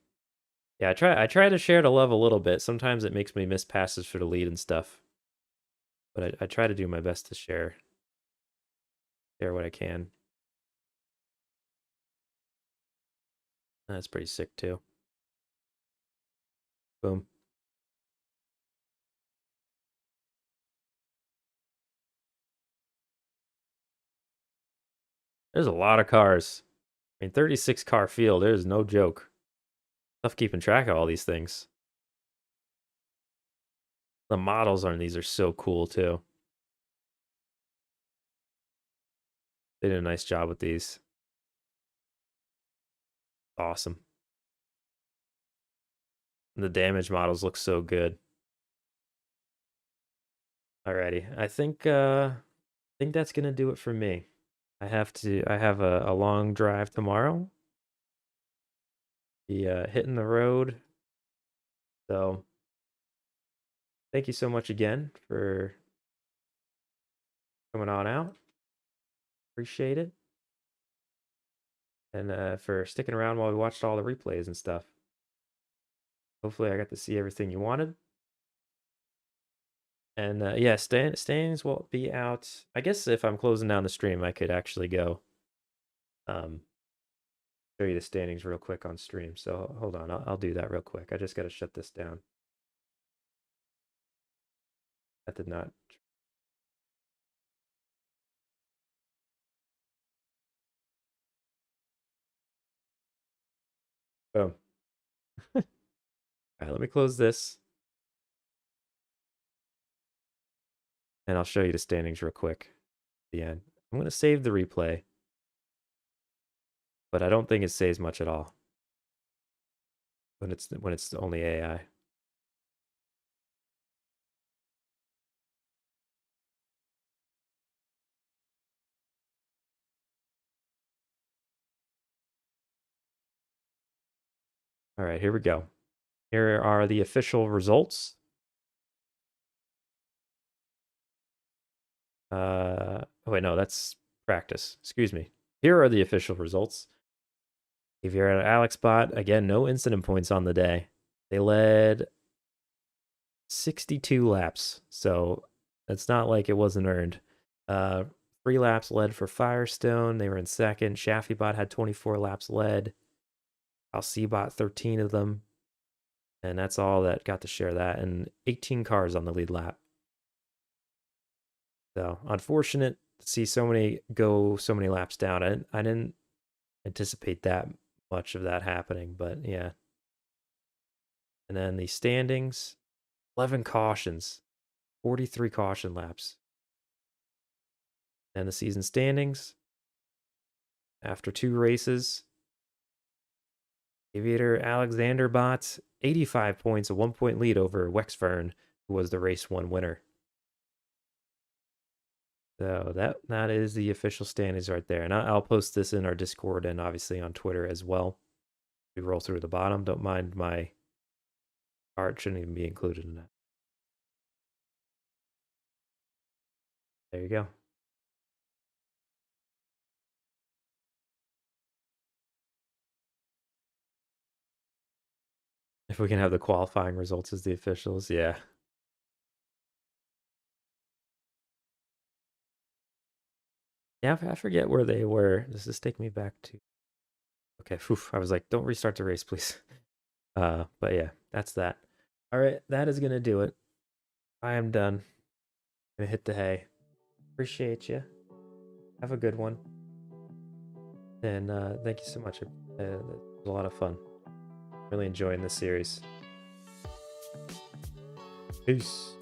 Yeah, I try to share the love a little bit. Sometimes it makes me miss passes for the lead and stuff. But I try to do my best to share what I can. That's pretty sick too. Boom. There's a lot of cars. I mean, 36 car field, there's no joke. Tough keeping track of all these things. The models on these are so cool too. They did a nice job with these. Awesome. And the damage models look so good. Alrighty, I think that's gonna do it for me. I have a long drive tomorrow. Be hitting the road. So thank you so much again for coming on out. Appreciate it. And for sticking around while we watched all the replays and stuff. Hopefully I got to see everything you wanted. And yeah, standings will be out. I guess if I'm closing down the stream, I could actually go show you the standings real quick on stream. So hold on, I'll do that real quick. I just got to shut this down. That did not. Boom. All right, let me close this. And I'll show you the standings real quick at the end. I'm going to save the replay. But I don't think it saves much at all when it's only AI. All right, here we go. Here are the official results. Oh wait, no, that's practice. Excuse me. Here are the official results. If you're at Alex Bot, again, no incident points on the day. They led 62 laps, so it's not like it wasn't earned. 3 laps led for Firestone. They were in second. ShaffyBot had 24 laps led. Alcbot 13 of them. And that's all that got to share that. And 18 cars on the lead lap. So unfortunate to see so many go so many laps down. I didn't anticipate that much of that happening, but yeah. And then the standings, 11 cautions, 43 caution laps. And the season standings, after 2 races, Aviator Alexander Bot, 85 points, a 1-point lead over Wexfern, who was the race 1 winner. So that is the official standings right there. And I'll post this in our Discord and obviously on Twitter as well. We roll through the bottom. Don't mind my art, shouldn't even be included in that. There you go. If we can have the qualifying results as the officials, yeah. Yeah, I forget where they were. Does this take me back to... Okay, I was like, don't restart the race, please. But yeah, that's that. All right, that is going to do it. I am done. Gonna hit the hay. Appreciate you. Have a good one. And thank you so much. It was a lot of fun. Really enjoying this series. Peace.